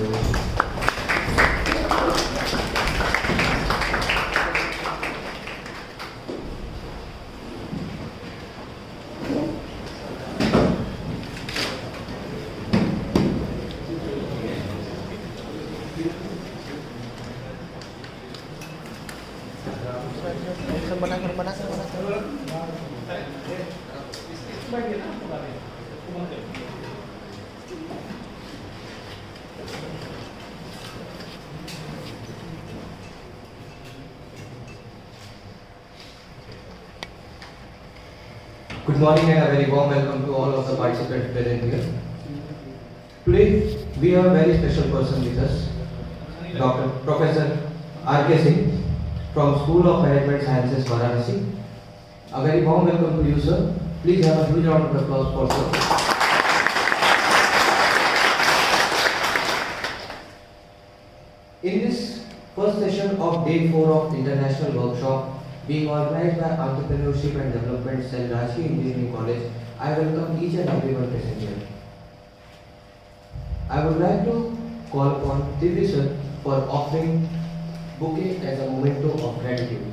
Good morning and a very warm welcome to all of the participants present here. Today we have a very special person with us, Dr. Professor R.K. Singh from School of Management Sciences, Varanasi. A very warm welcome to you, sir. Please have a huge round of applause for sir. In this first session of Day 4 of International Workshop being organized by Entrepreneurship and Development Cell, Rajki Engineering College, I welcome each and everyone present here. I would like to call upon Divya sir for offering bouquet as a memento of gratitude.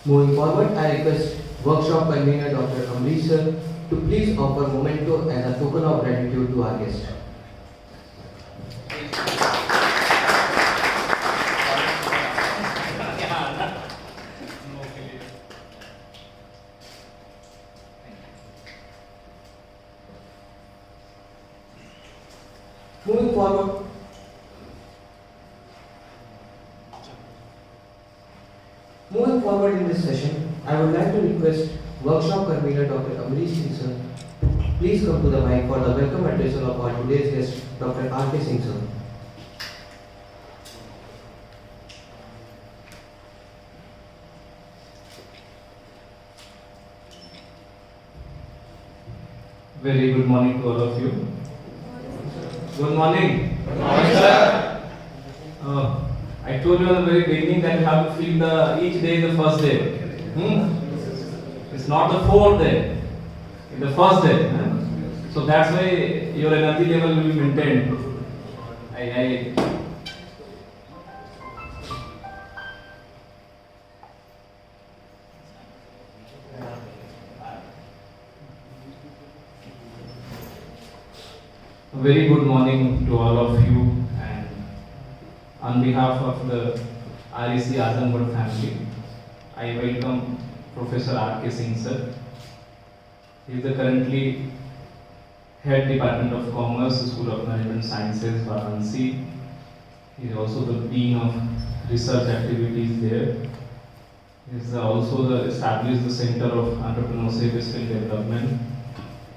Moving forward, I request workshop convener Dr. Amrish sir to please offer memento as a token of gratitude to our guest. Moving forward, in this session, I would like to request workshop convener Dr. Amrish Singh sir to please come to the mic for the welcome address of our today's guest, Dr. R.K. Singh sir. Very good morning to all of you. Good morning. Good morning, sir. I told you at the very beginning that you have to feel each day the first day. It's not the fourth day, it's the first day. So that's why your energy level will be maintained. A very good morning to all of you, and on behalf of the REC Azamgarh family, I welcome Professor R.K. Singh sir. He is the currently Head Department of Commerce, School of Management Sciences, Varanasi. He is also the Dean of Research Activities there. He is also established the Center of Entrepreneurship Skill Development.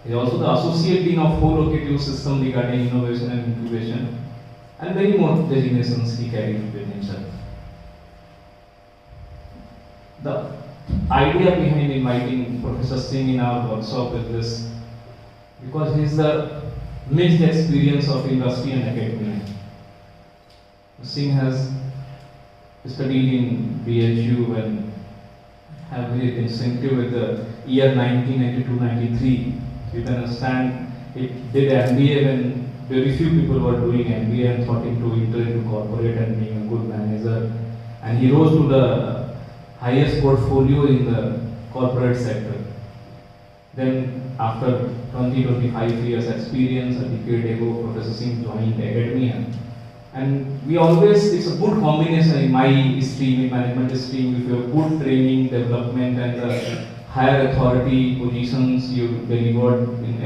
He is also the Associate Dean of Co-Locative System regarding Innovation and Incubation, and many more designations he carries within himself. The idea behind inviting Professor Singh in our workshop is this, because he is the mixed experience of industry and academia. Singh has studied in BHU and have been incentive with the year 1992-93. You can understand, it did MBA when very few people were doing MBA and thought to enter into corporate and being a good manager. And he rose to the highest portfolio in the corporate sector. Then after 20-25 years experience, a decade ago, Professor Singh joined academia. And we always, it's a good combination in my stream, in management stream, if you have good training, development and the higher authority positions you delivered in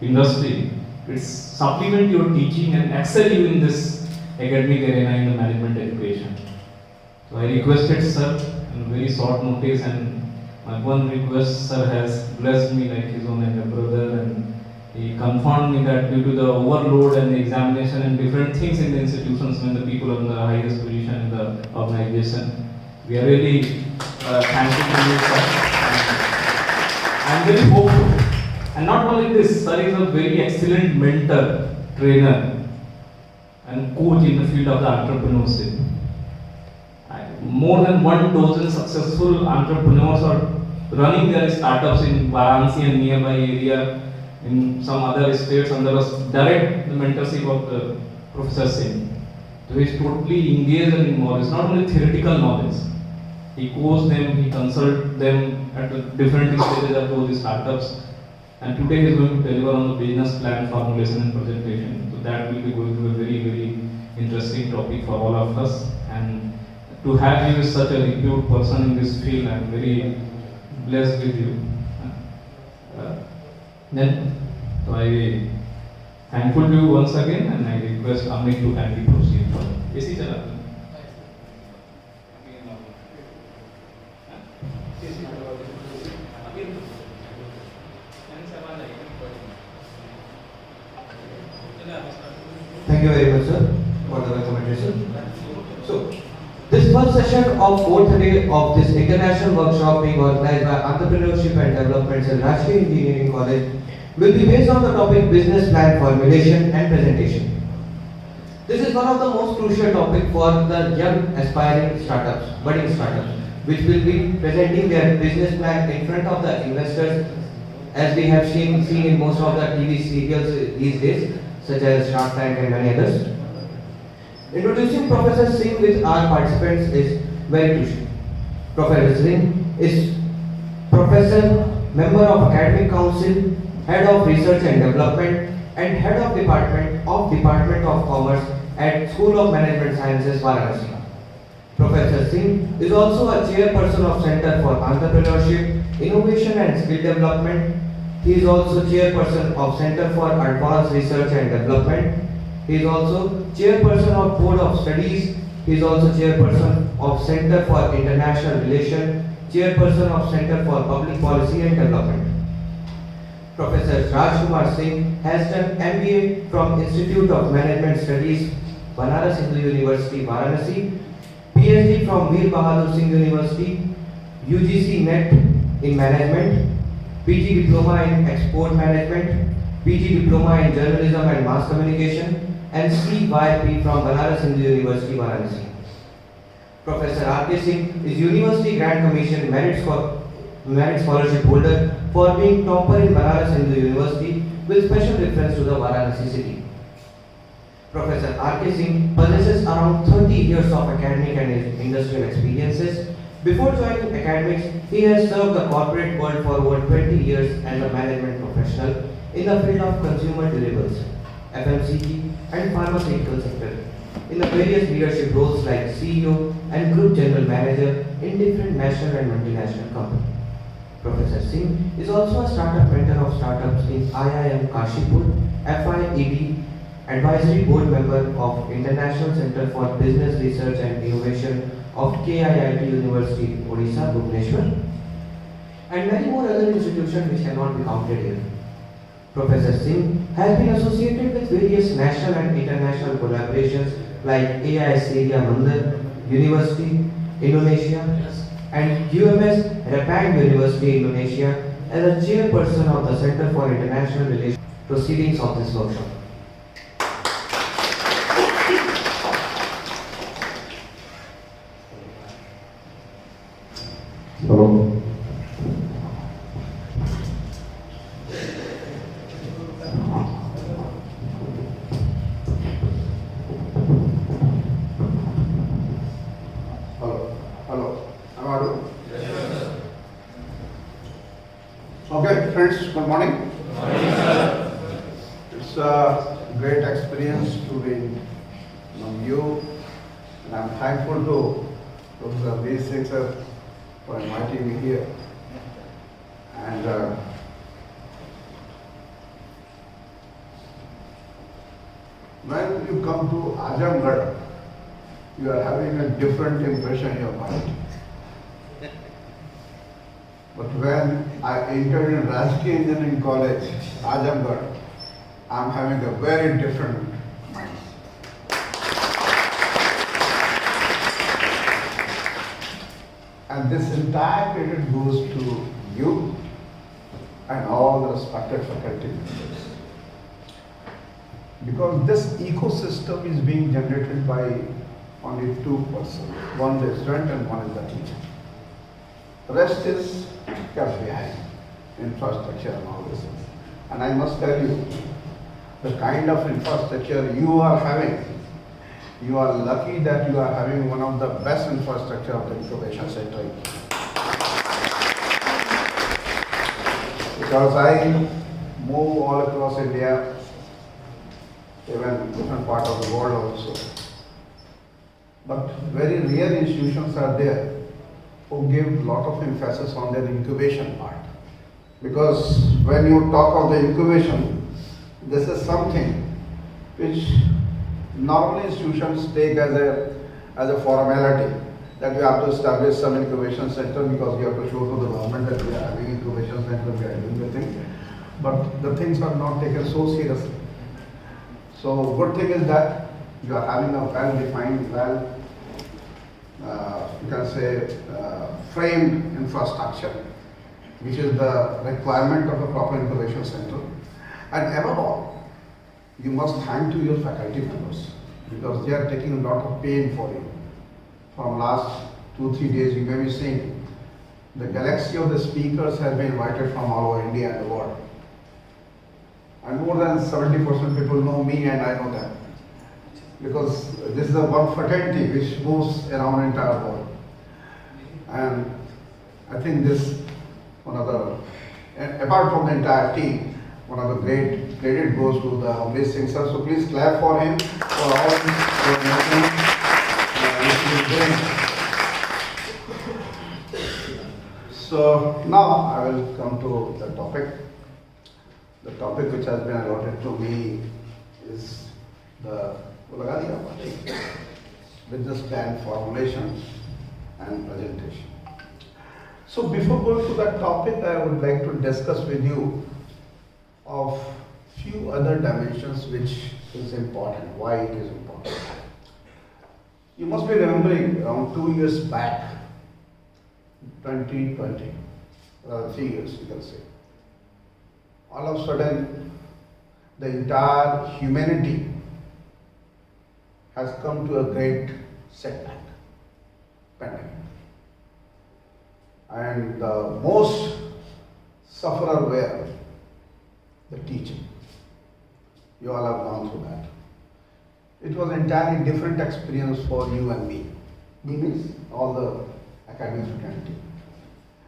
industry, it's supplement your teaching and excel you in this academic arena in the management education. So I requested sir in very short notice, and my one request sir has blessed me like his own elder brother, and he confirmed me that due to the overload and the examination and different things in the institutions when the people are in the highest position in the organization, we are really thankful to you sir. I am very hopeful. And not only this, sir is a very excellent mentor, trainer, and coach in the field of the entrepreneurship. More than 12 successful entrepreneurs are running their startups in Varanasi and nearby area, in some other states under the direct mentorship of the Professor Singh. So he is totally engaged and involved. It's not only theoretical knowledge. He coaches them, he consults them at the different stages of those startups. And today he is going to deliver on the business plan formulation and presentation. So that will be going to be a very, very interesting topic for all of us. And to have you as such a reputed person in this field, I am very blessed with you. Then, so I thankful to you once again, and I request Amit to kindly proceed further. AC chala. Thank you very much, sir, for the recommendation. So, this first session of fourth day of this international workshop being organized by Entrepreneurship and Development in Rajshri Engineering College will be based on the topic business plan formulation and presentation. This is one of the most crucial topic for the young aspiring startups, budding startups, which will be presenting their business plan in front of the investors, as we have seen in most of the TV serials these days, such as Shark Tank and many others. Introducing Professor Singh with our participants is very crucial. Professor Singh is Professor, Member of Academic Council, Head of Research and Development, and Head of Department of Commerce at School of Management Sciences, Varanasi. Professor Singh is also a chairperson of Center for Entrepreneurship, Innovation and Skill Development. He is also chairperson of Center for Advanced Research and Development. He is also chairperson of Board of Studies. He is also chairperson of Center for International Relations, chairperson of Center for Public Policy and Development. Professor Rajkumar Singh has done MBA from Institute of Management Studies, Banaras Hindu University, Varanasi, PhD from Veer Bahadur Singh University, UGC NET in Management, PG Diploma in Export Management, PG Diploma in Journalism and Mass Communication, and CYP from Banaras Hindu University, Varanasi. Professor R.K. Singh is University Grand Commission Merit Scholarship holder for being topper in Banaras Hindu University with special reference to the Varanasi city. Professor R.K. Singh possesses around 30 years of academic and industrial experiences. Before joining academics, he has served the corporate world for over 20 years as a management professional in the field of consumer durables, FMCG, and pharmaceutical sector, in the various leadership roles like CEO and Group General Manager in different national and multinational companies. Professor Singh is also a startup mentor of startups in IIM Kashipur, FIED, Advisory Board Member of International Center for Business Research and Innovation of KIIT University, Odisha, Bhubaneswar, and many more other institutions which cannot be counted here. Professor Singh has been associated with various national and international collaborations like AI Seria Mandir University, Indonesia, and UMS Repang University, Indonesia, as a chairperson of the Center for International Relations proceedings of this workshop. Hello. Hello. Am I audible? Yes, sir. Okay, friends, good morning. Good morning, sir. It's a great experience to be among you, and I'm thankful to Professor V. Singh sir for inviting me here. And when you come to Azamgarh, you are having a different impression in your mind. But when I entered in Rajshri Engineering College, Azamgarh, I'm having a very different mind. And this entire credit goes to you, and all the respected faculty members. Because this ecosystem is being generated by only two persons, one the student and one is the teacher. The rest is kept behind, infrastructure and all this. And I must tell you, the kind of infrastructure you are having, you are lucky that you are having one of the best infrastructure of the incubation center. Because I move all across India, even different part of the world also. But very rare institutions are there who give a lot of emphasis on their incubation part. Because when you talk of the incubation, this is something which normally institutions take as a formality, that we have to establish some incubation center because we have to show to the government that we are having incubation center, we are doing the thing. But the things are not taken so seriously. So good thing is that you are having a well-defined, you can say, framed infrastructure, which is the requirement of a proper incubation center. And above all, you must thank to your faculty members because they are taking a lot of pain for you. From last 2-3 days, you may be seeing the galaxy of the speakers have been invited from all over India and the world. And more than 70% people know me and I know them. Because this is a one fraternity which moves around entire world. And I think this, one of the, and apart from the entire team, one of the great credit goes to the Amrit Singh sir. So please clap for him for all his So now I will come to the topic. The topic which has been allotted to me is the business plan formulation and presentation. So before going to that topic, I would like to discuss with you of few other dimensions which is important, why it is important. You must be remembering around 2 years back, 2020, 3 years you can say. All of a sudden, the entire humanity has come to a great setback, pandemic. And the most sufferer were the teaching. You all have gone through that. It was entirely different experience for you and me. Me means all the academic fraternity.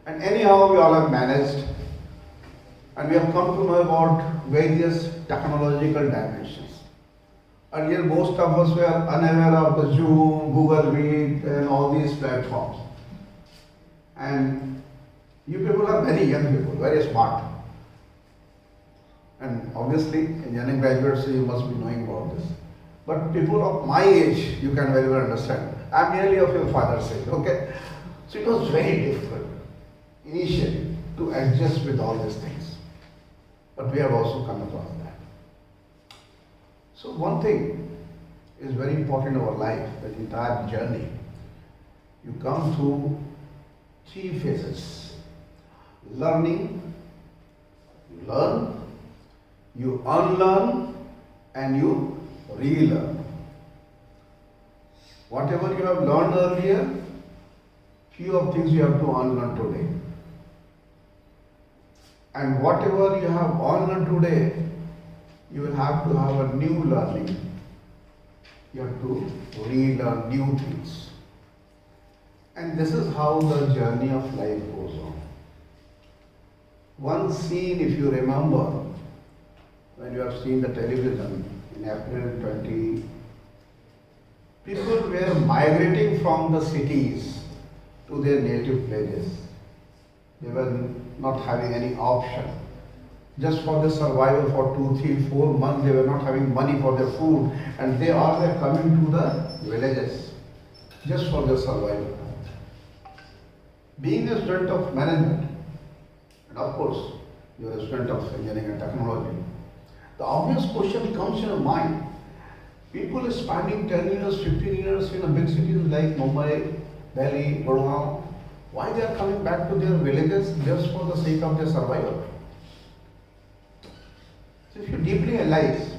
And anyhow, we all have managed. And we have come to know about various technological dimensions. Earlier, most of us were unaware of the Zoom, Google Meet, and all these platforms. And you people are very young people, very smart. And obviously, engineering graduates, you must be knowing about this. But people of my age, you can very well understand. I'm nearly of your father's age, okay? So it was very difficult, initially, to adjust with all these things. But we have also come across that. So one thing is very important in our life, the entire journey. You come through 3 phases. Learning, you learn, you unlearn, and you relearn. Whatever you have learned earlier, few of things you have to unlearn today. And whatever you have unlearned today, you will have to have a new learning. You have to relearn new things. And this is how the journey of life goes on. One scene, if you remember, when you have seen the television in April 20, people were migrating from the cities to their native places. They were not having any option. Just for their survival for 2, 3, 4 months, they were not having money for their food, and they are there coming to the villages just for their survival. Being a student of management, and of course, you are a student of engineering and technology, the obvious question comes in your mind. People are spending 10 years, 15 years in a big cities like Mumbai, Delhi, Gurgaon. Why they are coming back to their villages just for the sake of their survival? So if you deeply analyze,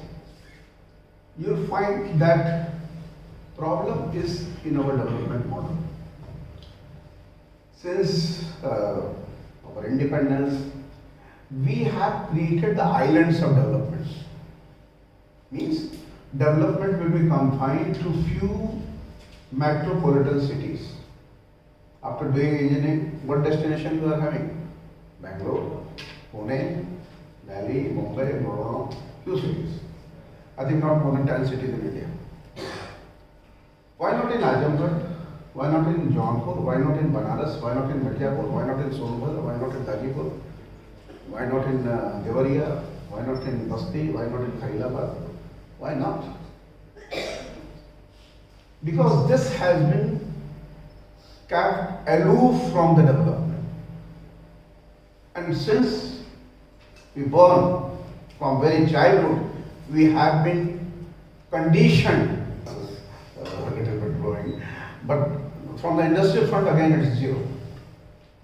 you'll find that problem is in our development model. Since our independence, we have created the islands of development. Means development will be confined to few metropolitan cities. After doing engineering, what destination you are having? Bangalore, Pune, Delhi, Mumbai, Gurgaon, few cities. I think not more than 10 cities in India. Why not in Azamgarh? Why not in Jaunpur? Why not in Banaras? Why not in Mirzapur? Why not in Sonbhadra? Why not in Gazipur? Why not in Devariya? Why not in Basti? Why not in Khailabad? Why not? Because this has been kept aloof from the development. And since we born from very childhood, we have been conditioned, a little bit growing, but from the industrial front again it is zero.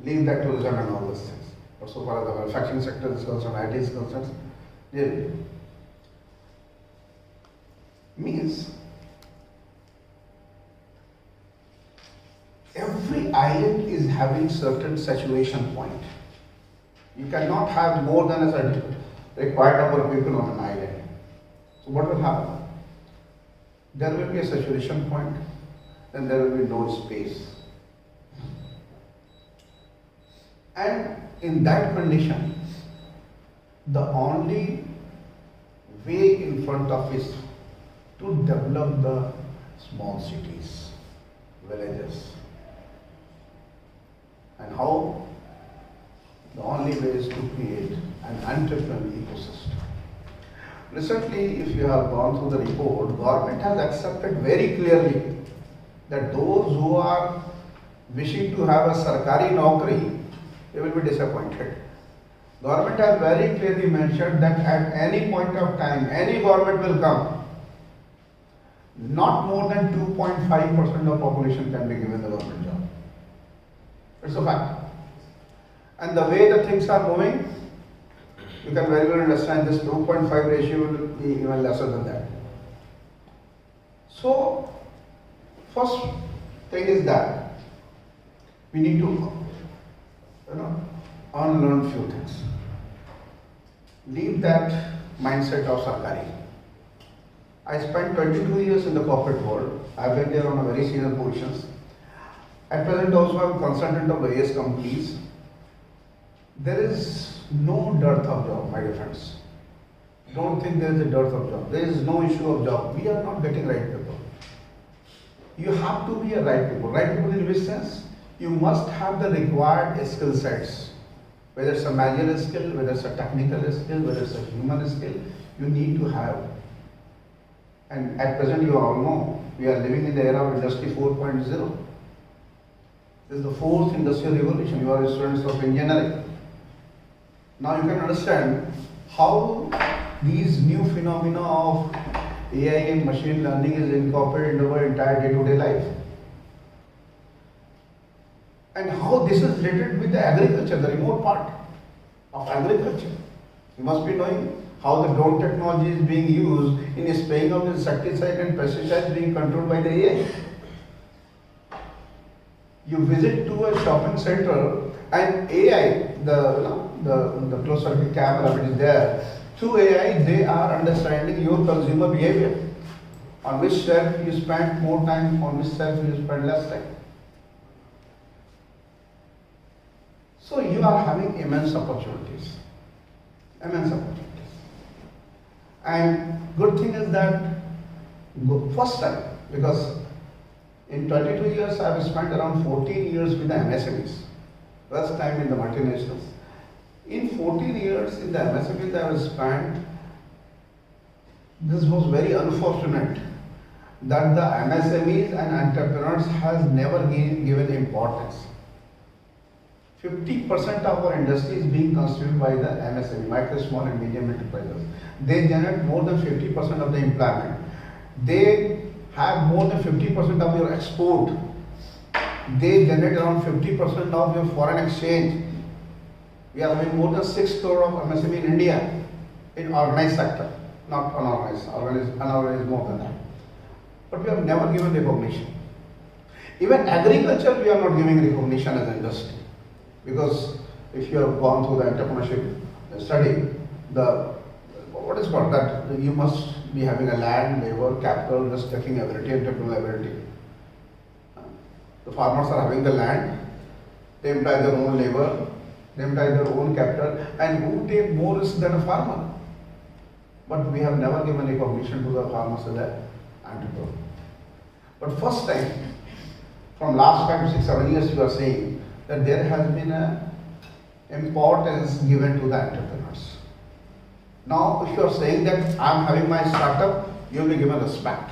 Leave that tourism and all those things. But so far as the manufacturing sector is concerned, IT is concerned, zero. Means every island is having certain saturation point. You cannot have more than a certain required number of people on an island. So what will happen? There will be a saturation point, then there will be no space. And in that condition, the only way in front of is to develop the small cities, villages. And how? The only way is to create an entrepreneurial ecosystem. Recently, if you have gone through the report, government has accepted very clearly that those who are wishing to have a sarkari naukri, they will be disappointed. Government has very clearly mentioned that at any point of time, any government will come, not more than 2.5% of population can be given the government job. It's a fact. And the way the things are moving, you can very well understand this 2.5 ratio will be even lesser than that. So, first thing is that we need to, unlearn few things. Leave that mindset of sarkari. I spent 22 years in the corporate world. I've been there on a very senior positions. At present also I'm consultant of various companies. There is no dearth of job, my dear friends. Don't think there is a dearth of job. There is no issue of job. We are not getting right people. You have to be a right people. Right people in which sense? You must have the required skill sets. Whether it's a managerial skill, whether it's a technical skill, whether it's a human skill, you need to have. And at present you all know, we are living in the era of Industry 4.0. This is the fourth industrial revolution. You are students of engineering. Now you can understand how these new phenomena of AI and machine learning is incorporated into our entire day-to-day life. And how this is related with the agriculture, the remote part of agriculture. You must be knowing how the drone technology is being used in spraying of insecticide and pesticides being controlled by the AI. You visit to a shopping center and AI, the closed circuit camera which is there, through AI they are understanding your consumer behavior. On which shelf you spend more time, on which shelf you spend less time. So you are having immense opportunities. Immense opportunities. And good thing is that first time, because in 22 years I have spent around 14 years with the MSMEs. First time in the multinationals. In 14 years in the MSMEs I have spent, this was very unfortunate that the MSMEs and entrepreneurs has never given importance. 50% of our industry is being constituted by the MSME, micro, small and medium enterprises. They generate more than 50% of the employment. They have more than 50% of your export. They generate around 50% of your foreign exchange. We are having more than 6 crore of MSME in India. in organized sector, not unorganized. Unorganized more than that. But we have never given recognition. Even agriculture, we are not giving recognition as an industry. Because if you have gone through the entrepreneurship study, what is called that you must be having a land, labor, capital, risk taking ability, entrepreneurial ability. The farmers are having the land, they employ their own labor, they employ their own capital, and who take more risk than a farmer? But we have never given recognition to the farmers as an entrepreneur. But first time, from last 5, 6, 7 years, you are saying that there has been a importance given to the entrepreneurs. Now, if you are saying that I am having my startup, you will be given respect.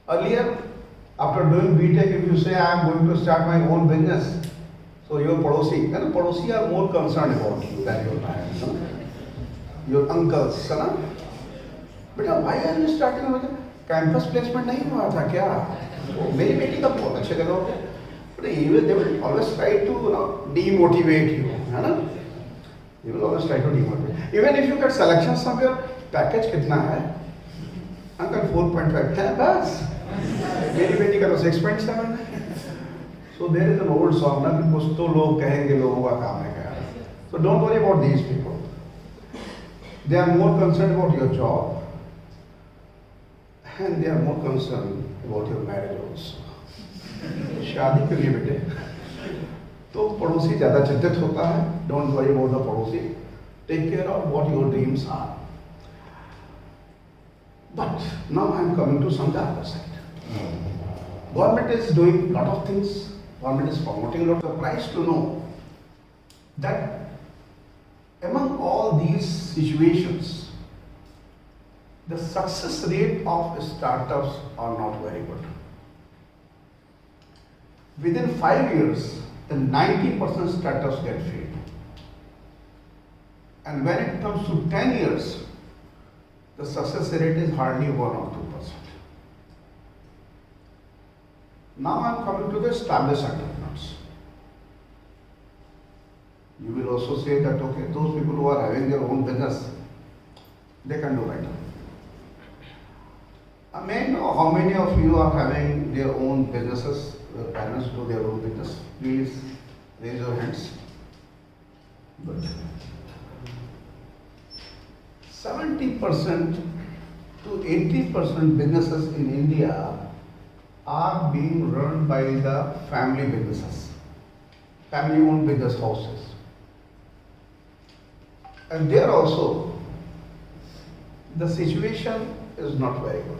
Earlier, after doing BTech, if you say I am going to start my own business, so your Padosi, then Padosi are more concerned about you than your parents, your uncles, है ना? बेटा why are you starting a business? Campus placement नहीं हुआ था क्या? मेरी बेटी का बहुत अच्छे जगह पे, but even they will always try to demotivate you, है ना? They will always try to demotivate. Even if you get selection somewhere, package कितना है? Uncle 4.5 है बस. मेरी बेटी का तो 6.7 है. So there is an old song ना कि कुछ तो लोग कहेंगे लोगों का काम है क्या? So don't worry about these people. They are more concerned about your job, and they are more concerned about your marriage also. शादी के लिए बेटे तो पड़ोसी ज़्यादा चिंतित होता है. Don't worry about the पड़ोसी. Take care of what your dreams are. But now I am coming to some other side. Government is doing lot of things. Government is promoting a lot. Surprised to know that among all these situations, the success rate of startups are not very good. Within 5 years, the 90% startups get failed. And when it comes to 10 years, the success rate is hardly 1 or 2%. Now I am coming to the established entrepreneurs. You will also say that, okay, those people who are having their own business, they can do better. May I know how many of you are having their own businesses? Your parents do their own business. Please raise your hands. Good. 70% to 80% businesses in India are being run by the family businesses, family-owned business houses. And there also, the situation is not very good.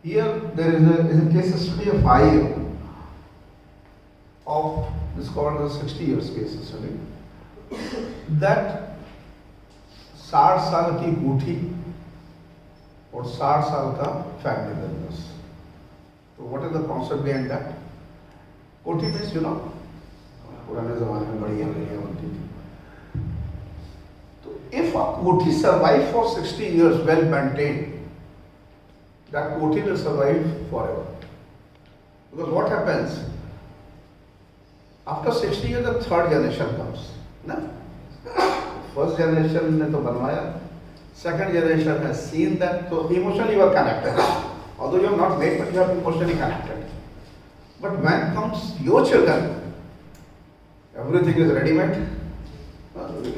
Here there is a case study of 5 years of this called the 60 years case study, that 60 साल की कोठी और 60 साल का family business. So what is the concept behind that? कोठी means पुराने ज़माने में बड़ी हवेलियाँ बनती थी. So if a कोठी survive for 60 years well maintained, that कोठी will survive forever. Because what happens? After 60 years, the third generation comes. Na? First generation ने तो बनवाया, second generation has seen that, so emotionally you are connected. Although you have not made, but you are emotionally connected. But when comes your children, everything is ready-made.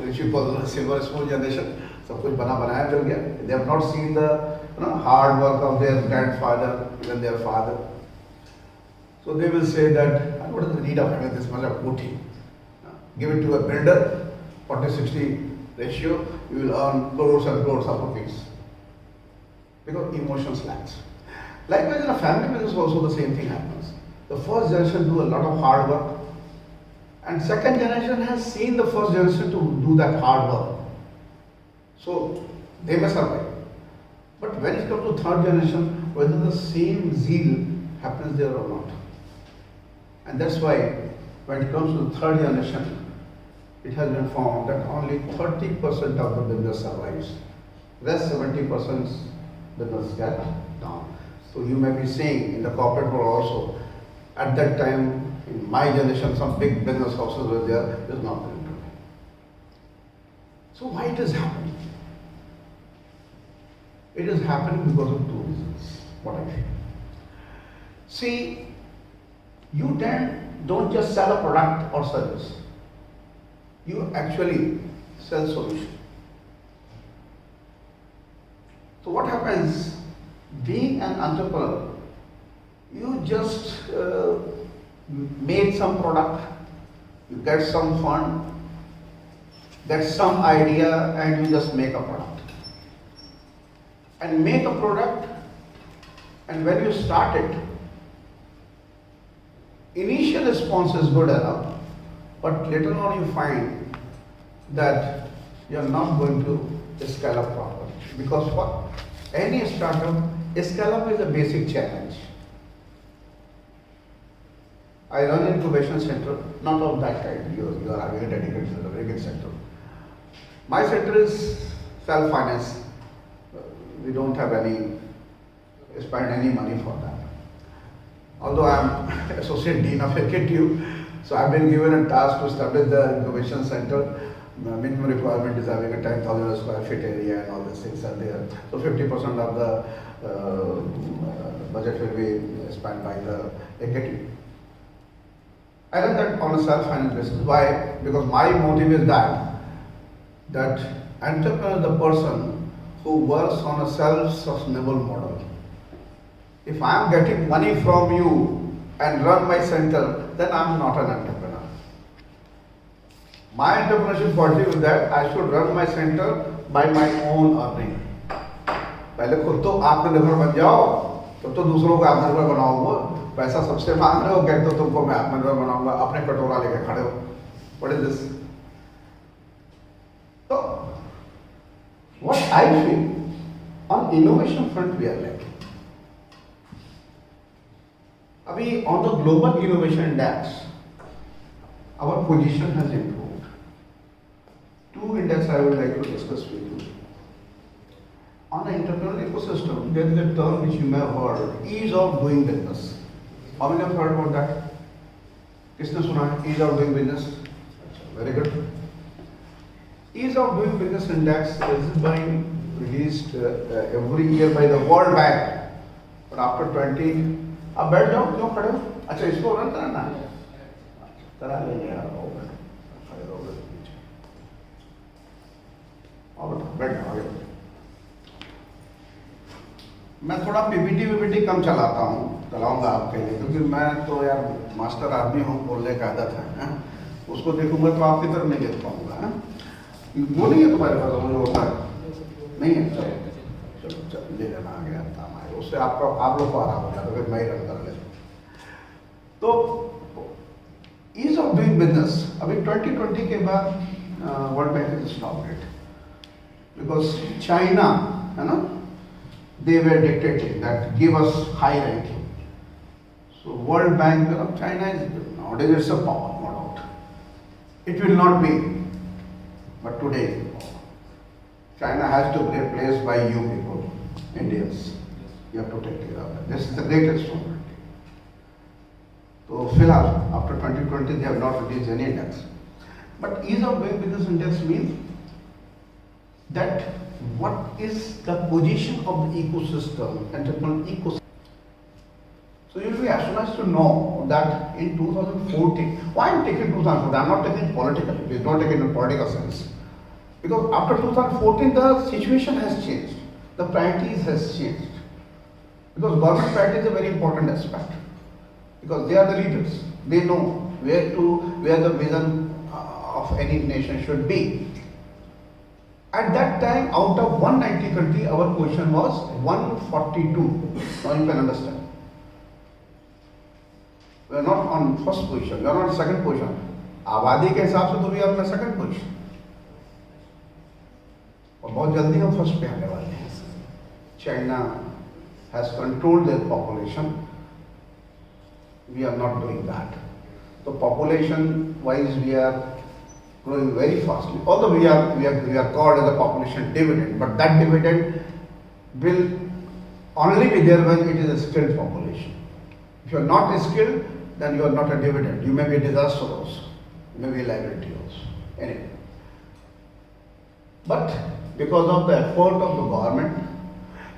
Rishi Paul, silver spoon generation, सब कुछ बना बनाया मिल गया. They have not seen the hard work of their grandfather, even their father. So they will say that, what is the need of having this much of kothi? Give it to a builder, 40-60 ratio, you will earn crores and crores of rupees. Because emotions lacks. Likewise in a family business also the same thing happens. The first generation do a lot of hard work, and second generation has seen the first generation to do that hard work. So they may survive. But when it comes to third generation, whether the same zeal happens there or not. And that's why when it comes to the third generation, it has been found that only 30% of the business survives. Rest 70% business get down. So you may be saying in the corporate world also, at that time, in my generation, some big business houses were there, is not going to be. So why it is happening? It is happening because of two reasons, what I feel. See, you then don't just sell a product or service. You actually sell solution. So what happens, being an entrepreneur, you just made some product, you get some fund, get some idea, and you just make a product. And make a product, and when you start it, initial response is good enough, but later on you find that you are not going to scale up properly. Because for any startup, scale up is a basic challenge. I run an incubation center, not of that kind. You are having a dedicated center, very good center. My center is self-finance. We don't have spend any money for that. Although I am Associate Dean of FAKTU, so I have been given a task to establish the incubation center. The minimum requirement is having a 10,000 square feet area and all these things are there. So 50% of the budget will be spent by the FAKTU. I run that on a self-finance basis. Why? Because my motive is that entrepreneur is the person who works on a self-sustainable model. If I am getting money from you and run my center, then I am not an entrepreneur. My entrepreneurship policy is that I should run my center by my own earning. पहले खुद तो आत्मनिर्भर बन जाओ, तब तो दूसरों को आत्मनिर्भर बनाओगे. पैसा सबसे मांग रहे हो, कहते हो तुमको मैं आत्मनिर्भर बनाऊंगा, अपने कटोरा लेके खड़े हो. What is this? So, what I feel, on innovation front we are lacking. Abhi, on the global innovation index, our position has improved. Two indexes I would like to discuss with you. On the entrepreneurial ecosystem, there is a term which you may have heard, ease of doing business. How many have heard about that? किसने सुना है? Ease of doing business. Very good. Ease of doing business index is being released every year by the World Bank. But after 20, अब बैठ जाओ, क्यों खड़े हो? अच्छा, इसको रन करना है? करा लेंगे यार, हो गए, खड़े रहो गए पीछे। और बैठ जाओ आगे। मैं थोड़ा पीपीटी कम चलाता हूँ, चलाऊंगा आपके लिए, क्योंकि मैं तो यार मास्टर आदमी हूँ, बोलने का आदत है? उसको देखूंगा तो आपकी तरफ नहीं देख पाऊंगा। वो नहीं है तुम्हारे पास, मुझे होता है नहीं है? चलो चलो चलो, ले लेना, आ गया काम आए, उससे आप लोग को आराम हो जाता, फिर मैं ही रन कर लेता। तो ईज ऑफ डूइंग बिजनेस अभी 2020 के बाद वर्ल्ड बैंक ने स्टॉप इट, बिकॉज चाइना है ना, they were dictating that give us high ranking. So World Bank, China is nowadays it's a power, no doubt. It will not be, but today China has to be replaced by you people, Indians. You have to take care of that. This is the greatest opportunity. So फिलहाल after 2020 they have not released any index. But ease of doing business index means that what is the position of the ecosystem, entrepreneurial ecosystem. So you will be astonished to know that in 2014, why I am taking 2014? I am not taking politically, please don't take it in political sense. Because after 2014 the situation has changed, the priorities has changed. Because government priority is a very important aspect. Because they are the leaders, they know where the vision of any nation should be. At that time, out of 190 countries, our position was 142. Now you can understand. We are not on first position, we are not on second position. आबादी के हिसाब से तो भी अपना second position. और बहुत जल्दी हम first पे आने वाले हैं. China has controlled their population. We are not doing that. So population wise, we are growing very fastly. Although we are called as a population dividend, but that dividend will only be there when it is a skilled population. If you are not skilled, then you are not a dividend. You may be a disaster also. You may be a liability also. Anyway. But because of the effort of the government,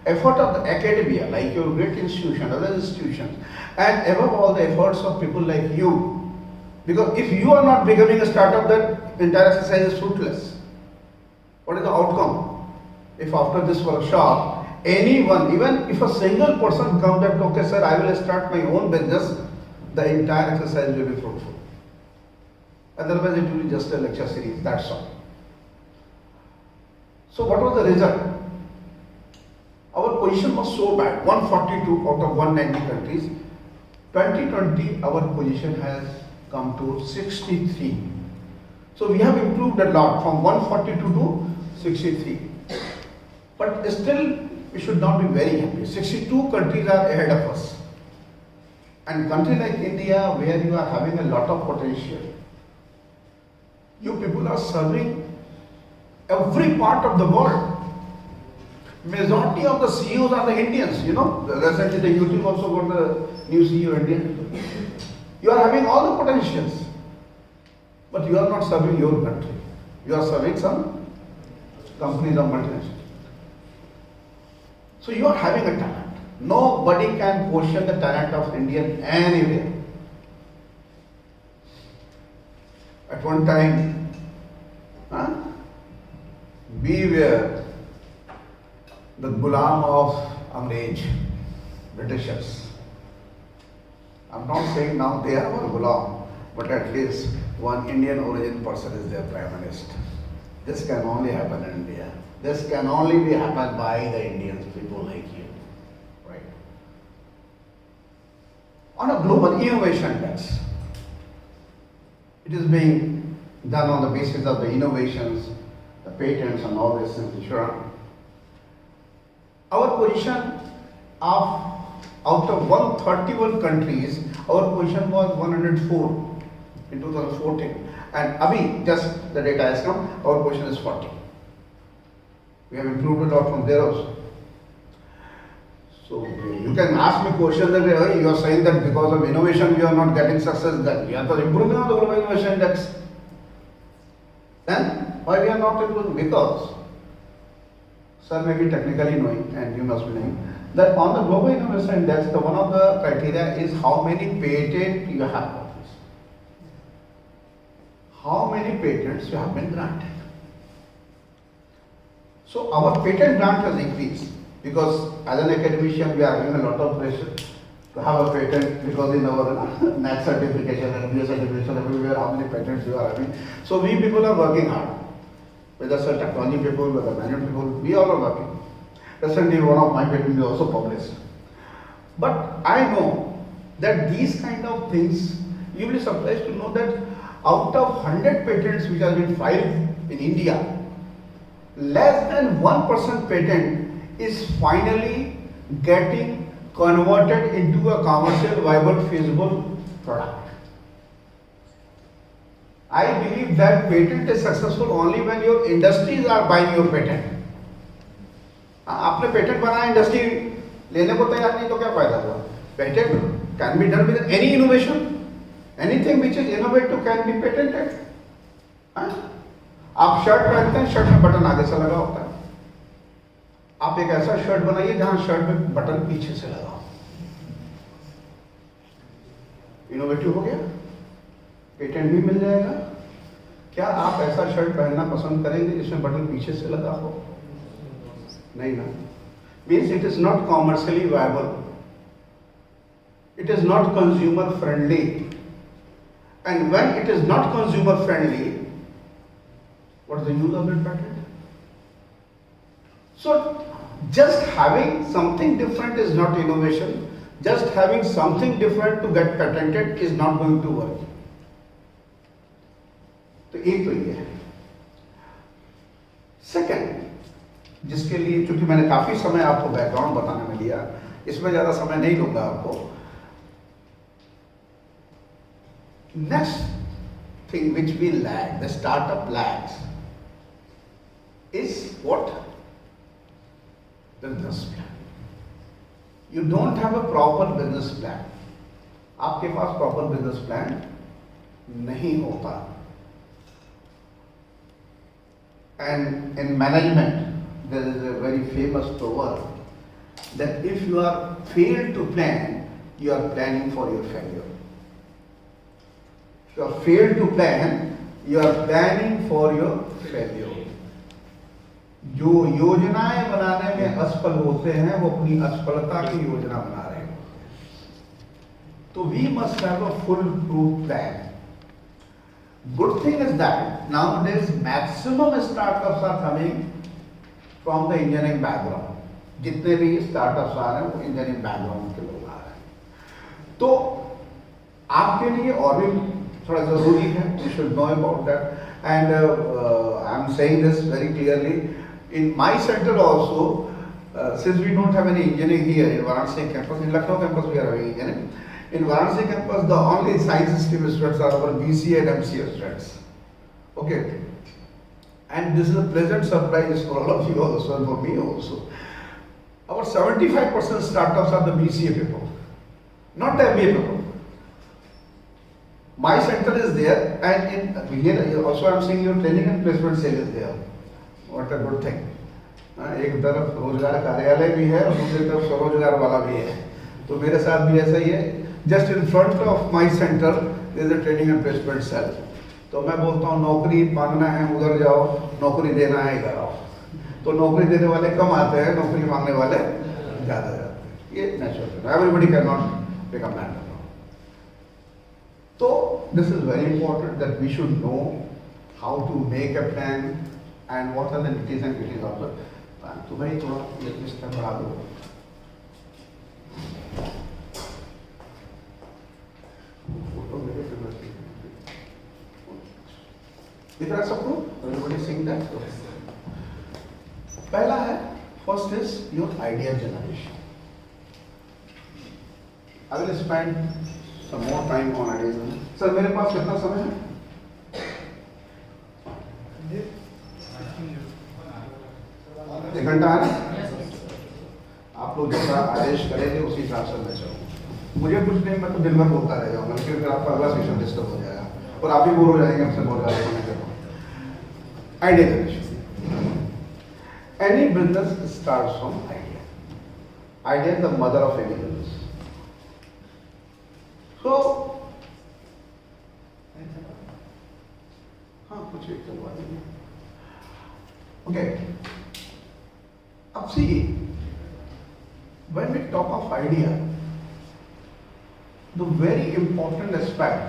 effort of the academia, like your great institution, other institutions, and above all the efforts of people like you, because if you are not becoming a startup, that entire exercise is fruitless. What is the outcome? If after this workshop, anyone, even if a single person comes that, okay sir, I will start my own business, the entire exercise will be fruitful. Otherwise it will be just a lecture series, that's all. So what was the result? Our position was so bad, 142 out of 190 countries. 2020, our position has come to 63. So we have improved a lot from 142 to 63. But still, we should not be very happy. 62 countries are ahead of us. And country like India, where you are having a lot of potential, you people are serving every part of the world. Majority of the CEOs are the Indians, you know. Recently the YouTube also got the new CEO Indian. You are having all the potentials, but you are not serving your country. You are serving some companies or multinationals. So you are having a talent. Nobody can question the talent of Indian anywhere. At one time, we were the gulam of Angrez, Britishers. I'm not saying now they are our gulam, but at least one Indian origin person is their prime minister. This can only happen in India. This can only be happened by the Indians, people like you, right? On a global innovation index, it is being done on the basis of the innovations, the patents and all these things, sure. Our position of out of 131 countries, our position was 104 in 2014. And Abhi, just the data has come, our position is 40. We have improved a lot from there also. So you can ask me questions that you are saying that because of innovation we are not getting success, that we are improving on the global innovation index. Then why we are not improving? Because sir may be technically knowing and you must be knowing that on the global innovation index, the one of the criteria is how many patents you have. How many patents you have been granted. So our patent grant has increased because as an academician we are having a lot of pressure to have a patent because in our NAC certification and BA certification everywhere how many patents you are having. So we people are working hard. Whether it's technology people, whether management people, we all are working. Recently one of my patents is also published. But I know that these kind of things, you will be surprised to know that out of 100 patents which have been filed in India, less than 1% patent is finally getting converted into a commercial viable feasible product. I believe that patent is successful only when your industries are buying your patent. आपने patent बनाया industry लेने को तैयार नहीं तो क्या फायदा हुआ? Patent can be done with any innovation, anything which is innovative can be patented. आप शर्ट पहनते हैं, शर्ट में बटन आगे से लगा होता है. आप एक ऐसा शर्ट बनाइए जहां शर्ट में बटन पीछे से लगा हो. इनोवेटिव हो गया, पेटेंट भी मिल जाएगा. क्या आप ऐसा शर्ट पहनना पसंद करेंगे जिसमें बटन पीछे से लगा हो? नहीं ना. Means it is not commercially viable. It is not consumer friendly. And when it is not consumer friendly, what is the use of that patent? So just having something different is not innovation. Just having something different to get patented is not going to work. तो एक तो ये है. Second, जिसके लिए चूंकि मैंने काफी समय आपको बैकग्राउंड बताने में लिया, इसमें ज्यादा समय नहीं लूंगा आपको. Next thing which we lack, the startup lacks, is what? Business plan. You don't have a proper business plan. आपके पास प्रॉपर बिजनेस प्लान नहीं होता. And in management, there is a very famous proverb that if you are failed to plan, you are planning for your failure. If you are failed to plan, you are planning for your failure. जो योजनाएं बनाने में असफल होते हैं वो अपनी असफलता की योजना बना रहे हैं. तो we must have a foolproof plan. Good thing is that nowadays maximum startups are coming from the engineering background. जितने भी startups आ रहे हैं वो engineering background के लोग आ रहे हैं. तो आपके लिए और भी थोड़ा जरूरी है. You should know about that. And I am saying this very clearly. In my center also, since we don't have any engineering here in Varanasi campus, in Lucknow campus we are having engineering. In Varanasi campus, the only science stream students are our BCA and MCA students. Okay. And this is a pleasant surprise for all of you also and for me also. Our 75% startups are the BCA people, not the MBA people. My center is there, and in here also I am seeing your training and placement cell is there. What a good thing. एक तरफ रोजगार कार्यालय भी है और दूसरी तरफ स्वरोजगार वाला भी है. तो मेरे साथ भी ऐसा ही है. Just in front of my center there is a training and placement cell. तो मैं बोलता हूँ नौकरी मांगना है उधर जाओ, नौकरी देना है इधर आओ. तो नौकरी देने वाले कम आते हैं, नौकरी मांगने वाले ज्यादा जाते हैं. ये नेचुरल है. Everybody cannot become manager. So this is very important that we should know how to make a plan and what are the nitties and gritties of the plan. तो भाई थोड़ा ये इस तरह बढ़ा दो. दिख रहा सबको? Everybody seeing that? पहला है first is your idea generation. I will spend some more time on ideas. Sir मेरे पास कितना समय है? एक घंटा है. आप लोग जैसा आदेश करेंगे उसी हिसाब से मैं चलूँगा. मुझे कुछ नहीं, मैं तो दिन भर बोलता रह जाऊँगा क्योंकि आपका अगला सेशन डिस्टर्ब हो जाएगा और आप भी बोर हो जाएंगे हमसे बहुत ज़्यादा समय के बाद. Idea generation. Any business starts from idea. Idea is the mother of any business. So, हाँ कुछ एक करवा दीजिए. Okay. अब see, when we talk of idea, the very important aspect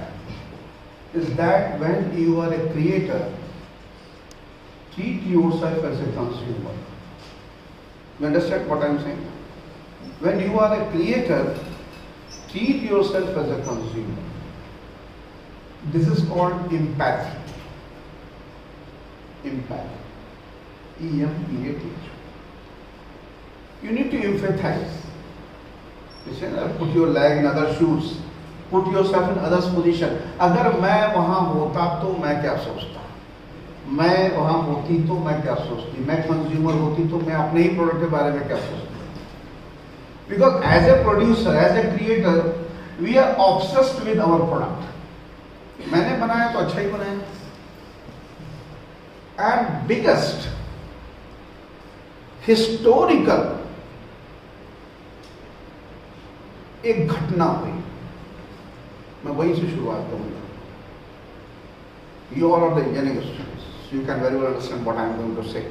is that when you are a creator, treat yourself as a consumer. You understand what I am saying? When you are a creator, treat yourself as a consumer. This is called empathy. Empathy. E-M-P-A-T-H. You need to empathize. You say, put your leg in other shoes. Put yourself in others' position. अगर मैं वहाँ होता तो मैं क्या सोचता? मैं वहाँ होती तो मैं क्या सोचती? मैं कंज्यूमर होती तो मैं अपने ही प्रोडक्ट के बारे में क्या सोचती? Because as a producer, as a creator, we are obsessed with our product. मैंने बनाया तो अच्छा ही बनाया. And biggest historical एक घटना हुई. मैं वहीं से शुरुआत करूंगा. You all are the engineering students. You can very well understand what I am going to say.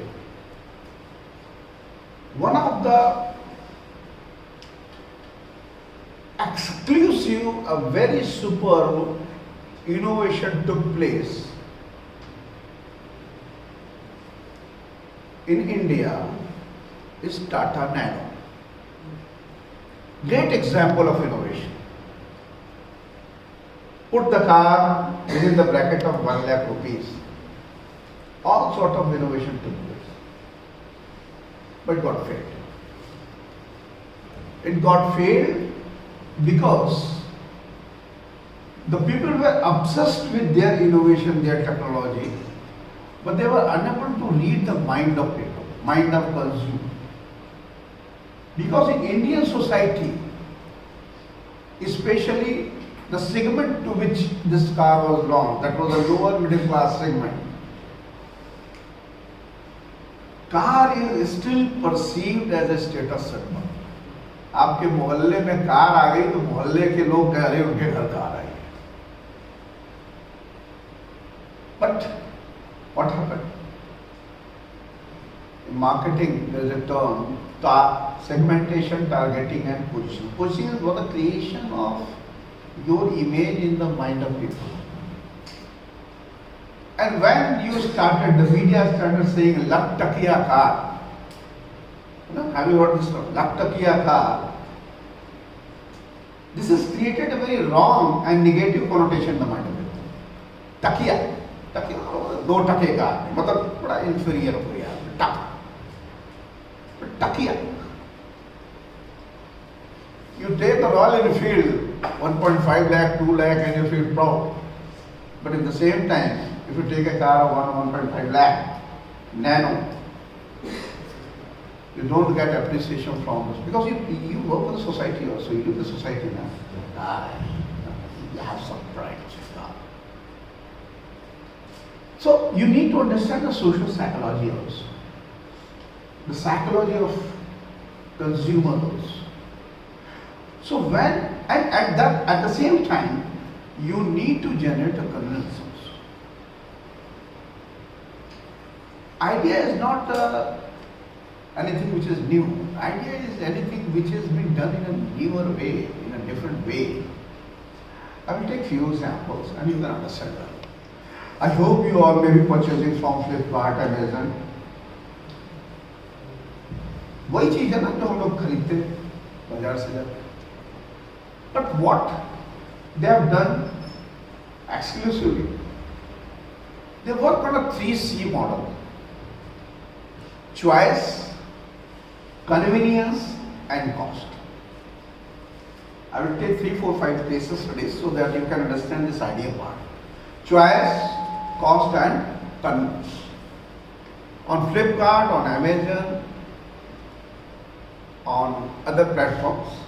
One of the exclusive, a very superb innovation took place in India is Tata Nano. Great example of innovation. Put the car within the bracket of 1 lakh rupees. All sort of innovation took place. But it got failed. It got failed because the people were obsessed with their innovation, their technology, but they were unable to read the mind of people, mind of consumer. Because in Indian society, especially the segment to which this car was launched, that was a lower middle class segment, car is still perceived as a status symbol. आपके मोहल्ले में car आ गई तो मोहल्ले के लोग कह रहे उनके घर कार आई है। But what happened in marketing? There is a term, segmentation, targeting and positioning. Positioning is what the creation of your image in the mind of people. And when you started, the media started saying Laktakia car. You know, have you heard this term? Laktakia car. This has created a very wrong and negative connotation in the mind of people. Takia, takia, दो टके car, मतलब बड़ा inferior हो गया, टक. But takia. You take the Royal Enfield, 1.5 lakh, 2 lakh, and you feel proud. But at the same time, if you take a car of 1.5 lakh, Nano, you don't get appreciation from this because you work with the society also. You live the society now. You have some pride. So you need to understand the social psychology also, the psychology of consumers also. So when and at the same time, you need to generate a convenience also. Idea is not anything which is new. Idea is anything which has been done in a newer way, in a different way. I will take few examples and you can understand that. I hope you all may be purchasing from Flipkart, Amazon. वही चीज है ना जो हम लोग खरीदते बाजार से जाते. But what they have done exclusively, they work on a 3C model: choice, convenience, and cost. I will take 3, 4, 5 cases studies so that you can understand this idea part. Choice, cost, and convenience. On Flipkart, on Amazon, on other platforms,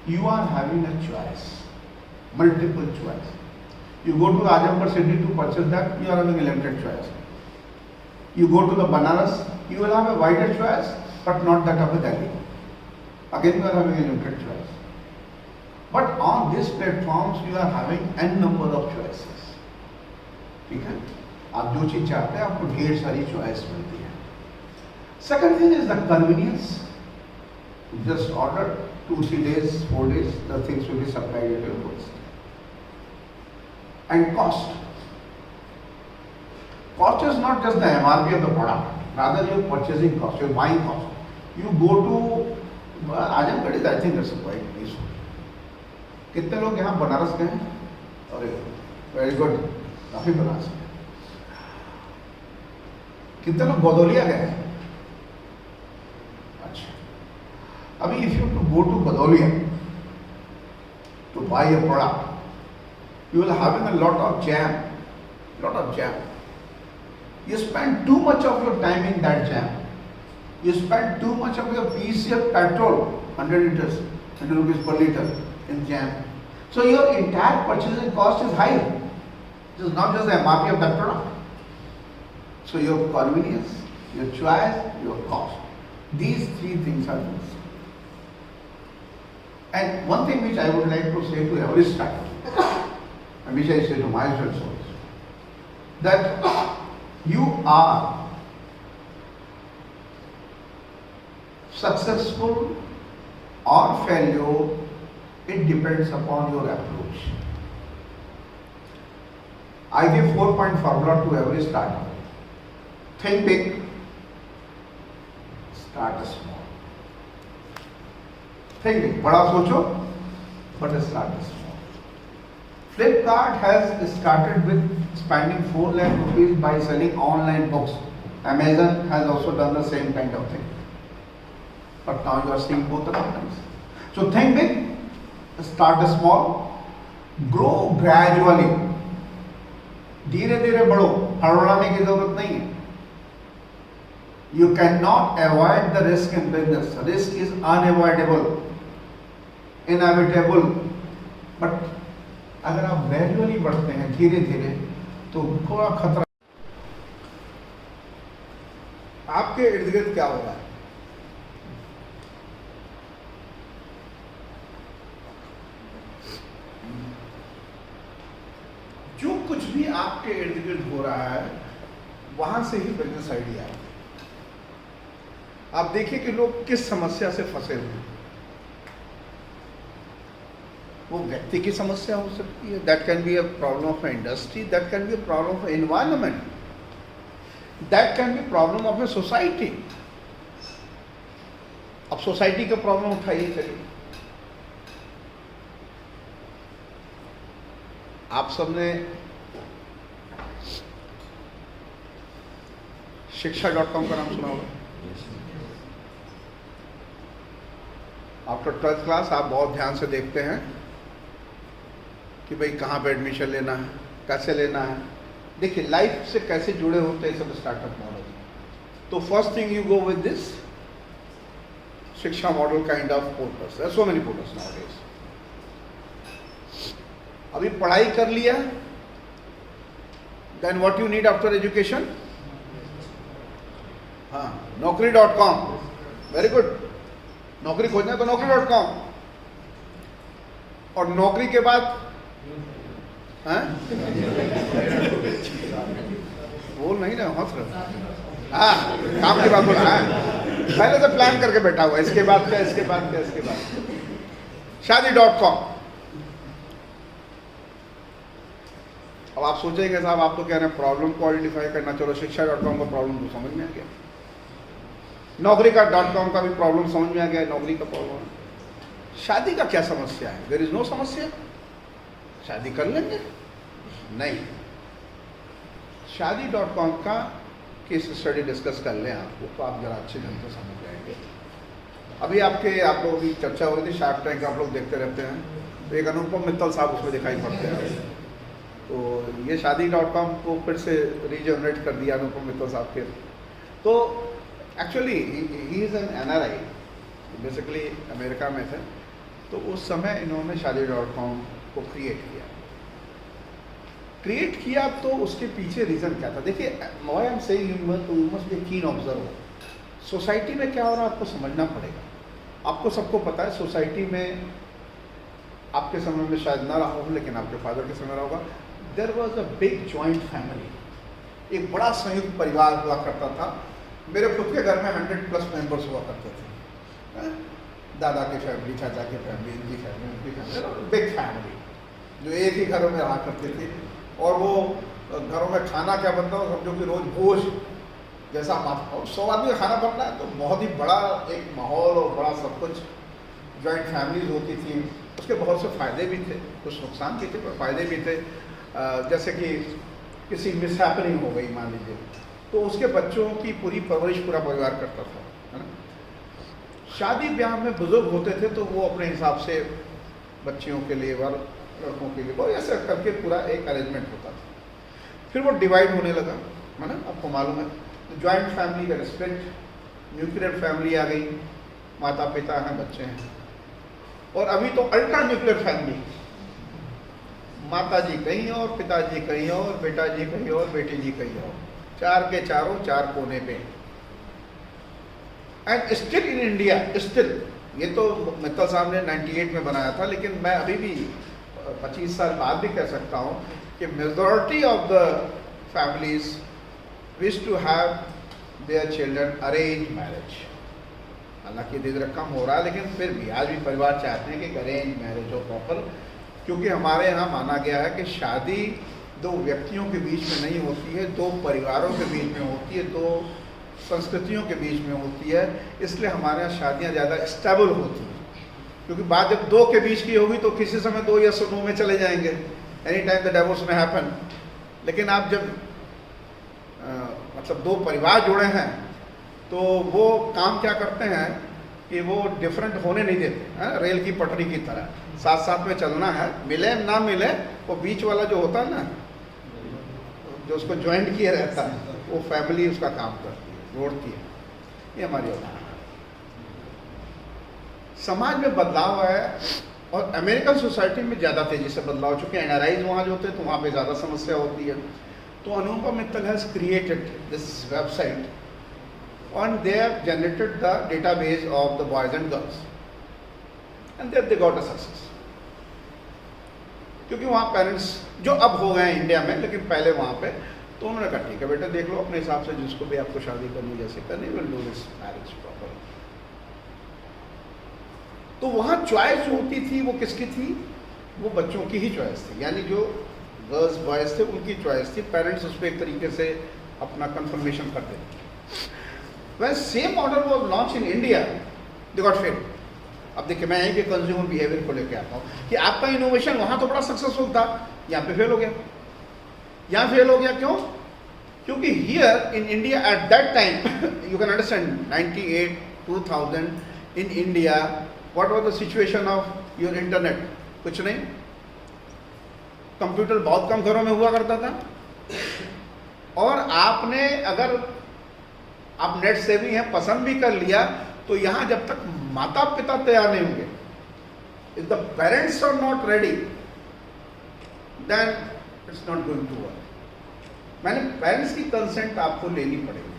you are having a choice, multiple choice. You go to the Ajampur city to purchase that, you are having a limited choice. You go to the Banaras, you will have a wider choice, but not that of the Delhi. Again, you are having a limited choice. But on these platforms, you are having n number of choices. ठीक है? आप जो चीज चाहते हैं आपको ढेर सारी choice मिलती है. Second thing is the convenience. Just order 2, 3 days, 4 days, the things will be supplied at your place. And cost. Cost is not just the MRP of the product, rather your purchasing cost, your buying cost. You go to Ajamgarh is, I think that's quite peaceful. कितने लोग यहाँ बनारस गए हैं? अरे very good, काफी बनारस गए. कितने लोग गदौलिया गए हैं? अच्छा. अभी if you go to Gadolia to buy a product, you will having a lot of jam. You spend too much of your time in that jam. You spend too much of your PCF petrol, 100 liters, 100 rupees per liter in jam. So your entire purchasing cost is high. It is not just the MRP of that product. So your convenience, your choice, your cost. These 3 things are things. And one thing which I would like to say to every startup, and which I say to myself also, that you are successful or failure, it depends upon your approach. I give 4-point formula to every startup. Think big, start small. Think big, बड़ा सोचो, but start small. Flipkart has started with spending 4 lakh rupees by selling online books. Amazon has also done the same kind of thing. But now you are seeing both the companies. So think big, start small, grow gradually. धीरे धीरे बढ़ो, हड़बड़ाने की जरूरत नहीं है. You cannot avoid the risk in business. Risk is unavoidable, inevitable. But अगर आप gradually बढ़ते हैं धीरे धीरे तो थोड़ा खतरा. आप आपके इर्द गिर्द क्या हो रहा है? जो कुछ भी आपके इर्द गिर्द हो रहा है वहां से ही बिजनेस आइडिया है। आप देखिए कि लोग किस समस्या से फंसे हुए हैं। वो व्यक्ति की समस्या हो सकती है, that can be a problem of industry, that can be a problem of environment, that can be problem of a society. अब सोसाइटी का प्रॉब्लम उठाइए, चलिए आप सबने शिक्षा.com का नाम सुना होगा। आफ्टर 12th क्लास आप बहुत ध्यान से देखते हैं कि भाई कहाँ पे एडमिशन लेना है, कैसे लेना है। देखिए लाइफ से कैसे जुड़े होते हैं सब स्टार्टअप मॉडल। तो first thing you go with this Shiksha model kind of portals, there are so many portals nowadays. अभी पढ़ाई कर लिया, then what you need after education? हाँ, Naukri.com, वेरी गुड। नौकरी खोजना है तो Naukri.com। और नौकरी के बाद बोल नहीं ना, हंस रहे। हाँ, काम के बाद बोल रहा है, पहले से प्लान करके बैठा हुआ, इसके बाद क्या, इसके बाद क्या, इसके बाद शादी.com। अब आप सोचेंगे साहब आप तो कह रहे हैं प्रॉब्लम को आइडेंटिफाई करना, चलो शिक्षा.com का प्रॉब्लम तो समझ में आ गया, नौकरी का .com का भी प्रॉब्लम समझ में आ गया, नौकरी का प्रॉब्लम। शादी का क्या समस्या है? देयर इज नो समस्या, शादी कर लेंगे। नहीं, शादी.com का केस स्टडी डिस्कस कर लें आपको तो आप जरा अच्छे ढंग से समझ जाएंगे। अभी आप लोगों की चर्चा हो रही थी शार्क टैंक, आप लोग देखते रहते हैं, तो एक अनुपम मित्तल साहब उसमें दिखाई पड़ते हैं। तो ये शादी.com को फिर से रीजनरेट कर दिया अनुपम मित्तल साहब के। तो actually he is an NRI, basically America में थे। तो उस समय इन्होंने शादी.com को क्रिएट किया तो उसके पीछे रीज़न क्या था? देखिए, why I am saying you must be कीन ऑब्जर्वर। सोसाइटी में क्या हो रहा है आपको समझना पड़ेगा। आपको सबको पता है सोसाइटी में, आपके समय में शायद ना रहा हो लेकिन आपके फादर के समय रहा होगा, there was a big joint family, एक बड़ा संयुक्त परिवार हुआ करता था। मेरे खुद के घर में 100+ मेंबर्स हुआ करते थे। दादा की फैमिली, चाचा की फैमिली, इनकी फैमिली, उनकी फैमिली, बिग फैमिली जो एक ही घरों में रहा करते थे। और वो घरों में खाना क्या बनता था, समझो कि रोज भोज जैसा माता, और 100 आदमी का खाना बनना है तो बहुत ही बड़ा एक माहौल और बड़ा सब कुछ, जॉइंट फैमिलीज होती थी। उसके बहुत से फ़ायदे भी थे, कुछ नुकसान भी थे पर फ़ायदे भी थे। जैसे कि किसी मिसहैपनिंग हो गई मान लीजिए, तो उसके बच्चों की पूरी परवरिश पूरा परिवार करता था, है ना। शादी ब्याह में बुजुर्ग होते थे तो वो अपने हिसाब से बच्चियों के लिए और लड़कों के लिए, और ऐसा करके पूरा एक अरेंजमेंट होता था। फिर वो डिवाइड होने लगा, है ना, आपको मालूम है। जॉइंट फैमिली का रिस्पेक्ट, न्यूक्लियर फैमिली आ गई, माता पिता हैं, बच्चे हैं। और अभी तो अल्ट्रा न्यूक्लियर फैमिली, माता जी कहीं और, पिताजी कहीं और, बेटा जी कहीं और, बेटी जी कहीं और, चार के चारों चार कोने पे। And still in India, still, ये तो मित्तल साहब ने 98 में बनाया था, लेकिन मैं अभी भी 25 साल बाद भी कह सकता हूँ कि majority of the families wish to have their children arrange marriage. हालांकि धीरे धीरे कम हो रहा है, लेकिन फिर भी आज भी परिवार चाहते हैं कि अरेंज मैरिज हो प्रॉपर, क्योंकि हमारे यहाँ माना गया है कि शादी दो व्यक्तियों के बीच में नहीं होती है, दो परिवारों के बीच में होती है, दो संस्कृतियों के बीच में होती है। इसलिए हमारे यहाँ शादियाँ ज़्यादा स्टेबल होती हैं, क्योंकि बात जब दो के बीच की होगी तो किसी समय दो या नो में चले जाएंगे, एनी टाइम द डिवोर्स में हैपन। लेकिन आप जब मतलब दो परिवार जुड़े हैं तो वो काम क्या करते हैं कि वो डिफरेंट होने नहीं देते हैं, रेल की पटरी की तरह साथ साथ में चलना है, मिले ना मिले, वो बीच वाला जो होता है ना, जो उसको ज्वाइंट किया रहता है, वो फैमिली उसका काम करती है, जोड़ती है। ये हमारी होता है। समाज में बदलाव है और अमेरिकन सोसाइटी में ज़्यादा तेज़ी से बदलाव, चूँकि NRIs वहाँ जो होते हैं तो वहाँ पे ज़्यादा समस्या होती है। तो Anupam Mittal has created this website and they have generated the database of the boys and girls, and then they got a success. क्योंकि वहाँ पेरेंट्स जो अब हो गए हैं इंडिया में, लेकिन पहले वहाँ पे तो उन्होंने कहा ठीक है बेटा देख लो अपने हिसाब से जिसको भी आपको शादी करनी जैसे करनी, will do this marriage proper. तो वहाँ चॉइस जो होती थी वो किसकी थी? वो बच्चों की ही चॉइस थी, यानी जो गर्ल्स बॉयज थे उनकी चॉइस थी। पेरेंट्स उस पर एक तरीके से अपना कंफर्मेशन करते थे। वह सेम मॉडल वो launch in India, they got fail. अब देखिए मैं यहीं के कंज्यूमर बिहेवियर को लेकर आता हूँ कि आपका इनोवेशन वहाँ तो बड़ा सक्सेसफुल था, यहाँ पे फेल हो गया। यहाँ फेल हो गया क्यों? क्योंकि here in India at that time you can understand 98, 2000 in India what was the situation of your internet? कुछ नहीं, कंप्यूटर बहुत कम घरों में हुआ करता था, और आपने अगर आप नेट सेविंग है पसंद भी कर लिया तो यहाँ जब तक माता पिता तैयार नहीं होंगे, if the parents are not ready then it's not going to work. मैंने पेरेंट्स की कंसेंट आपको लेनी पड़ेगी,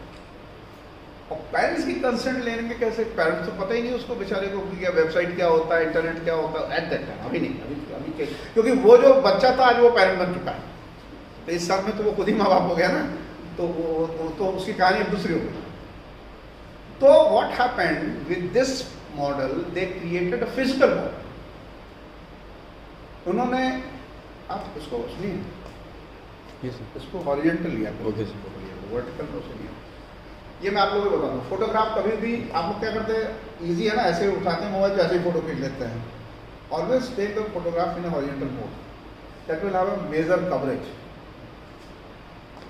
और पेरेंट्स की कंसेंट लेने में कैसे? पेरेंट्स तो पता ही नहीं उसको बेचारे को कि क्या वेबसाइट क्या होता है, इंटरनेट क्या होता है एट दैट टाइम, अभी नहीं, अभी क्योंकि वो जो बच्चा था आज वो पेरेंट बन चुका है, तो इस साल में तो वो खुद ही माँ बाप हो गया ना, तो वो तो उसकी कहानी अब दूसरी हो गई। तो what happened with this model, they created a physical model. उन्होंने, आप इसको सुनिए, इसको हॉरिजॉन्टल लिया, वर्टिकल तो सुनिए। ये मैं आप लोगों को बताता हूँ, फोटोग्राफ कभी भी आप लोग क्या करते हैं, इजी है ना, ऐसे उठाते हैं मोबाइल, ऐसे ही फोटो खींच लेते हैं। Always take the photograph in horizontal mode, that will have a major coverage.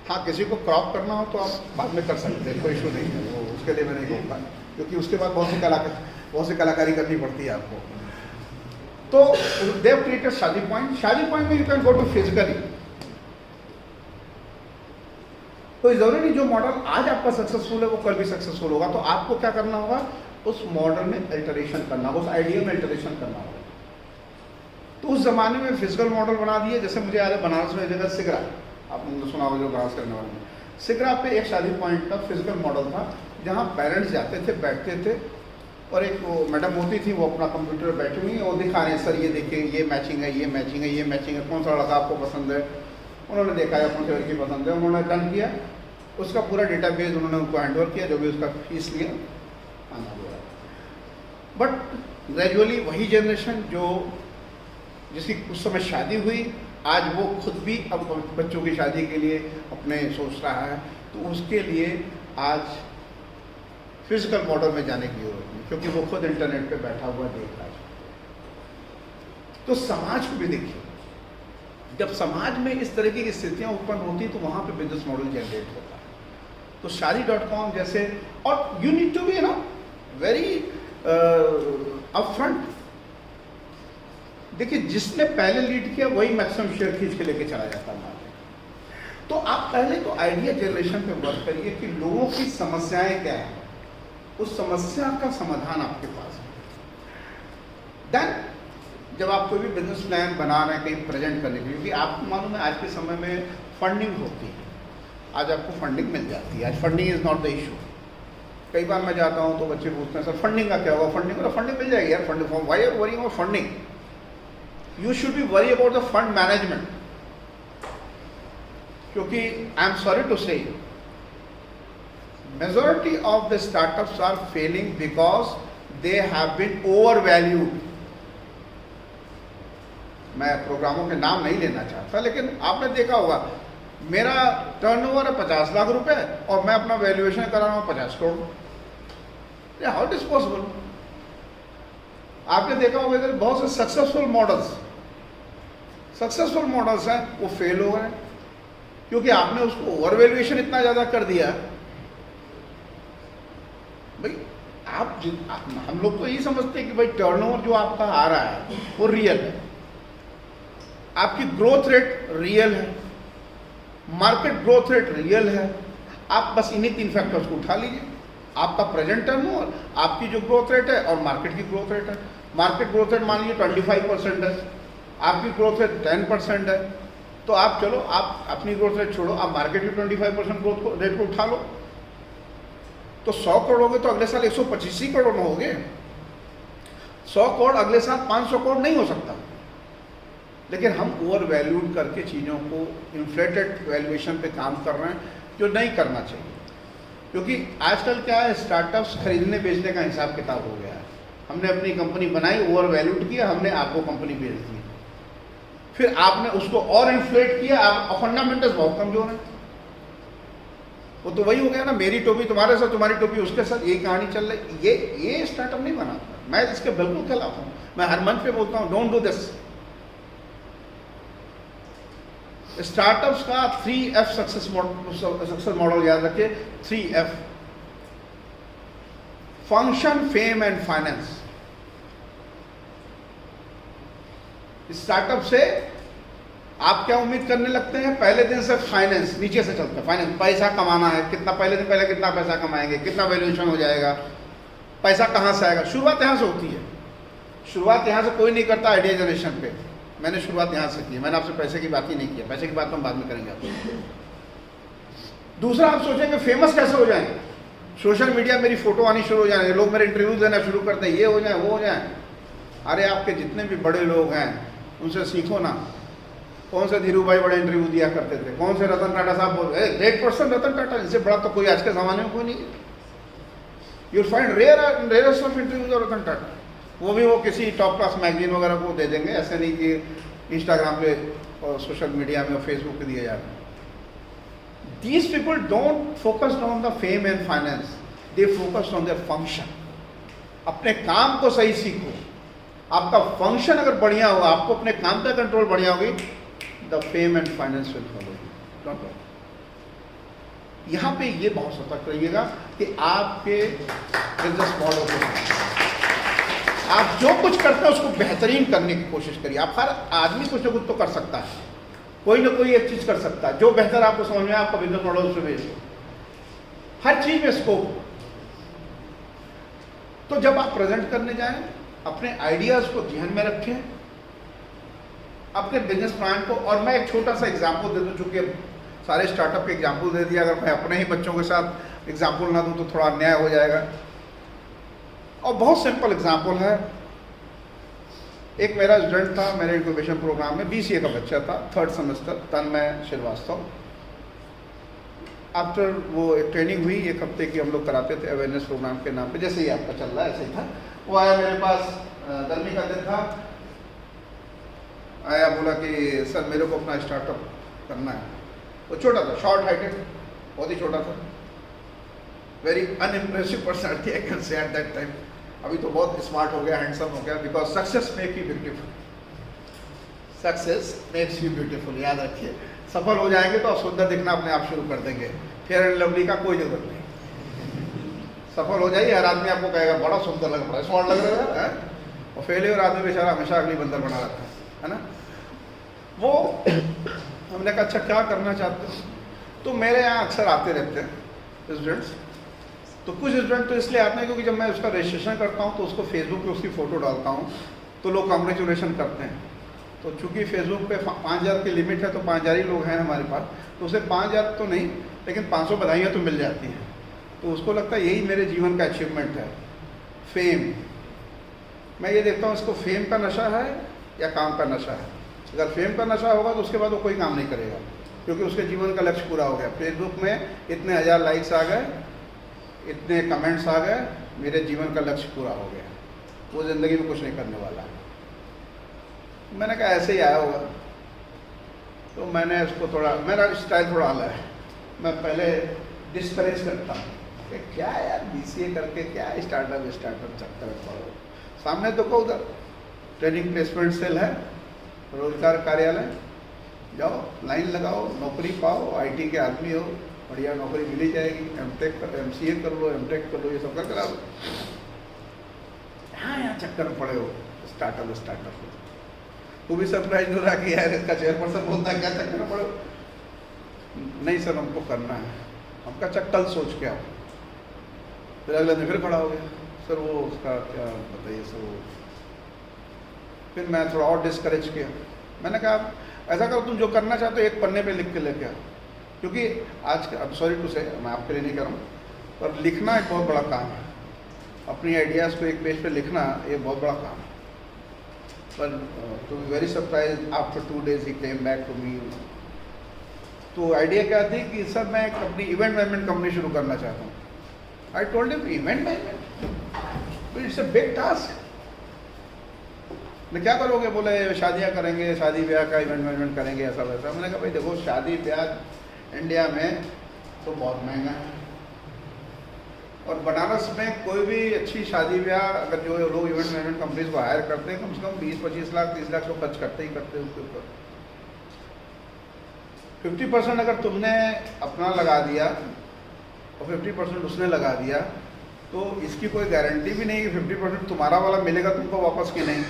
हाँ, किसी को क्रॉप करना हो तो आप बाद में कर सकते हैं, कोई इशू नहीं है, वो उसके लिए मैं नहीं कहूँगा, क्योंकि उसके बाद बहुत सी कलाकारी करनी पड़ती है आपको। तो they have created Shaadi point. Shaadi point में you can go to physically. कोई जरूरी नहीं जो मॉडल आज आपका सक्सेसफुल है वो कल भी सक्सेसफुल होगा, तो आपको क्या करना होगा? उस मॉडल में अल्टरेशन करना होगा, उस आइडिया में अल्टरेशन करना होगा। तो उस जमाने में फिजिकल मॉडल बना दिए, जैसे मुझे याद है बनारस में जगह सिगरा, आपने तो सुना होगा जो बनारस करने वाले, सिगरा पे एक शादी पॉइंट का फिजिकल मॉडल था, जहाँ पेरेंट्स जाते थे, बैठते थे, और एक वो मैडम होती थी, वो अपना कंप्यूटर पर बैठी हुई, और दिखा रहे हैं सर ये देखिए ये मैचिंग है, ये मैचिंग है, ये मैचिंग है, कौन सा लड़का आपको पसंद है। उन्होंने देखा है कौन सी लड़की पसंद है, उन्होंने डन किया, उसका पूरा डेटाबेस उन्होंने उनको हैंडओवर किया, जो भी उसका फीस लिया आना हुआ। बट ग्रेजुअली वही जनरेशन जो जिसकी उस समय शादी हुई, आज वो खुद भी अब बच्चों की शादी के लिए अपने सोच रहा है, तो उसके लिए आज फिजिकल मॉडल में जाने की जरूरत नहीं, क्योंकि वो खुद इंटरनेट पे बैठा हुआ देख रहा है। तो समाज को भी देखिए, जब समाज में इस तरीके की स्थितियां उत्पन्न होती तो वहां पे बिजनेस मॉडल जनरेट होता है। तो शादी.com जैसे, और you need to be very upfront. देखिए जिसने पहले लीड किया वही मैक्सिमम शेयर खींच के लेके चला जाता है मार्केट। तो आप पहले तो आइडिया जनरेशन पे वर्क करिए कि लोगों की समस्याएं क्या है, उस समस्या का समाधान आपके पास है। देन जब आप कोई भी बिजनेस प्लान बना रहे हैं कहीं प्रेजेंट करने के लिए, क्योंकि आपको मालूम है आज के समय में फंडिंग होती है, आज आपको फंडिंग मिल जाती है, आज funding is not the issue. कई बार मैं जाता हूँ तो बच्चे पूछते हैं सर फंडिंग का क्या होगा, फंडिंग मिल जाएगी यार, funding why are worrying about funding, you should be worry about the fund management. क्योंकि I am sorry to say majority of the startups are failing because they have been overvalued. मैं प्रोग्रामों के नाम नहीं लेना चाहता, लेकिन आपने देखा होगा मेरा टर्नओवर है 50 लाख रुपए और मैं अपना वैल्यूएशन करा रहा हूँ 50 crore. How it is possible? आपने देखा होगा इधर बहुत से सक्सेसफुल मॉडल्स हैं, वो फेल हो गए क्योंकि आपने उसको ओवर वैल्यूएशन इतना ज़्यादा कर दिया। भाई हम लोग तो यही समझते हैं कि भाई टर्नओवर जो आपका आ रहा है वो रियल है, आपकी ग्रोथ रेट रियल है, मार्केट ग्रोथ रेट रियल है। आप बस इन्हीं 3 फैक्टर्स को उठा लीजिए, आपका प्रेजेंट टर्नओवर, आपकी जो ग्रोथ रेट है और मार्केट की ग्रोथ रेट है। मार्केट ग्रोथ रेट मान लीजिए 25% है, आपकी ग्रोथ रेट 10% है, तो आप चलो आप अपनी ग्रोथ रेट छोड़ो, आप मार्केट की 25% ग्रोथ रेट को उठा लो। तो 100 करोड़ हो गए तो अगले साल 125 ही करोड़ में हो गए। 100 करोड़ अगले साल 500 करोड़ नहीं हो सकता। लेकिन हम ओवर वैल्यूड करके चीज़ों को इन्फ्लेटेड वैल्यूएशन पे काम कर रहे हैं, जो नहीं करना चाहिए। क्योंकि आजकल क्या है, स्टार्टअप्स खरीदने बेचने का हिसाब किताब हो गया है। हमने अपनी कंपनी बनाई, ओवर वैल्यूड किया, हमने आपको कंपनी बेच दी, फिर आपने उसको और इन्फ्लेट किया, आप फंडामेंटल्स बहुत कमजोर हैं। वो तो वही हो गया ना, मेरी टोपी तुम्हारे साथ, तुम्हारी टोपी उसके साथ, ये कहानी चल रही। ये स्टार्टअप नहीं बना। मैं इसके बिल्कुल खिलाफ हूँ। मैं हर मंच पे बोलता हूँ, डोंट डू दिस। स्टार्टअप्स का 3F सक्सेस मॉडल याद रखिए। 3F, function, fame and finance. Startup से आप क्या उम्मीद करने लगते हैं? पहले दिन से फाइनेंस नीचे से चलता है। फाइनेंस, पैसा कमाना है, कितना पहले दिन पहले कितना पैसा कमाएंगे, कितना वैल्यूएशन हो जाएगा, पैसा कहाँ से आएगा। शुरुआत यहाँ से होती है। शुरुआत यहाँ से कोई नहीं करता आइडिया जनरेशन पे। मैंने शुरुआत यहाँ से की। मैंने आपसे पैसे की बात ही नहीं की। पैसे की बात तो हम बाद में करेंगे आपको। दूसरा, आप सोचेंगे फेमस कैसे हो जाएंगे। सोशल मीडिया मेरी फोटो आनी शुरू हो जाए, लोग मेरे इंटरव्यू देना शुरू करते हैं, ये हो जाए वो हो जाए। अरे आपके जितने भी बड़े लोग हैं उनसे सीखो ना। कौन से धीरू भाई बड़े इंटरव्यू दिया करते थे, कौन से रतन टाटा साहब बोल रहे, ग्रेट पर्सन रतन टाटा, इनसे बड़ा तो कोई आज के ज़माने में कोई नहीं है। You find rarest of interviews of Ratan Tata. वो भी वो किसी टॉप क्लास मैगजीन वगैरह को दे देंगे, ऐसे नहीं कि इंस्टाग्राम पे और सोशल मीडिया में और फेसबुक पे दिए जा रहे हैं। These people don't focus on the fame and finance, they focus on their function. अपने काम को सही सीखो। आपका फंक्शन अगर बढ़िया हो, आपको अपने काम का कंट्रोल बढ़िया होगी, the fame and finance will follow. यहाँ पे ये बहुत सतर्क रहिएगा कि आपके बिजनेस मॉडल को, आप जो कुछ करते हैं उसको बेहतरीन करने की कोशिश करिए। आप हर आदमी कुछ ना कुछ तो कर सकता है, कोई ना कोई एक चीज कर सकता है। जो बेहतर आपको समझ में आपका बिजनेस मॉडल उसमें भेज दो। हर चीज में स्कोप। तो जब आप प्रेजेंट करने जाएं, अपने आइडियाज को ध्यान में रखें, अपने बिजनेस प्लान को। और मैं एक छोटा सा एग्जांपल दे दूं, चूंकि सारे स्टार्टअप के एग्जांपल दे दिया, अगर मैं अपने ही बच्चों के साथ एग्जांपल ना दूं तो थोड़ा अन्याय हो जाएगा। और बहुत सिंपल एग्जांपल है। एक मेरा स्टूडेंट था मेरे इंक्यूबेशन प्रोग्राम में, BCA का बच्चा था, 3rd सेमेस्टर, तन्मय श्रीवास्तव। आफ्टर वो एक ट्रेनिंग हुई, 1 हफ्ते की हम लोग कराते थे अवेयरनेस प्रोग्राम के नाम पे, जैसे ही आपका चल रहा है ऐसे ही था। वो आया मेरे पास, गर्मी का दिन था, आया, बोला कि सर मेरे को अपना स्टार्टअप करना है। वो छोटा था, शॉर्ट हाइटेड, बहुत ही छोटा था, very unimpressive personality I can say at that time. अभी तो बहुत स्मार्ट हो गया, हैंडसम हो गया, because success make you beautiful. Success makes you beautiful, याद रखिए। सफल हो जाएंगे तो आप सुंदर दिखना अपने आप शुरू कर देंगे। फेयर एंड लवली का कोई जरूरत नहीं। सफल हो जाइए, हर आदमी आपको कहेगा बड़ा सुंदर लग रहा है, स्मार्ट लग रहा है। और फेलियर आदमी बेचारा हमेशा अगली बंदर बना रहता है ना। वो हमने कहा अच्छा क्या करना चाहते हो? तो मेरे यहाँ अक्सर आते रहते हैं स्टूडेंट्स। तो कुछ स्टूडेंट तो इसलिए आते हैं क्योंकि जब मैं उसका रजिस्ट्रेशन करता हूँ तो उसको फेसबुक पे उसकी फ़ोटो डालता हूँ तो लोग कॉन्ग्रेचुलेशन करते हैं। तो चूंकि फेसबुक पे 5000 की लिमिट है तो 5000 ही लोग हैं हमारे पास, तो उसे 5000 तो नहीं लेकिन 500 बधाइयाँ तो मिल जाती हैं। तो उसको लगता है यही मेरे जीवन का अचीवमेंट है, फेम। मैं ये देखता हूँ इसको फेम का नशा है या काम का नशा है। अगर फेम का नशा होगा तो उसके बाद वो कोई काम नहीं करेगा क्योंकि उसके जीवन का लक्ष्य पूरा हो गया। फेसबुक में इतने 1000 लाइक्स आ गए, इतने कमेंट्स आ गए, मेरे जीवन का लक्ष्य पूरा हो गया, वो ज़िंदगी में कुछ नहीं करने वाला। मैंने कहा ऐसे ही आया होगा। तो मैंने उसको थोड़ा, मेरा स्टाइल थोड़ा अलग है, मैं पहले डिस्करेज करता हूँ कि क्या यार BCA करके क्या स्टार्टअप चक्कर पड़ो। सामने तो को उधर ट्रेनिंग प्लेसमेंट सेल है, रोजगार कार्यालय, जाओ लाइन लगाओ, नौकरी पाओ, IT के आदमी हो, बढ़िया नौकरी मिली जाएगी। MTech कर, MCA कर लो, MTech कर लो, ये सब कर करा लो। यहाँ चक्कर में पड़े हो स्टार्टअप। वो भी सरप्राइज हो रहा कि यार इसका चेयरपर्सन बोलता है क्या चक्कर में पड़े हो। नहीं सर हमको करना है। हम कहा कल सोच के आओ। फिर अगले दिन फिर खड़ा हो गया, सर वो उसका क्या बताइए सर वो। फिर मैं थोड़ा और डिस्करेज किया। मैंने कहा ऐसा करो तुम जो करना चाहते हो एक पन्ने पे लिख के लेके आओ, क्योंकि आज अब सॉरी टू से मैं आपके लिए नहीं कर रहा हूँ, पर लिखना एक बहुत बड़ा काम है, अपनी आइडियाज़ को एक पेज पे लिखना ये बहुत बड़ा काम है। पर to be very surprise after 2 days he came back to me. तो आइडिया क्या थी कि सर मैं एक अपनी इवेंट मैनेजमेंट कंपनी शुरू करना चाहता हूँ। आई told him event management it's a big task. मैं क्या करोगे? बोले शादियाँ करेंगे, शादी ब्याह का इवेंट मैनेजमेंट करेंगे ऐसा वैसा। मैंने कहा भाई देखो शादी ब्याह इंडिया में तो बहुत महंगा है, और बनारस में कोई भी अच्छी शादी ब्याह अगर जो लोग इवेंट मैनेजमेंट कंपनीज को हायर करते हैं कम से कम 20-25 लाख 30 लाख तो खर्च करते ही करते हैं उसके ऊपर। 50% अगर तुमने अपना लगा दिया और 50% उसने लगा दिया तो इसकी कोई गारंटी भी नहीं कि 50% तुम्हारा वाला मिलेगा तुमको वापस कि नहीं।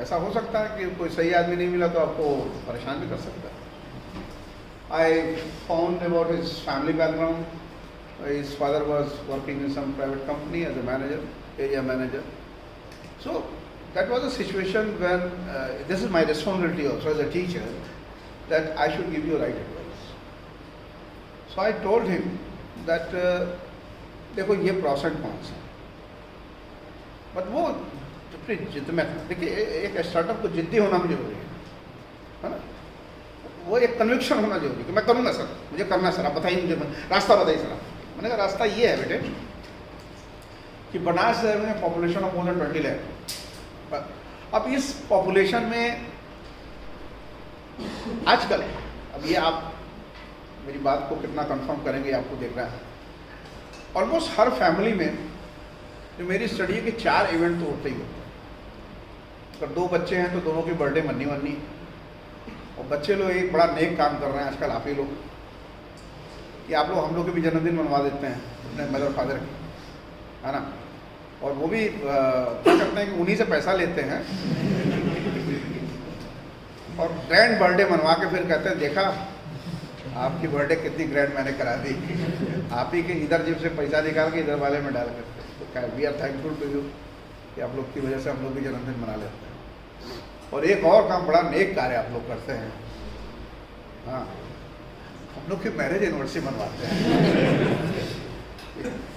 ऐसा हो सकता है कि कोई सही आदमी नहीं मिला तो आपको परेशान भी कर सकता है। I found about his family background. His father was working in some private company as a manager, area manager. So that was a situation when this is my responsibility also as a teacher that I should give you right advice. So I told him that देखो ये % कौन सा, but वो अपनी जिद में था। देखिए एक स्टार्टअप को जिद्दी होना भी जरूरी है ना, वो एक कन्विक्शन होना जरूरी कि मैं करूँगा सर, मुझे करना है सर, आप बताइए मुझे रास्ता बताइए सर। मैंने कहा रास्ता ये है बेटे कि बनारस शहर में population of more than 20 lakh. अब इस पॉपुलेशन में आजकल, अब ये आप मेरी बात को कितना कंफर्म करेंगे आपको देखना है, ऑलमोस्ट हर फैमिली में जो मेरी स्टडी है कि 4 इवेंट तो होते ही होते हैं। अगर 2 बच्चे हैं तो दोनों की बर्थडे मननी, और बच्चे लोग एक बड़ा नेक काम कर रहे हैं आजकल आप ही लोग कि आप लोग हम लोग के भी जन्मदिन मनवा देते हैं अपने मदर फादर की, है ना, और वो भी क्या करते हैं कि उन्हीं से पैसा लेते हैं और ग्रैंड बर्थडे मनवा के फिर कहते हैं देखा आपकी बर्थडे कितनी ग्रैंड मैंने करा दी, आप ही के इधर जेब से पैसा निकाल के इधर वाले में डाल करते। तो we are thankful to you कि आप लोग की वजह से हम लोग भी जन्मदिन मना लेते हैं। और एक और काम बड़ा नेक कार्य आप लोग करते हैं, हाँ, हम लोग की मैरिज एनिवर्सरी मनवाते हैं।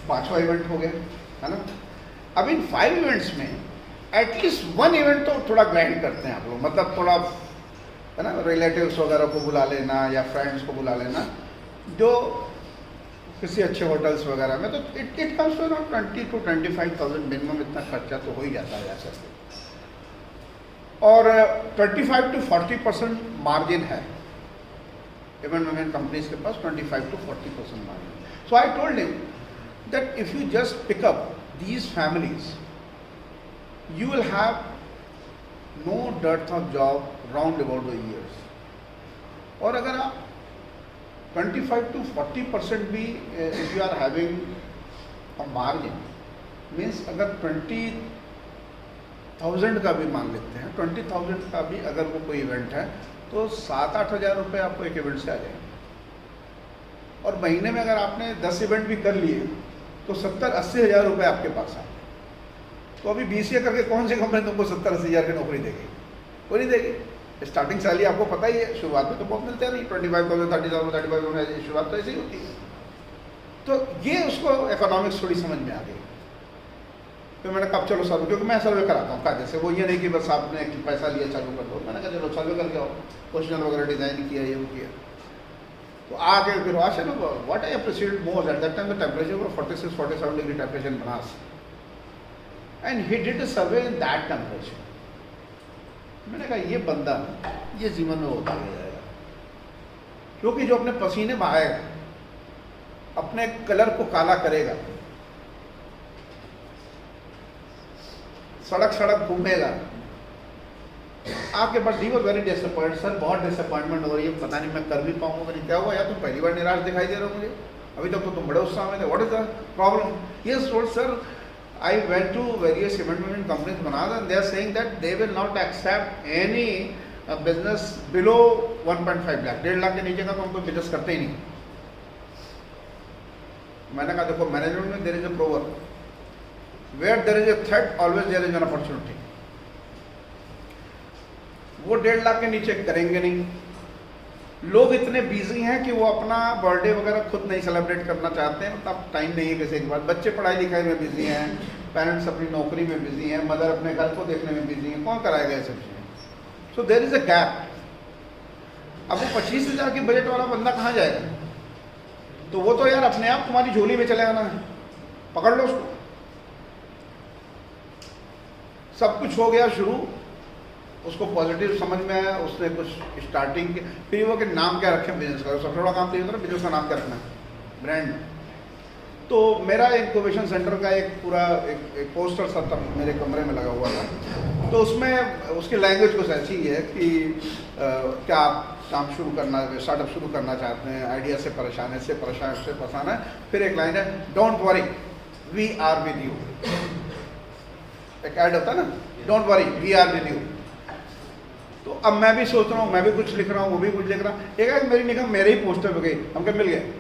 5वां इवेंट हो गया, है ना। अब इन 5 इवेंट्स में एटलीस्ट 1 इवेंट तो थोड़ा ग्रैंड करते हैं आप लोग, मतलब थोड़ा, है ना, रिलेटिव्स वगैरह को बुला लेना या फ्रेंड्स को बुला लेना जो किसी अच्छे होटल्स वगैरह में, तो it comes to around 20 to 25,000 minimum, इतना खर्चा तो हो ही जाता है ऐसे। और 25 to 40% मार्जिन है इवेंट मैनेजमेंट कंपनीज के पास, 25 to 40% margin. So I told him that if you just pick up these families you will have no dearth of job round about the years। और अगर आप 25 to 40% भी if you are having a margin means अगर 20,000 का भी मान लेते हैं, 20,000 का भी अगर वो कोई इवेंट है तो 7-8 हज़ार रुपये आपको एक इवेंट से आ जाएंगे। और महीने में अगर आपने 10 इवेंट भी कर लिए तो 70-80 हज़ार रुपये आपके पास आए। तो अभी BCA करके कौन सी कंपनी तुमको 70-80 हज़ार की नौकरी देगी? वो नहीं देगी। स्टार्टिंग सैलरी आपको पता ही है, शुरुआत में तो बहुत मिलते हैं नहीं, 25,000 30,000 35,000 शुरुआत तो ऐसी ही होती है। तो ये उसको इकोनॉमिक्स थोड़ी समझ में आ गई। तो मैंने कहा चलो सर्वे, क्योंकि मैं सर्वे कराता हूँ कायदे से, वो ये नहीं कि बस आपने पैसा लिया चालू कर दो। मैंने कहा चलो सर्वे करके आओ, क्वेश्चन वगैरह डिज़ाइन किया, ये वो किया। तो आगे फिर आज है ना, what I appreciate more at that time the temperature for 46-47 degree temperature in Banaras, and he did a survey in that temperature. मैंने कहा ये बंदा ये जीवन में होता ही जाएगा, क्योंकि जो अपने पसीने बहाएगा, अपने कलर को काला करेगा, सड़क सड़क घूमेगा, आपके पास डी वॉज वेरी डिसअपॉइंट, सर बहुत डिसअपॉइंटमेंट हो रही है, पता नहीं मैं कर भी पाऊंगा नहीं। क्या हुआ यार, तुम पहली बार निराश दिखाई दे रहे हो मुझे, अभी तक तो तुम बड़े उत्साह में थे, what is the problem? Yes sir, I went to various event management companies in Banaras and they are saying that they will not accept any business below 1.5 lakh, 1.5 lakh के नीचे का तो हम कोई बिजनेस करते ही नहीं। मैंने कहा देखो मैनेजमेंट में there is a proverb, where there is a threat always there is an opportunity. वो 1.5 लाख के नीचे करेंगे नहीं, लोग इतने बिजी हैं कि वो अपना बर्थडे वगैरह खुद नहीं सेलिब्रेट करना चाहते हैं, मतलब टाइम नहीं है किसी के पास। बच्चे पढ़ाई लिखाई में बिजी हैं, पेरेंट्स अपनी नौकरी में बिजी हैं, मदर अपने घर को देखने में बिजी हैं, कौन कराएगा ये सब चीज़ें? So there is a gap. अब वो 25,000 की बजट वाला बंदा कहाँ जाएगा? तो वो तो यार अपने आप तुम्हारी झोली में चले आना है, पकड़ लो उसको। सब कुछ हो गया शुरू, उसको पॉजिटिव समझ में आया, उसने कुछ स्टार्टिंग की, फिर वो कि नाम क्या रखें बिजनेस का। सबसे बड़ा काम तो ये होता है बिजनेस का नाम क्या रखना है, ब्रांड। तो मेरा इंक्यूबेशन सेंटर का एक पूरा एक पोस्टर सा तब मेरे कमरे में लगा हुआ था। तो उसमें उसकी लैंग्वेज कुछ ऐसी है कि क्या आप काम शुरू करना, स्टार्टअप शुरू करना चाहते हैं, आइडिया से परेशान है, इससे परेशान, इससे परेशान है। फिर एक लाइन है, don't worry we are with you. एक ऐड होता है ना, don't worry we are with you. तो अब मैं भी सोच रहा हूँ, मैं भी कुछ लिख रहा हूँ, वो भी कुछ लिख रहा हूँ। एक आज मेरी निगाह मेरे ही पोस्टर पे गई, हम क्या मिल गए,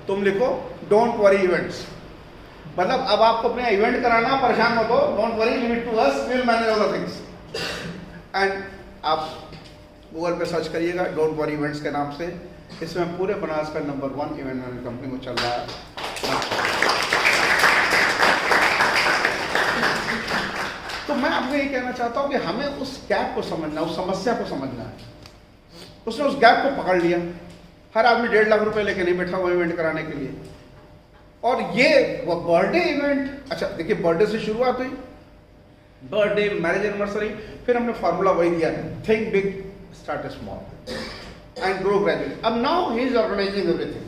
तुम लिखो डोंट वरी इवेंट्स। मतलब अब आपको अपने इवेंट कराना, परेशान मत हो, don't worry, leave it to us, we will manage all the things. And आप गूगल पे सर्च करिएगा डोंट वरी इवेंट्स के नाम से। इसमें पूरे बनारस का नंबर 1 इवेंट मैनेजमेंट कंपनी को चल रहा है। तो मैं आपको ये कहना चाहता हूँ कि हमें उस गैप को समझना, उस समस्या को समझना है। उसने उस गैप को पकड़ लिया। हर आदमी 1.5 लाख रुपए लेके नहीं बैठा हुआ इवेंट कराने के लिए। और ये वो बर्थडे इवेंट, अच्छा देखिए बर्थडे से शुरुआत हुई, बर्थडे, मैरिज एनिवर्सरी, फिर हमने फार्मूला वही दिया, think big, start small and grow gradually. अब now he is organising everything.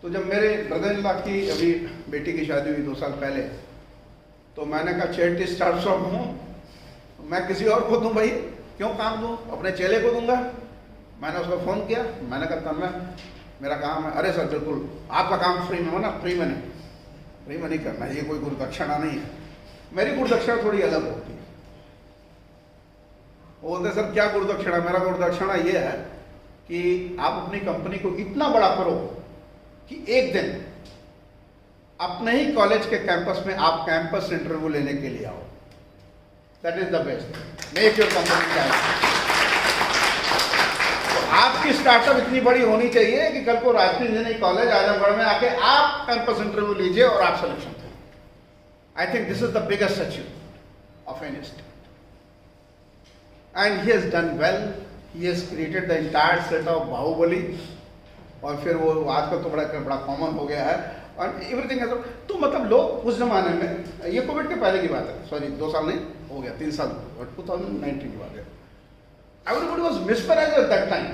तो जब मेरे ब्रदर इन लॉ की अभी बेटी की शादी हुई 2 साल पहले, तो मैंने कहा चैरिटी स्टार्ट फ्रॉम होम। मैं किसी और को दूं भाई, क्यों काम दूं, अपने चेले को दूंगा। मैंने उसको फ़ोन किया, मैंने कहा तन्मय मेरा काम है। अरे सर बिल्कुल, आपका काम फ्री में हो ना? फ्री में नहीं, फ्री में नहीं करना, ये कोई गुरुदक्षिणा नहीं है। मेरी गुरुदक्षिणा थोड़ी अलग होती है। वो बोलते सर क्या गुरुदक्षिणा? मेरा गुरुदक्षिणा ये है कि आप अपनी कंपनी को इतना बड़ा करो कि एक दिन अपने ही कॉलेज के कैंपस में आप कैंपस इंटरव्यू लेने के लिए आओ। That is the best, make your company. आपकी स्टार्टअप इतनी बड़ी होनी चाहिए कि कल को राजकीय इंजीनियरिंग कॉलेज आजमगढ़ में आके आप कैंपस इंटरव्यू लीजिए और आप सिलेक्शन थे। I think this is the biggest achievement of any state and he has done well. He has created the entire set of Baahubali. और फिर वो आजकल तो बड़ा कॉमन हो गया है और एवरीथिंग है। तो मतलब लोग उस जमाने में, ये कोविड के पहले की बात है, सॉरी 2 साल नहीं हो गया, 3 साल, 2019 की बात है। Everybody was mesmerized at that time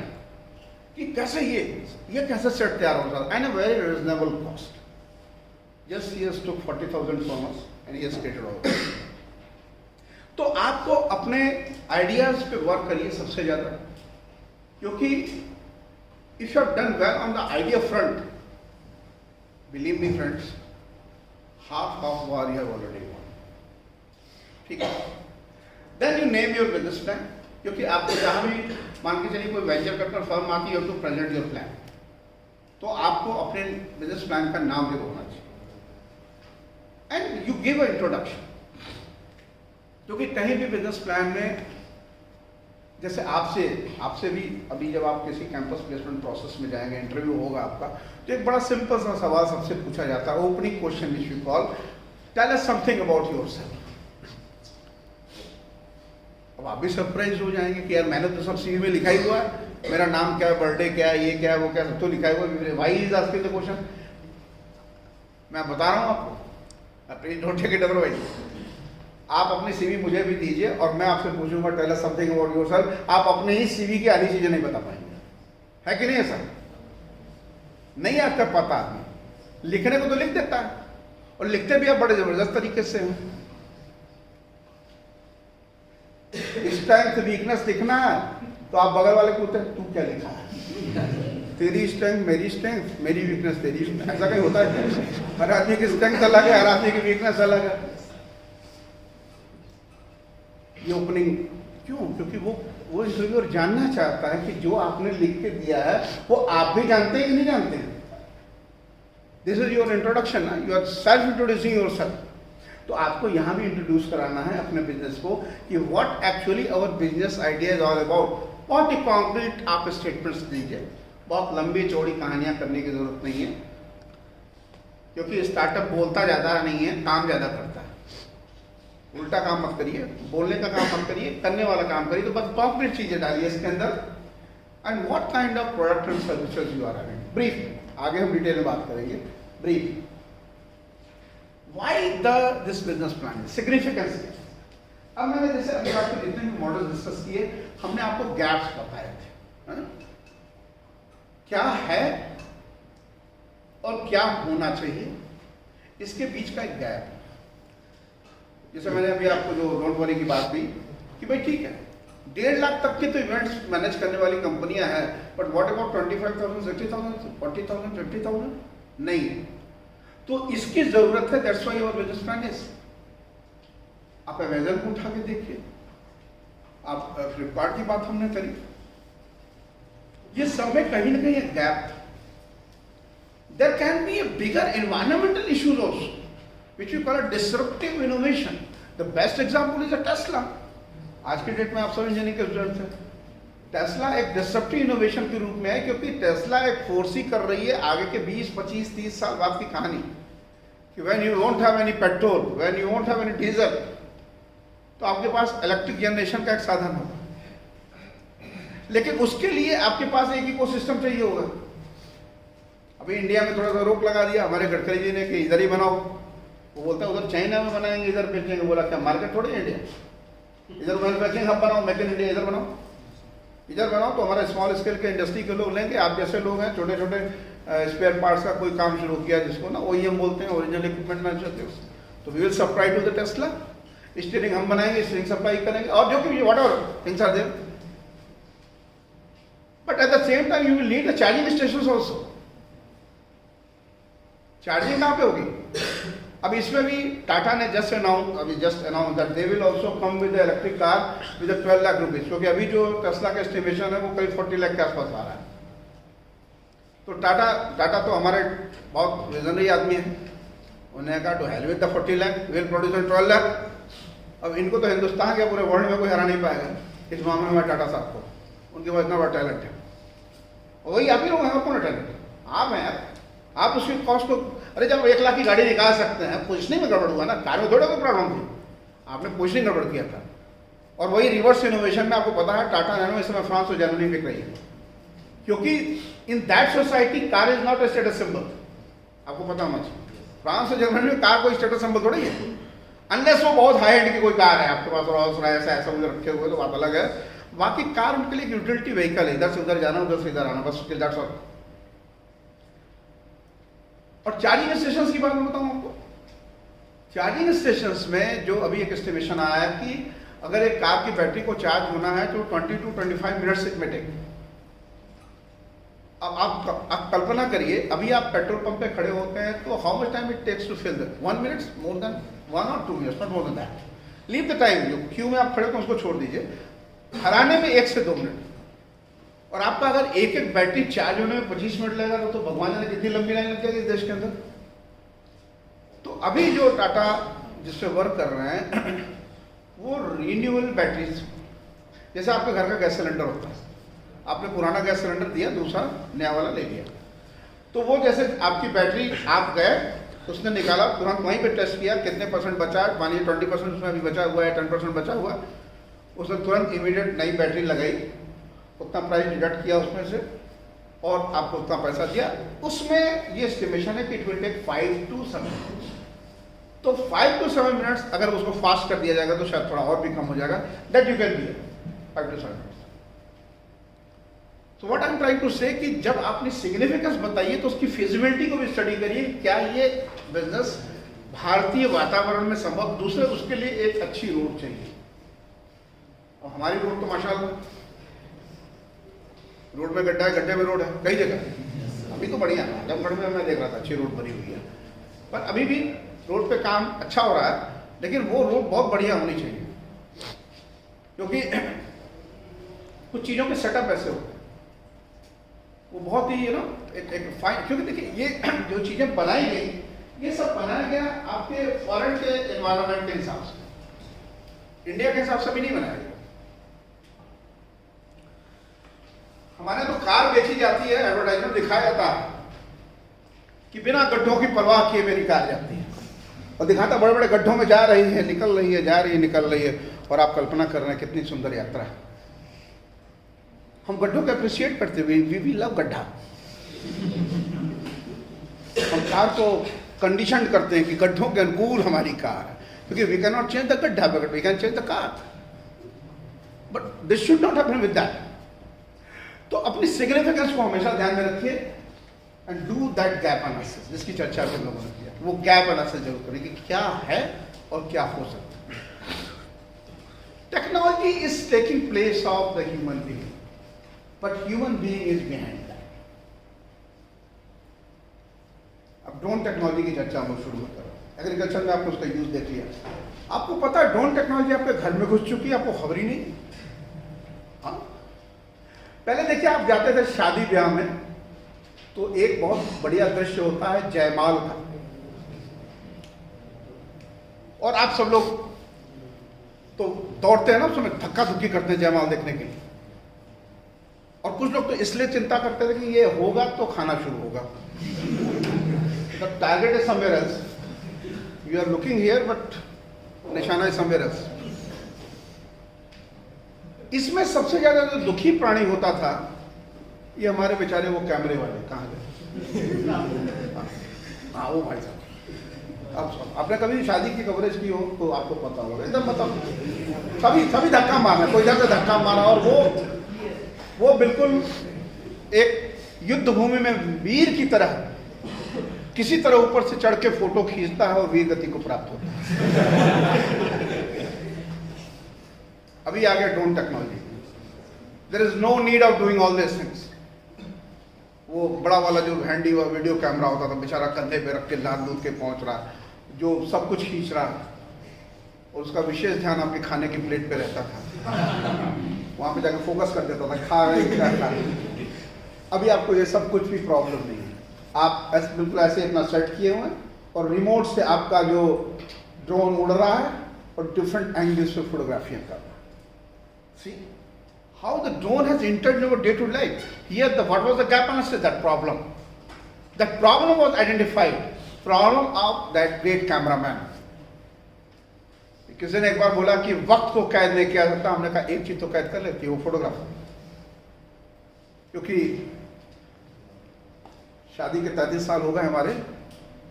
कि कैसे ये कैसे सेट तैयार हो सकता है and a very reasonable cost. Just he has took 40,000 from us and he has created all this. तो आपको अपने आइडियाज पे वर्क करिए सबसे ज्यादा, क्योंकि if you have done well on the idea front, believe me friends, half of war you have already won. ठीक है? Then you name your business plan. क्योंकि आपको जहाँ भी मान के चलिए कोई वेंचर कैपिटल फर्म आती है टू प्रेजेंट योर प्लान, तो आपको अपने बिजनेस प्लान का नाम भी होना चाहिए and you give a introduction. क्योंकि कहीं भी बिजनेस प्लान में, जैसे आपसे भी अभी जब आप किसी कैंपस प्लेसमेंट प्रोसेस में जाएंगे, इंटरव्यू होगा आपका, तो एक बड़ा सिंपल सा सवाल सबसे पूछा जाता है, opening question which we call, tell us something about yourself. अब आप भी सरप्राइज हो जाएंगे कि यार मैंने तो सब सीवी में लिखा ही हुआ है, मेरा नाम क्या है, बर्थडे क्या है, ये क्या है, वो क्या है, सब तो लिखा हुआ है। Why is asking the question? मैं बता रहा हूँ आपको, please don't take it otherwise. आप अपनी सीवी मुझे भी दीजिए और मैं आपसे पूछूंगा tell us something about yourself, आप अपने ही सीवी की आधी चीजें नहीं बता पाएंगे, है कि नहीं ऐसा? नहीं आपका पता, आदमी लिखने को तो लिख देता है और लिखते भी आप बड़े जबरदस्त तरीके से हैं। स्ट्रेंथ वीकनेस लिखना है तो आप बगल वाले पूछते हैं तू क्या लिखा है, तेरी स्ट्रेंथ मेरी स्ट्रेंथ, मेरी वीकनेस तेरी स्ट्रेंथ, ऐसा कहीं होता है? हर आदमी की स्ट्रेंथ अलग है, हर आदमी की वीकनेस अलग है। ये ओपनिंग क्यों? क्योंकि वो इंटरव्यूअर जानना चाहता है कि जो आपने लिख के दिया है वो आप भी जानते हैं कि नहीं जानते हैं। This is your introduction, you are self introducing yourself. तो आपको यहाँ भी इंट्रोड्यूस कराना है अपने बिजनेस को कि what actually our business idea is all about. बहुत ही कॉन्क्रीट आप स्टेटमेंट्स दीजिए, बहुत लंबी चौड़ी कहानियां करने की जरूरत नहीं है, क्योंकि स्टार्टअप बोलता ज़्यादा नहीं है, काम ज़्यादा करता है। उल्टा काम मत करिए, बोलने का काम मत करिए, करने वाला काम करिए। तो बस कॉन्क्रीट चीज़ें डालिए इसके अंदर। And what kind of product and services you are having, brief, आगे हम डिटेल में बात करेंगे। Brief, why this business plan, significance. अब मैंने जैसे अभी आपको जितने भी मॉडल डिस्कस किए, हमने आपको गैप्स बताए थे, है ना? क्या है और क्या होना चाहिए, इसके बीच का एक गैप। जैसे मैंने अभी आपको जो डोंट वरी की बात की कि भाई ठीक है 1.5 लाख तक के तो इवेंट्स मैनेज करने वाली कंपनियां हैं, बट व्हाट अबाउट 25,000, 60,000, 40,000, 50,000? नहीं है। तो इसकी जरूरत है, that's why your business plan is. आप अमेजन को उठा के देखिए, आप फ्लिपकार्ट की बात हमने करी, ये सब में कहीं ना कहीं एक गैप था। There can be a bigger environmental issues also, which we call a disruptive innovation. The best example is a Tesla. आज के डेट में आप सब इंजीनियरिंग के स्टूडेंट्स हैं। टेस्ला एक डिसरप्टिव इनोवेशन के रूप में है, क्योंकि टेस्ला एक फोर्स ही कर रही है आगे के 20, 25, 30 साल बाद की कहानी कि when you won't have any petrol, when you won't have any diesel, तो आपके पास इलेक्ट्रिक जनरेशन का एक साधन होगा। लेकिन उसके लिए आपके पास एक इकोसिस्टम चाहिए होगा। अभी इंडिया में थोड़ा सा रोक लगा दिया हमारे गडकरी जी ने कि इधर ही बनाओ। वो बोलता है उधर चाइना में बनाएंगे, इधर बेचेंगे। बोला क्या मार्केट थोड़ी है इंडिया, इधर मैन्युफैक्चरिंग हब बनाओ, मेक इन इंडिया इधर बनाओ, इधर बनाओ। तो हमारे स्मॉल स्केल के इंडस्ट्री के लोग लेंगे। आप जैसे लोग हैं छोटे छोटे स्पेयर पार्ट्स का कोई काम शुरू किया, जिसको ना OEM बोलते हैं, ओरिजिनल इक्विपमेंट मैन्युफैक्चरर्स, तो we will supply to the Tesla. Steering हम बनाएंगे, स्टीयरिंग सप्लाई करेंगे, और जो कि whatever things are there. But at the same time you will need the charging stations also. Charging कहाँ पे होगी? अब इसमें भी टाटा ने just announce that they will also come with electric car with 12 lakh rupees, क्योंकि अभी जो टेस्ला का एस्टिमेशन है वो करीब 40 लाख के आसपास आ रहा है। तो टाटा तो हमारे बहुत विजनरी आदमी है, उन्होंने कहा to hell with the 40 lakh, will produce 12 lakh. अब इनको तो हिंदुस्तान के पूरे वर्ल्ड में कोई हरा नहीं पाएगा इस मामले में टाटा साहब को, उनके पास इतना बड़ा टैलेंट है। और वही आप ही लोग हैं, कौन टैलेंट है? आप हैं। आप उसकी कॉस्ट को, अरे जब 1 लाख की गाड़ी निकाल सकते हैं, पोजिशनिंग में गड़बड़ हुआ ना, कार में थोड़ा कोई प्रॉब्लम थी, आपने पोजिशनिंग गड़बड़ किया था। और वही रिवर्स इनोवेशन में आपको पता है टाटा नैनो इस समय फ्रांस और जर्मनी बिक रही है, क्योंकि in that society car is not a status symbol. आपको पता होना चाहिए फ्रांस और जर्मनी में कार कोई स्टेटस सिंबल थोड़ी है, अनलेस वो बहुत हाई एंड की कोई कार है आपके पास, रॉल्स रॉयस ऐसा उधर रखे हुए तो बात अलग है। बाकी कार उनके लिए यूटिलिटी व्हीकल है, इधर से उधर जाना, उधर से इधर आना, बस दैट्स ऑल। और चार्जिंग स्टेशन की बात मैं बताऊं आपको, चार्जिंग स्टेशन में जो अभी एक एस्टिमेशन आया है कि अगर एक कार की बैटरी को चार्ज होना है तो 20 to 25 मिनट्स इट में टेक। अब आप कल्पना करिए, अभी आप पेट्रोल पंप पे खड़े होते हैं तो how much time it takes to fill that? 1 minute, more than 1 or 2 minutes, not more than that. Leave the time, जो क्यू में आप खड़े हो उसको छोड़ दीजिए, हराने में 1 से 2 मिनट। और आपका अगर एक एक बैटरी चार्ज होने में 25 मिनट लगेगा तो भगवान जाने कितनी लंबी लाइन लग जाएगी इस देश के अंदर। तो अभी जो टाटा जिससे वर्क कर रहे हैं वो रिन्यूएबल बैटरीज, जैसे आपके घर का गैस सिलेंडर होता है, आपने पुराना गैस सिलेंडर दिया, दूसरा नया वाला ले लिया, तो वो जैसे आपकी बैटरी आप गए, उसने निकाला, तुरंत वहीं पे टेस्ट किया कितने % बचा, मानिए 20% उसमें अभी बचा हुआ है, 10% बचा हुआ, उसने तुरंत इमीडिएट नई बैटरी लगाई, उतना प्राइस डिडक्ट किया उसमें से और आपको उतना पैसा दिया। उसमें ये एस्टिमेशन है कि it will take 5 to 7 minutes. तो 5 to 7 मिनट्स अगर उसको फास्ट कर दिया जाएगा तो शायद थोड़ा और भी कम हो जाएगा, that you can be 5 to 7 minutes. तो what I am trying to say कि जब आपने सिग्निफिकेंस बताइए तो उसकी फिजिबिलिटी को भी स्टडी करिए, क्या ये बिजनेस भारतीय वातावरण में संभव। दूसरे उसके लिए एक अच्छी रोड चाहिए, और हमारी रोड तो माशाल्लाह, रोड में गड्ढा है, गड्ढे में रोड है कई जगह। अभी तो बढ़िया है, जमगढ़ में मैं देख रहा था अच्छी रोड बनी हुई है, पर अभी भी रोड पे काम अच्छा हो रहा है, लेकिन वो रोड बहुत बढ़िया होनी चाहिए, क्योंकि कुछ चीज़ों के सेटअप ऐसे होते हैं वो बहुत ही एक फाइन, क्योंकि देखिए ये जो चीज़ें बनाई गई ये सब बनाया गया आपके फॉरेन के एनवायरनमेंट के हिसाब से, इंडिया के हिसाब से भी नहीं बनाया गया। हमारे तो कार बेची जाती है, एडवर्टाइजमेंट दिखाया जाता है कि बिना गड्ढों की परवाह किए मेरी कार जाती है, और दिखाता बड़े बड़े गड्ढों में जा रही है, निकल रही है, जा रही है, निकल रही है, और आप कल्पना कर रहे हैं कितनी सुंदर यात्रा है। हम गड्ढों को अप्रिशिएट करते हुए, वी लव गड्ढा। हम कार को कंडीशन करते हैं कि गड्ढों के अनुकूल हमारी कार है, क्योंकि we can not change the गड्ढा, but we can change the car. But this should not happen with that. तो अपनी सिग्निफिकेंस को हमेशा ध्यान में रखिए and do that gap analysis, जिसकी चर्चा हम लोगों ने किया। वो गैप एनालिसिस जरूर करें कि क्या है और क्या हो सकता है। Technology is taking place of the human being, but human being is behind that. अब ड्रोन टेक्नोलॉजी की चर्चा हम लोग शुरू कर रहे हैं। एग्रीकल्चर में आपको उसका यूज देख लिया। आपको पता है ड्रोन टेक्नोलॉजी आपके घर में घुस चुकी है, आपको खबर ही नहीं। हाँ, पहले देखिए, आप जाते थे शादी ब्याह में तो एक बहुत बढ़िया दृश्य होता है जयमाल का, और आप सब लोग तो दौड़ते हैं ना उस समय, धक्का धुक्की करते हैं जयमाल देखने के लिए। और कुछ लोग तो इसलिए चिंता करते थे कि ये होगा तो खाना शुरू होगा। The target is somewhere else. You are looking here, but निशाना is somewhere else. इसमें सबसे ज्यादा जो दुखी प्राणी होता था, ये हमारे बेचारे वो कैमरे वाले। कहाँ गए? हाँ, वो भाई साहब। अब आपने कभी शादी की कवरेज की हो तो आपको पता होगा, एकदम मतलब सभी धक्का मारा, कोई इधर से धक्का मारा, और वो बिल्कुल एक युद्ध भूमि में वीर की तरह किसी तरह ऊपर से चढ़ के फोटो खींचता है और वीर गति को प्राप्त होता है। अभी आ गया drone technology. There is no need of doing all this things. वो बड़ा वाला जो हैंडी व वीडियो कैमरा होता था, बेचारा कंधे पे रख के लाद लूद के पहुंच रहा, जो सब कुछ खींच रहा, और उसका विशेष ध्यान आपके खाने की प्लेट पे रहता था। वहां पे जाकर फोकस कर देता था, खा रहे क्या खा रहे। अभी आपको ये सब कुछ भी प्रॉब्लम नहीं है। आप बिल्कुल ऐसे अपना सेट किए हुए हैं, और रिमोट से आपका जो ड्रोन उड़ रहा है और डिफरेंट एंगल्स पे फोटोग्राफी कर रहा है। सी how the drone has entered your day-to-day life. Here, what was the gap analysis? That problem. That problem was identified. Problem of that great cameraman. किसी ने एक बार बोला कि वक्त को कैद नहीं किया जाता। हमने कहा एक चीज तो कैद कर लेती है, वो फोटोग्राफर। क्योंकि शादी के 33 साल हो गए हमारे,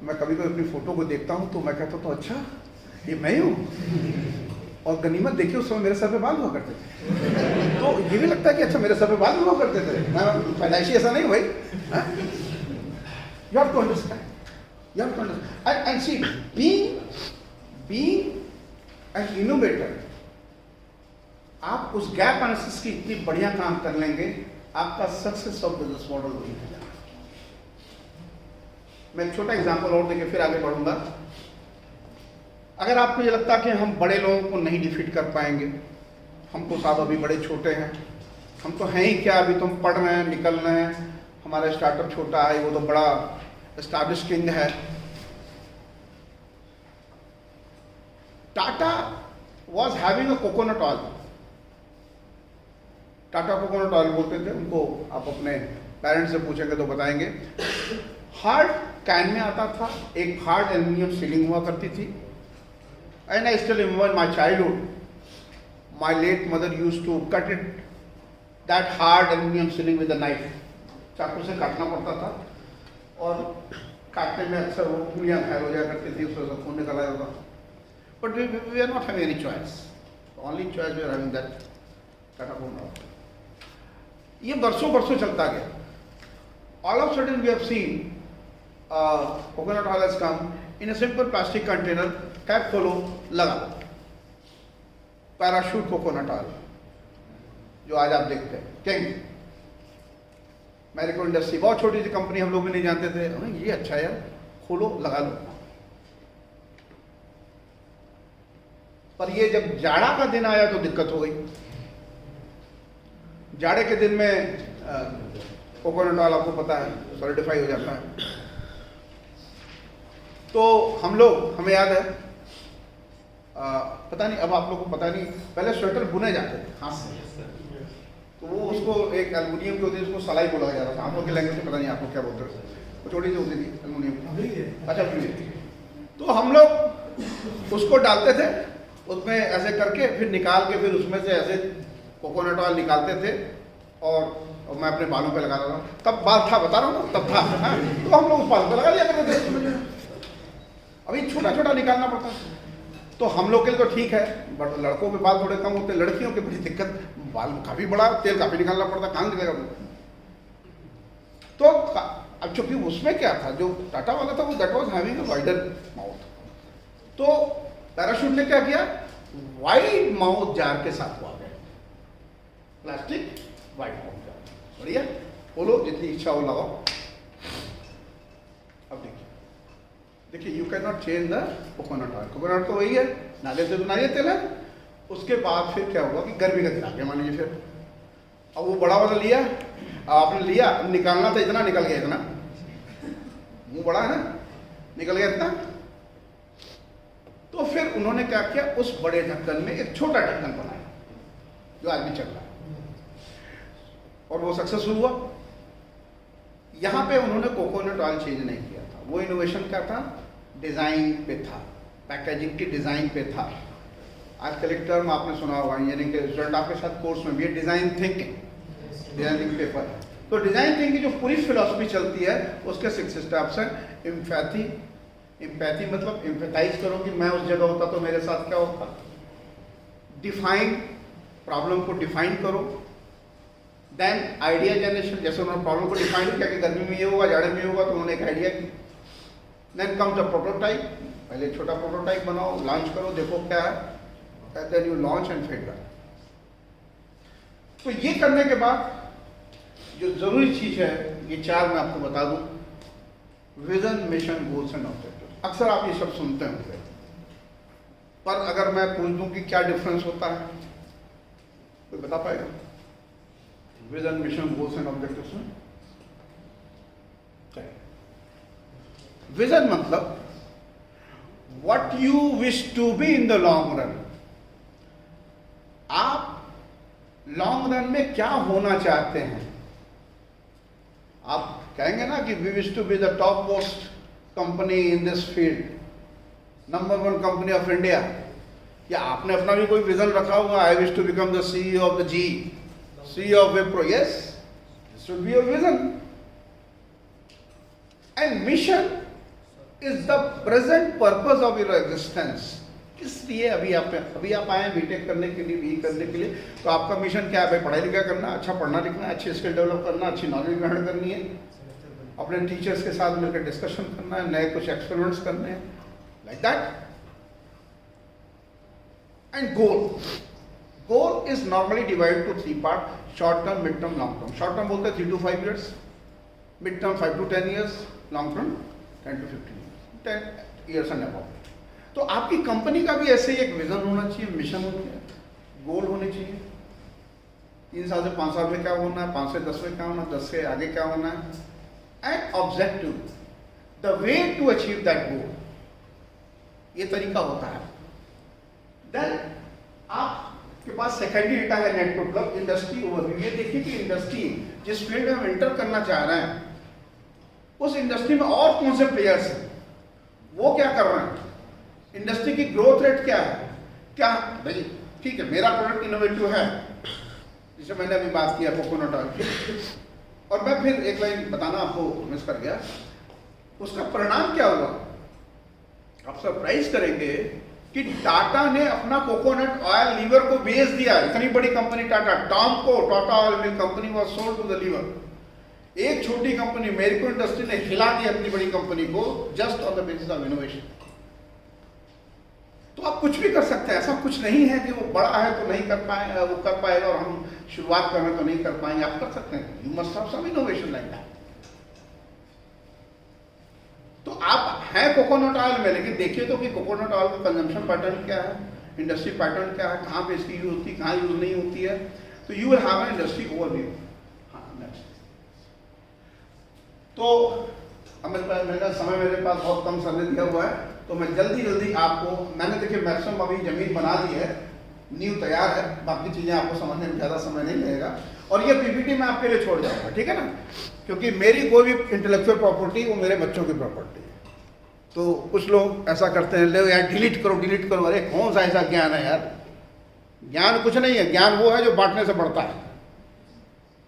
मैं कभी कभी अपनी फोटो को देखता हूं तो मैं कहता तो अच्छा ये मैं हूं। और गनीमत देखिए, उस समय मेरे सर पे बाल हुआ करते थे, तो ये भी लगता है कि अच्छा मेरे सर पे बाल हुआ करते थे। मैं पैदाइशी ऐसा नहीं भाई। You have to understand, you have to understand and see being an innovator. आप उस गैप एनालिसिस की इतनी बढ़िया काम कर लेंगे, आपका सक्सेस ऑफ बिजनेस मॉडल वही हो जाएगा। मैं एक छोटा एग्जांपल और देके फिर आगे बढ़ूंगा। अगर आपको ये लगता है कि हम बड़े लोगों को नहीं डिफीट कर पाएंगे, हमको साहब अभी बड़े छोटे हैं, हम तो हैं ही क्या, अभी तो हम पढ़ रहे हैं, निकल रहे हैं, हमारा स्टार्टअप छोटा है, वो तो बड़ा एस्टैब्लिश किंग है। Tata was having a coconut oil. Tata coconut oil बोलते थे उनको, आप अपने पेरेंट्स से पूछेंगे तो बताएंगे। हार्ड कैन में आता था, एक हार्ड एल्यूमिनियम सीलिंग हुआ करती थी। And I still remember in my childhood, my late mother used to cut it, that hard aluminum sealing with a knife. चाकू से काटना पड़ता था, और काटने में अक्सर वो उंगलियां घायल हो जाया करती थी, उससे खून निकल आया होता। But we are not having any choice. The only choice we are having that Tata Coconut. ये बरसों चलता गया। All of a sudden we have seen coconut oil has come in a simple plastic container, cap खोलो, लगा लो, parachute coconut oil, जो आज आप देखते हैं, किंग मैरिको इंडस्ट्री, बहुत छोटी सी कंपनी, हम लोग भी नहीं जानते थे। ये अच्छा है यार, खोलो लगा लो। पर ये जब जाड़ा का दिन आया तो दिक्कत हो गई। जाड़े के दिन में कोकोनट ऑयल आपको पता है सॉलिडिफाई हो जाता है। तो हमें याद है, पता नहीं अब आप लोगों को पता नहीं, पहले स्वेटर बुने जाते थे हाथ से, तो वो उसको एक एल्युमिनियम की होती है, उसको सलाई बोला जाता था, हम लोग की लैंग्वेज में पता नहीं आप लोग क्या बोलते हो, वो छोटी सी होती थी एल्युमिनियम। अच्छा फिर तो हम लोग उसको डालते थे उसमें ऐसे करके, फिर निकाल के फिर उसमें से ऐसे कोकोनट ऑयल निकालते थे और मैं अपने बालों पे लगाता था। तब बाल था, बता रहा हूँ ना, तब था। हाँ? तो हम लोग उस बाल पे लगा लिया करते थे। अभी छोटा छोटा निकालना पड़ता है, तो हम लोग के लिए तो ठीक है, बट लड़कों के बाल थोड़े कम होते, लड़कियों की बड़ी दिक्कत, बाल काफी बड़ा, तेल काफी निकालना पड़ता, कहाँ निकलेगा। तो अब चूंकि उसमें क्या था, जो टाटा वाला था वो that was having a wider mouth, तो पैराशूट ने क्या किया, वाइड माउथ जार के साथ हुआ गया, प्लास्टिक वाइड माउथ जार, बढ़िया, बोलो जितनी इच्छा हो लगाओ। अब देखिए you can not change the coconut oil, coconut तो वही है, नारियल तेल तो नारियल तेल है। उसके बाद फिर क्या हुआ कि गर्मी का दिन आ गया मान लीजिए, फिर अब वो बड़ा वाला लिया, आपने लिया, निकालना था, इतना निकल गया, इतना मुंह बड़ा है ना, निकल गया इतना। तो फिर उन्होंने क्या किया, उस बड़े ढक्कन में एक छोटा ढक्कन बनाया जो आज भी चल रहा है, और वो सक्सेसफुल हुआ। यहां पे उन्होंने कोकोनट ऑयल चेंज नहीं किया था, वो इनोवेशन क्या था, डिजाइन पे था, पैकेजिंग की डिजाइन पे था। आज कलेक्टर में आपने सुना होगा, इंजीनियरिंग के स्टूडेंट आपके साथ कोर्स में भी डिजाइन थिंकिंग, डिजाइनिंग पेपर है। तो डिजाइन थिंकिंग की जो पूरी फिलॉसफी चलती है उसके 6 स्टेप्स हैं। एम्पैथी, एम्पैथी मतलब एम्पैथाइज करो कि मैं उस जगह होता तो मेरे साथ क्या होता। डिफाइन, प्रॉब्लम को डिफाइन करो। देन आइडिया जनरेशन, जैसे उन्होंने प्रॉब्लम को डिफाइन किया कि गर्मी में ये होगा, जाड़े में ये होगा, तो उन्होंने एक आइडिया की। देन कम्स द प्रोटोटाइप, पहले छोटा प्रोटोटाइप बनाओ, लॉन्च करो, देखो क्या है, then you launch and feedback. तो ये करने के बाद जो जरूरी चीज है, ये 4 मैं आपको बता दूं, vision, mission, goals and objectives. अक्सर आप ये सब सुनते होंगे, पर अगर मैं पूछ दूं कि क्या डिफरेंस होता है, कोई बता पाएगा? Vision, mission, goals and objectives में विजन मतलब what you wish to be in the long run. आप लॉन्ग रन में क्या होना चाहते हैं। आप कहेंगे ना कि we wish to be the top most company in this field, number 1 company of India, या आपने अपना भी कोई विजन रखा होगा, I wish to become the CEO of the जी, CEO of Wipro, yes, this should be your vision. And mission is the present purpose of your existence. इसलिए अभी आप आए बीटेक करने के लिए, BE करने के लिए, तो आपका मिशन क्या है भाई, पढ़ाई लिखा करना, अच्छा पढ़ना लिखना, अच्छी स्किल डेवलप करना, अच्छी नॉलेज ग्रहण करनी है, अपने टीचर्स के साथ मिलकर डिस्कशन करना है, नए कुछ एक्सपेरिमेंट्स करने हैं, like that. And goal is normally divide two 3 part, short term, mid term, long term. Short term बोलते हैं 3 to 5 years, mid term 5 to 10 years, long term 10 to 15 years, 10 years and above. तो आपकी company का भी ऐसे ही एक vision होना चाहिए, मिशन होना चाहिए, गोल होने चाहिए। 3 साल से 5 साल में क्या होना है, 5 से 10 में क्या होना है, 10 से आगे क्या होना है, and objective, the way to achieve that goal, ये तरीका होता है। देन आपके पास सेकेंडरी डेटा है, नेट मतलब इंडस्ट्री ओवरव्यू। ये देखिए कि इंडस्ट्री जिस फील्ड में हम एंटर करना चाह रहे हैं, उस इंडस्ट्री में और कौन से प्लेयर्स हैं, वो क्या कर रहे हैं, इंडस्ट्री की ग्रोथ रेट क्या है, क्या भाई ठीक है मेरा प्रोडक्ट इनोवेटिव है, जिसे मैंने अभी बात किया कोकोनट ऑयल की, और मैं फिर एक लाइन बताना आपको मिस कर गया, उसका परिणाम क्या हुआ। आप सरप्राइज करेंगे कि टाटा ने अपना कोकोनट ऑयल लीवर को बेच दिया। इतनी बड़ी company Tata, Tomco Tata oil mill company was sold to the Lever. एक छोटी कंपनी मेरिको इंडस्ट्री ने हिला दी अपनी बड़ी कंपनी को, just on the basis of innovation. तो आप कुछ भी कर सकते हैं, ऐसा कुछ नहीं है कि वो बड़ा है तो नहीं कर पाएगा, वो कर पाएगा और हम शुरुआत कर रहे हैं तो नहीं कर पाएंगे। आप कर सकते हैं, you must have some innovation like that. तो आप हैं कोकोनट ऑयल में, लेकिन देखिए तो कि कोकोनट ऑयल का कंजम्पशन पैटर्न क्या है, इंडस्ट्री पैटर्न क्या है, कहाँ पे इसकी यूज होती है, कहाँ यूज नहीं होती है। तो you will have an industry overview. हाँ नेक्स्ट। तो अब मेरा समय मेरे पास बहुत कम समय दिया हुआ है, तो मैं जल्दी आपको, मैंने देखिए मैक्सिमम अभी जमीन बना दी है, नींव तैयार है, बाकी चीजें आपको समझने में ज्यादा समय नहीं लगेगा। और ये पीपीटी मैं आपके लिए छोड़ जाऊंगा, ठीक है ना, क्योंकि मेरी कोई भी इंटेलेक्चुअल प्रॉपर्टी वो मेरे बच्चों की प्रॉपर्टी है। तो कुछ लोग ऐसा करते हैं, ले यार डिलीट करो, अरे कौन सा ऐसा ज्ञान है यार, ज्ञान कुछ नहीं है, ज्ञान वो है जो बांटने से बढ़ता है।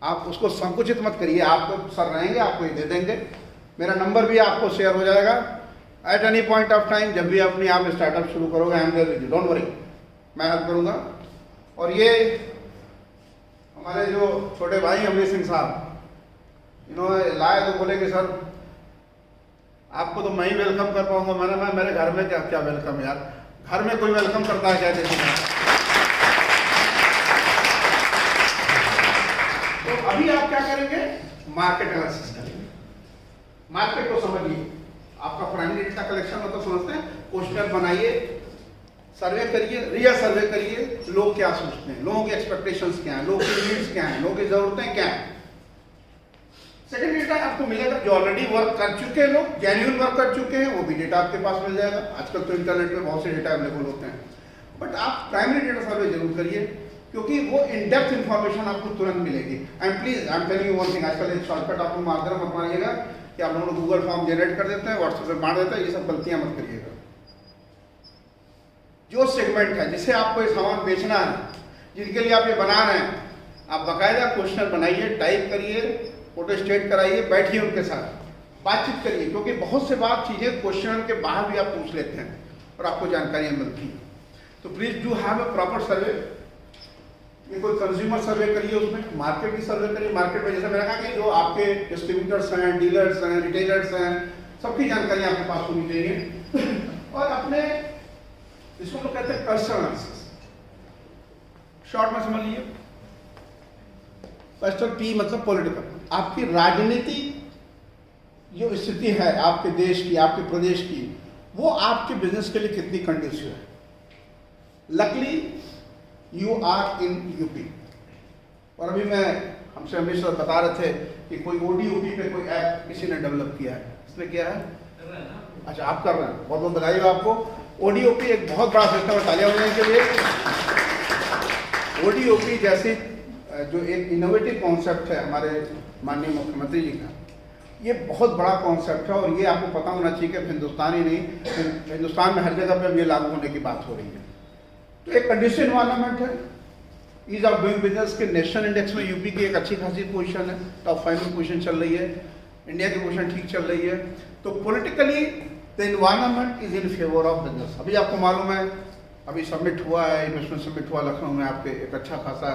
आप उसको संकुचित मत करिए, आपको सर रहेंगे, आपको ये दे देंगे, मेरा नंबर भी आपको शेयर हो जाएगा। At any point of time जब भी अपनी आप स्टार्टअप शुरू करोगे, I am there with you, don't worry, मैं हेल्प करूंगा। और ये हमारे जो छोटे भाई अमरीश सिंह साहब, इन्होंने लाए तो बोले कि सर आपको तो मैं ही वेलकम कर पाऊंगा। मैंने मेरे घर में क्या वेलकम यार, घर में कोई वेलकम करता है क्या जैसे। तो अभी आप क्या करेंगे, मार्केट एनालिसिस करेंगे, मार्केट को समझिए। आपका प्राइमरी डेटा कलेक्शन मतलब समझते हैं, क्वेश्चन बनाइए, सर्वे करिए, रियल सर्वे करिए, लोग क्या सोचते हैं, लोगों की एक्सपेक्टेशंस क्या हैं, लोगों की नीड्स क्या हैं, लोगों की जरूरतें क्या हैं। सेकेंड डेटा आपको मिलेगा जो ऑलरेडी वर्क कर चुके हैं, लोग जेन्युइन वर्क कर चुके हैं, वो भी डेटा आपके पास मिल जाएगा। आजकल तो इंटरनेट में बहुत से डेटा अवेलेबल होते हैं, बट आप प्राइमरी डेटा सर्वे जरूर करिए, क्योंकि वो इन डेप्थ इंफॉर्मेशन आपको तुरंत मिलेगी। And please I am telling you one thing, आजकल एक शॉर्टकट आपको मारकर मत मारिएगा कि आप लोगों गूगल फॉर्म जनरेट कर देते हैं, व्हाट्सएप पे मार देते हैं, ये सब गलतियां मत करिएगा। जो सेगमेंट है जिसे आपको ये सामान बेचना है, जिनके लिए आप ये बना रहे हैं, आप बाकायदा क्वेश्चन बनाइए, टाइप करिए, फोटो स्टेट कराइए, बैठिए उनके साथ बातचीत करिए, क्योंकि बहुत से बात चीजें क्वेश्चन के बाहर भी आप पूछ लेते हैं और आपको जानकारियां मिलती हैं। तो please do have a proper survey. ये कोई कंज्यूमर सर्वे करिए, उसमें मार्केट की सर्वे करिए। मार्केट में जैसे मैंने कहा कि जो आपके डिस्ट्रीब्यूटर्स हैं, डीलर्स हैं, रिटेलर्स हैं, सबकी जानकारी आपके पास होनी चाहिए। और अपने इसको लोग कहते हैं कल्चरल एनालिसिस, शॉर्ट में समझ लीजिए। कल्चरल पी मतलब पॉलिटिकल, आपकी राजनीति जो स्थिति है आपके देश की, आपके प्रदेश की, वो आपके बिजनेस के लिए कितनी कंडीसिव है। Luckily you are in UP. और अभी हमसे अमित सर बता रहे थे कि कोई ओडीओपी पे कोई ऐप किसी ने डेवलप किया है। इसमें क्या है, अच्छा आप कर रहे हैं, बहुत बहुत बधाई हो आपको। ओडीओपी एक बहुत बड़ा सिस्टम है, तालियां बजाने के लिए। ओडीओपी जैसी जो एक इनोवेटिव कॉन्सेप्ट है हमारे माननीय मुख्यमंत्री जी का, ये बहुत बड़ा कॉन्सेप्ट है, और ये आपको पता होना चाहिए कि हिंदुस्तान ही नहीं, हिंदुस्तान में हर जगह पे ये लागू होने की बात हो रही है। तो एक कंडीशन एनवायरनमेंट है, ईज ऑफ डूइंग बिजनेस के नेशनल इंडेक्स में यूपी की एक अच्छी खासी पोजीशन है, टॉप 5 में पोजीशन चल रही है, इंडिया की पोजीशन ठीक चल रही है। तो politically the environment is in favour of business. अभी आपको मालूम है, अभी सबमिट हुआ है, इन्वेस्टमेंट सबमिट हुआ लखनऊ में, आपके एक अच्छा खासा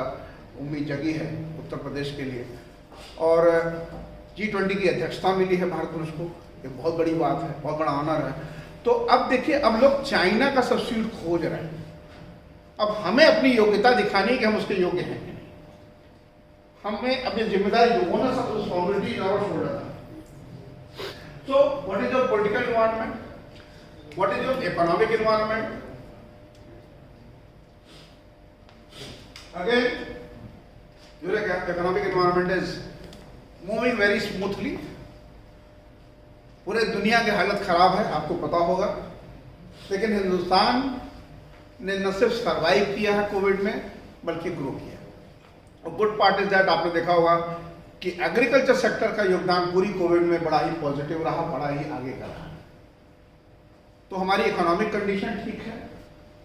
उम्मीद जगी है उत्तर प्रदेश के लिए, और G20 की अध्यक्षता मिली है भारत पुरुष को, एक बहुत बड़ी बात है, बहुत बड़ा ऑनर है। तो अब देखिए, अब लोग चाइना का सब्स्टिट्यूट खोज रहे हैं। अब हमें अपनी योग्यता दिखानी है कि हम उसके योग्य हैं कि नहीं, हमें अपनी जिम्मेदारी जो owners of responsibility in our shoulder. So what is your political environment, what is your economic environment. Again your economic environment is moving very smoothly। पूरे दुनिया की हालत खराब है, आपको पता होगा, लेकिन हिंदुस्तान ने न सिर्फ सर्वाइव किया है कोविड में, बल्कि ग्रो किया। और गुड पार्ट इज दैट, आपने देखा होगा कि एग्रीकल्चर सेक्टर का योगदान पूरी कोविड में बड़ा ही पॉजिटिव रहा, बड़ा ही आगे का रहा। तो हमारी इकोनॉमिक कंडीशन ठीक है,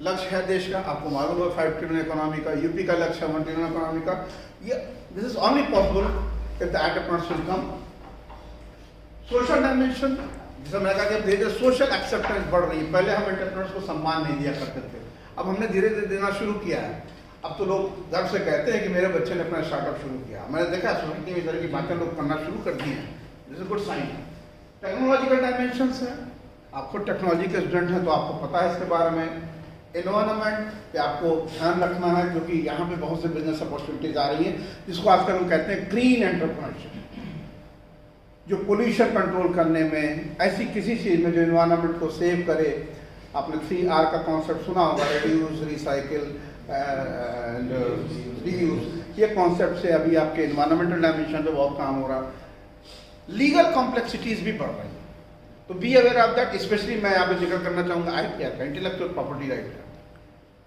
लक्ष्य है देश का, आपको मालूम है 5 ट्रिलियन इकोनॉमी का, यूपी का लक्ष्य है 1 ट्रिलियन इकोनॉमी का। ये this is only possible if the entrepreneurs will come. Social dimension, जैसे मैंने कहा कि धीरे धीरे सोशल एक्सेप्टेंस बढ़ रही है। पहले हम एंटरप्रेन्योर्स को सम्मान नहीं दिया करते थे, अब हमने धीरे धीरे देना शुरू किया है। अब तो लोग गर्व से कहते हैं कि मेरे बच्चे ने अपना स्टार्टअप शुरू किया। मैंने देखा सोसाइटी में इस तरह की बातें लोग करना शुरू कर दी हैं, this is good sign. Technological dimensions है, आप खुद टेक्नोलॉजी के स्टूडेंट हैं तो आपको पता है इसके बारे में। एनवायरनमेंट पे आपको ध्यान रखना है, क्योंकि यहाँ पे बहुत से बिजनेस अपॉर्चुनिटीज आ रही हैं, जिसको आजकल हम कहते हैं ग्रीन एंटरप्रेन्योरशिप, जो पोल्यूशन कंट्रोल करने में, ऐसी किसी चीज़ में जो एनवायरनमेंट को सेव करे। आपने 3R का कॉन्सेप्ट सुना होगा, रिड्यूस, रिसाइकिल एंड रीयूज। ये कॉन्सेप्ट से अभी आपके एनवायरनमेंटल डायमेंशन पे बहुत काम हो रहा। लीगल कॉम्प्लेक्सिटीज भी बढ़ रही है, तो be aware of that. Specially मैं यहाँ पे जिक्र करना चाहूँगा IPR का, इंटेलेक्चुअल प्रॉपर्टी राइट का।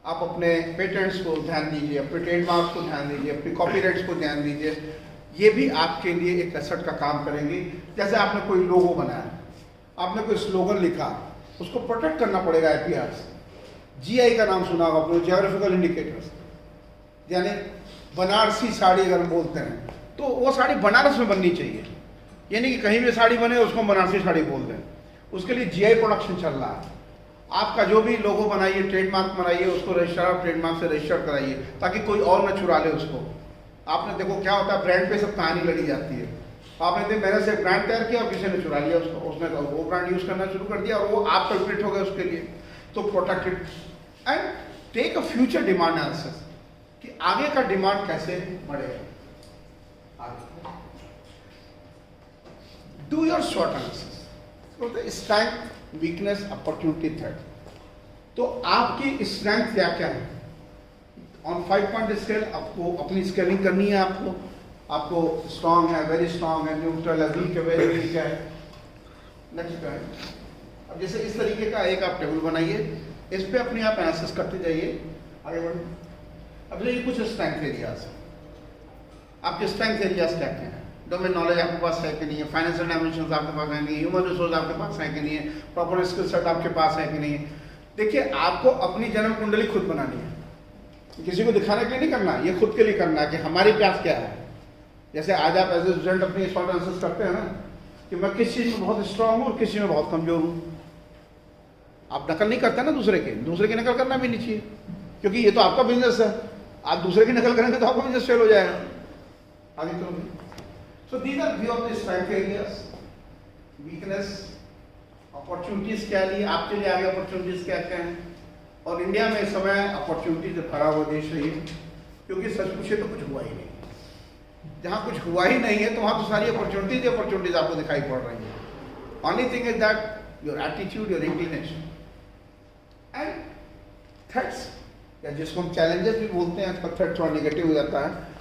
आप अपने पेटेंट्स को ध्यान दीजिए, अपने ट्रेडमार्क्स को ध्यान दीजिए, अपनी कॉपीराइट्स को ध्यान दीजिए। ये भी आपके लिए एक एसेट का काम करेंगी। जैसे आपने कोई लोगो बनाया, आपने कोई स्लोगन लिखा, उसको प्रोटेक्ट करना पड़ेगा IPR से। GI का नाम सुना होगा आपने, जियोग्राफिकल इंडिकेटर्स, यानी बनारसी साड़ी अगर हम बोलते हैं तो वो साड़ी बनारस में बननी चाहिए, यानी कि कहीं भी साड़ी बने उसको बनारसी साड़ी बोल दें। उसके लिए GI प्रोडक्शन चल रहा है। आपका जो भी लोगो बनाइए, ट्रेडमार्क बनाइए, उसको रजिस्ट्रार ऑफ ट्रेडमार्क से रजिस्टर कराइए ताकि कोई और न चुरा ले उसको। आपने देखो क्या होता है, ब्रांड पे सब कहानी लड़ी जाती है। आपने देखो मैंने से ब्रांड तैयार किया और किसी ने चुरा लिया उसको, उसने वो ब्रांड यूज करना शुरू कर दिया और वो आप कल्प्रिट हो गए उसके लिए। तो protected and take a future demand analysis कि आगे का डिमांड कैसे बढ़ेगा। आगे do your short analysis, strength, weakness, opportunity, threat. तो आपकी स्ट्रेंथ क्या क्या है? ऑन 5 पॉइंट स्केल आपको अपनी स्केलिंग करनी है। आपको स्ट्रांग है, वेरी स्ट्रांग है, न्यूट्रल है, वीक है, वेरी वीक है। नेक्स्ट है, अब जैसे इस तरीके का एक आप टेबल बनाइए, इस पे अपने आप एनालिसिस करते जाइए, आगे बढ़िए। अब ये कुछ स्ट्रेंथ एरियाज, आपके स्ट्रेंथ एरियाज क्या क्या है? डोमेन नॉलेज आपके पास है कि नहीं है, फाइनेंशियल डायमेंशंस आपके पास है नहीं है, ह्यूमन रिसोर्स आपके पास है कि नहीं है, प्रॉपर स्किल सेट आपके पास है कि नहीं है। देखिए, आपको अपनी जन्म कुंडली खुद बनानी है, किसी को दिखाने के लिए नहीं करना, ये खुद के लिए करना है कि हमारी प्यास क्या है। जैसे आज आप एज ए स्टूडेंट अपनी शॉर्ट आंसर्स करते हैं ना कि मैं किस चीज़ में बहुत स्ट्रांग हूँ और किस चीज़ में बहुत कमजोर हूँ। आप नकल नहीं करते ना दूसरे की नकल करना भी नहीं चाहिए, क्योंकि ये तो आपका बिजनेस है। आप दूसरे की नकल करेंगे तो आपका बिजनेस फेल हो जाएगा। आगे चलो। So these are view of the strength areas, weakness, opportunities क्या लिए आपके लिए आगे अपॉर्चुनिटीज क्या क्या हैं। और इंडिया में इस समय अपॉर्चुनिटी से भरा हुआ देश है, क्योंकि सच पूछे तो कुछ हुआ ही नहीं। जहाँ कुछ हुआ ही नहीं है तो वहाँ तो सारी अपॉर्चुनिटीज आपको दिखाई पड़ रही है। Only thing is that your attitude, your inclination and threats, या जिसको हम चैलेंजेस भी बोलते हैं, आजकल थ्रेट थोड़ा नेगेटिव हो जाता है।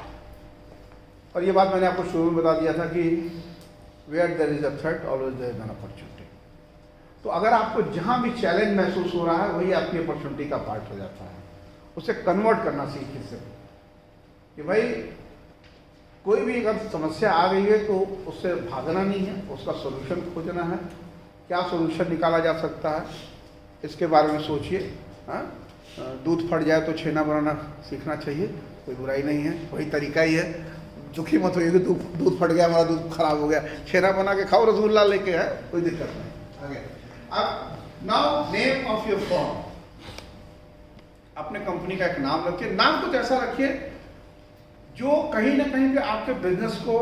और ये बात मैंने आपको शुरू में बता दिया था कि where there is a threat always there is an opportunity. तो अगर आपको जहाँ भी चैलेंज महसूस हो रहा है वही आपकी अपॉर्चुनिटी का पार्ट हो जाता है। उसे कन्वर्ट करना सीखिए से कि भाई कोई भी अगर समस्या आ गई है तो उससे भागना नहीं है, उसका सोल्यूशन खोजना है। क्या सोल्यूशन निकाला जा सकता है इसके बारे में सोचिए। हाँ, दूध फट जाए तो छेना बनाना सीखना चाहिए, कोई बुराई नहीं है, वही तरीका ही है। दुखी मत होइए कि दूध फट गया, हमारा दूध खराब हो गया, छेना बना के खाओ, रसगुल्ला लेके है, कोई दिक्कत नहीं। आगे अब now name of your firm, अपने कंपनी का एक नाम रखिए। नाम कुछ ऐसा रखिए जो कहीं ना कहीं पे आपके बिजनेस को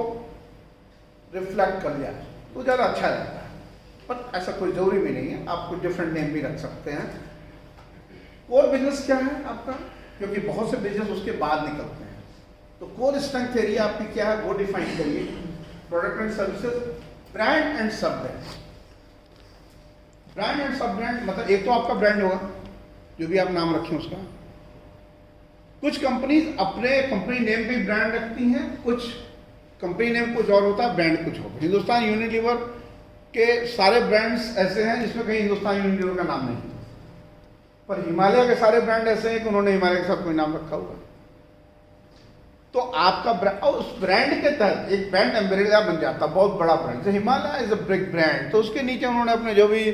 रिफ्लेक्ट कर जाए, तो ज़्यादा अच्छा रहता है। पर ऐसा कोई जरूरी भी नहीं है, आप कुछ डिफरेंट नेम भी रख सकते हैं। कोर बिजनेस क्या है आपका, क्योंकि बहुत से बिजनेस उसके बाद निकलते हैं। तो कोर स्ट्रेंथ एरिया आपकी क्या है वो डिफाइन करिए। Product and services, brand and सब ब्रांड। ब्रांड एंड सब ब्रांड मतलब एक तो आपका ब्रांड होगा जो भी आप नाम रखें उसका। कुछ कंपनीज अपने कंपनी नेम पे ब्रांड रखती हैं, कुछ कंपनी नेम कुछ और होता है, ब्रांड कुछ होता है। हिंदुस्तान यूनिलीवर के सारे ब्रांड्स ऐसे हैं जिसमें कहीं हिंदुस्तान यूनिलीवर का नाम नहीं, पर हिमालय के सारे ब्रांड ऐसे हैं कि उन्होंने हिमालय के साथ कोई नाम रखा हुआ। तो आपका ब्रांड, और उस ब्रांड के तहत एक ब्रांड एम्ब्रेला बन जाता, बहुत बड़ा ब्रांड। जैसे Himalaya is a big brand, तो उसके नीचे उन्होंने अपने जो भी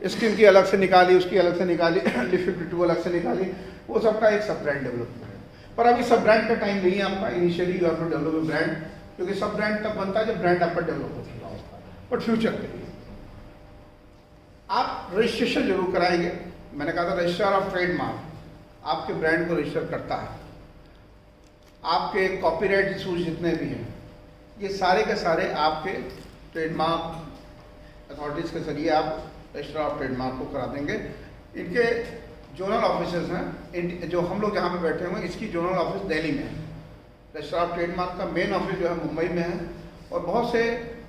स्किन की अलग से निकाली, उसकी अलग से निकाली, लिप अलग से निकाली, वो सबका एक सब ब्रांड डेवलप करें। पर अभी सब ब्रांड का टाइम नहीं है आपका। Initially you have to develop a brand, क्योंकि सब ब्रांड तब बनता है जब ब्रांड आपका डेवलप हो चुका होता है। बट फ्यूचर के लिए आप रजिस्ट्रेशन जरूर कराएंगे। मैंने कहा था रजिस्ट्रार ऑफ ट्रेडमार्क आपके ब्रांड को रजिस्टर करता है। आपके कॉपीराइट इशूज जितने भी हैं ये सारे के सारे आपके ट्रेडमार्क अथॉरिटीज़ के जरिए आप रजिस्ट्रार ऑफ ट्रेडमार्क को करा देंगे। इनके जोनल ऑफिसेज हैं, जो हम लोग जहाँ पे बैठे हुए हैं इसकी जोनल ऑफिस दिल्ली में है। रजिस्ट्रार ऑफ ट्रेडमार्क का मेन ऑफिस जो है मुंबई में है। और बहुत से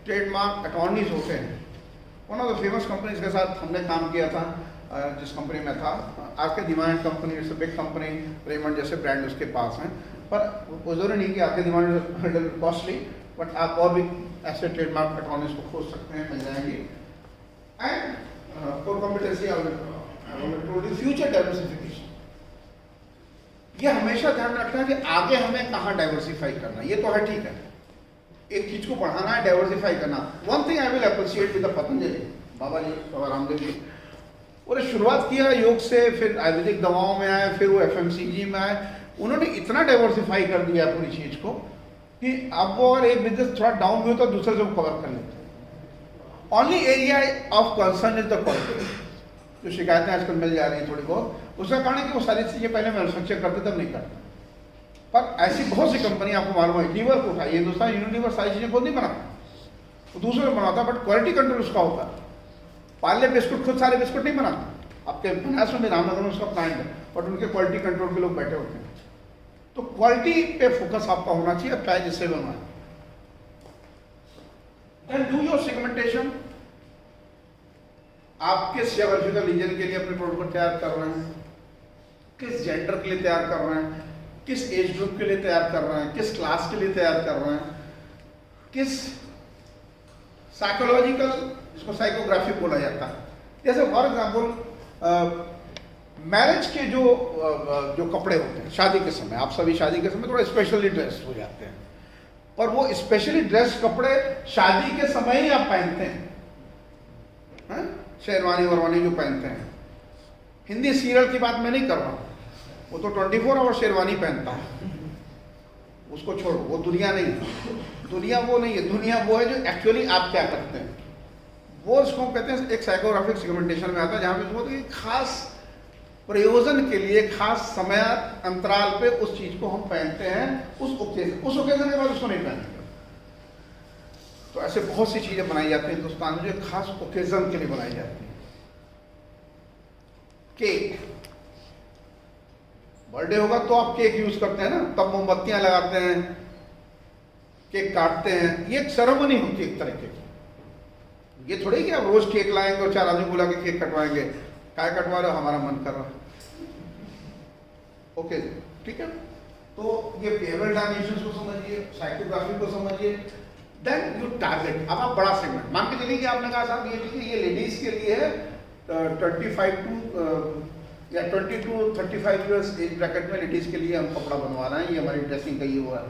ट्रेडमार्क अटॉर्नीज होते हैं। One of the famous companies के साथ हमने काम किया था, जिस कंपनी में था RK demand company, it's a big company, Raymond जैसे ब्रांड उसके पास हैं। पर वो जरूरी नहीं कि आरके डिमांड कॉस्टली, बट आप और भी ऐसे ट्रेडमार्क अटॉर्नीज को खोज सकते हैं, मिल जाएंगी। And core competency future diversification, ये हमेशा ध्यान रखना है कि आगे हमें कहाँ डाइवर्सिफाई करना है। ये तो है ठीक है, एक चीज को बढ़ाना है, डाइवर्सिफाई करना। One thing I will appreciate with Patanjali Baba ji, Baba Ramdev ji, उन्होंने शुरुआत किया योग से, फिर आयुर्वेदिक दवाओं में आए, फिर वो FMCG में आए। उन्होंने इतना डाइवर्सिफाई कर दिया पूरी चीज को कि अब वो अगर एक बिजनेस थोड़ा डाउन हुआ तो दूसरे को कवर कर लेते हैं। Only area of concern is the quality. जो शिकायतें आजकल मिल जा रही हैं थोड़ी बहुत, उसका कारण है कि वो सारी चीजें पहले मैन्युफैक्चर करते तब नहीं करते। पर ऐसी बहुत सी कंपनी आपको मालूम है, लीवर को उठाइए, हिंदुस्तान यूनिलीवर सारी चीजें खुद नहीं बनाता, वो दूसरे को बनाता, बट क्वालिटी कंट्रोल उसका होता है। पार्ले बिस्कुट खुद सारे बिस्कुट नहीं बनाते, आपके बनारस में भी रामनगर में उसका प्लांट है, बट उनके क्वालिटी कंट्रोल के लोग बैठे होते हैं। तो क्वालिटी पे फोकस आपका होना चाहिए, चाहे जिससे बनवाए। Then do your segmentation. आप किस जियोग्राफिकल रीजन के लिए अपने प्रोडक्ट को तैयार कर रहे हैं, किस जेंडर के लिए तैयार कर रहे हैं, किस एज ग्रुप के लिए तैयार कर रहे हैं, किस क्लास के लिए तैयार कर रहे हैं, किस साइकोलॉजिकल, जिसको साइकोग्राफी बोला जाता है। जैसे फॉर एग्जाम्पल मैरिज के जो कपड़े होते हैं शादी के समय, आप सभी शादी के समय थोड़ा स्पेशली ड्रेस हो जाते हैं, पर वो स्पेशली ड्रेस कपड़े शादी के समय ही आप पहनते हैं, शेरवानी वरवानी जो पहनते हैं। हिंदी सीरियल की बात मैं नहीं कर रहा हूँ, वो तो 24 आवर शेरवानी पहनता है, उसको छोड़ो, वो दुनिया नहीं है। दुनिया वो नहीं है, दुनिया वो है जो एक्चुअली आप क्या करते हैं। वो उसको कहते हैं एक साइकोग्राफिक सेगमेंटेशन में आता है, जहाँ पे उसको कि खास प्रयोजन के लिए खास समय अंतराल पे उस चीज को हम पहनते हैं, उस ओकेजन के बाद उसको नहीं पहनते। तो ऐसे बहुत सी चीजें बनाई जाती हैं हिंदुस्तान में जो खास ओकेजन के लिए बनाई जाती हैं। केक, बर्थडे होगा तो आप केक यूज करते हैं ना, तब मोमबत्तियां लगाते हैं, केक काटते हैं, ये एक सेरेमनी होती है एक तरीके की। ये थोड़ी कि आप रोज केक लाएंगे और 4 आदमी बुला के केक कटवाएंगे, काय कटवा रहे हो, हमारा मन कर रहा। ओके, ठीक है। तो ये बिहेवियरल डायमेंशंस को समझिए, साइकोग्राफी को समझिए, देन यू टारगेट। अब आप बड़ा सेगमेंट मान के चलिए कि आपने कहा साहब ये ठीक है, ये लेडीज के लिए है 25 टू या 20 टू 35 ईयर्स एज ब्रैकेट में लेडीज के लिए हम कपड़ा बनवा रहे हैं, ये हमारी ड्रेसिंग का ये हुआ है।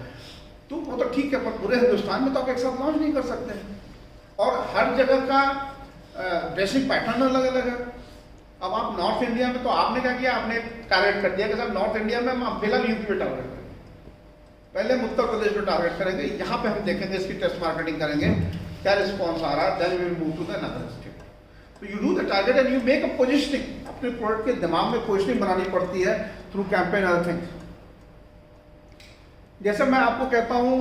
तो वो तो ठीक है, पर पूरे हिंदुस्तान में तो आप एक साथ लॉन्च नहीं कर सकते, और हर जगह का ड्रेसिंग पैटर्न अलग अलग है। अब आप नॉर्थ इंडिया में, तो आपने क्या किया, आपने टारगेट कर दिया कि साहब नॉर्थ इंडिया में हम फिलहाल यूपी पे टारगेट करेंगे, पहले हम उत्तर प्रदेश में टारगेट करेंगे, यहाँ पे हम देखेंगे, इसकी टेस्ट मार्केटिंग करेंगे, क्या रिस्पॉन्स आ रहा है, then we will move to the another state. तो you do the target and you make a positioning. अपने प्रोडक्ट के दिमाग में पोजिशनिंग बनानी पड़ती है थ्रू कैंपेन अदर थिंग्स। जैसे मैं आपको कहता हूं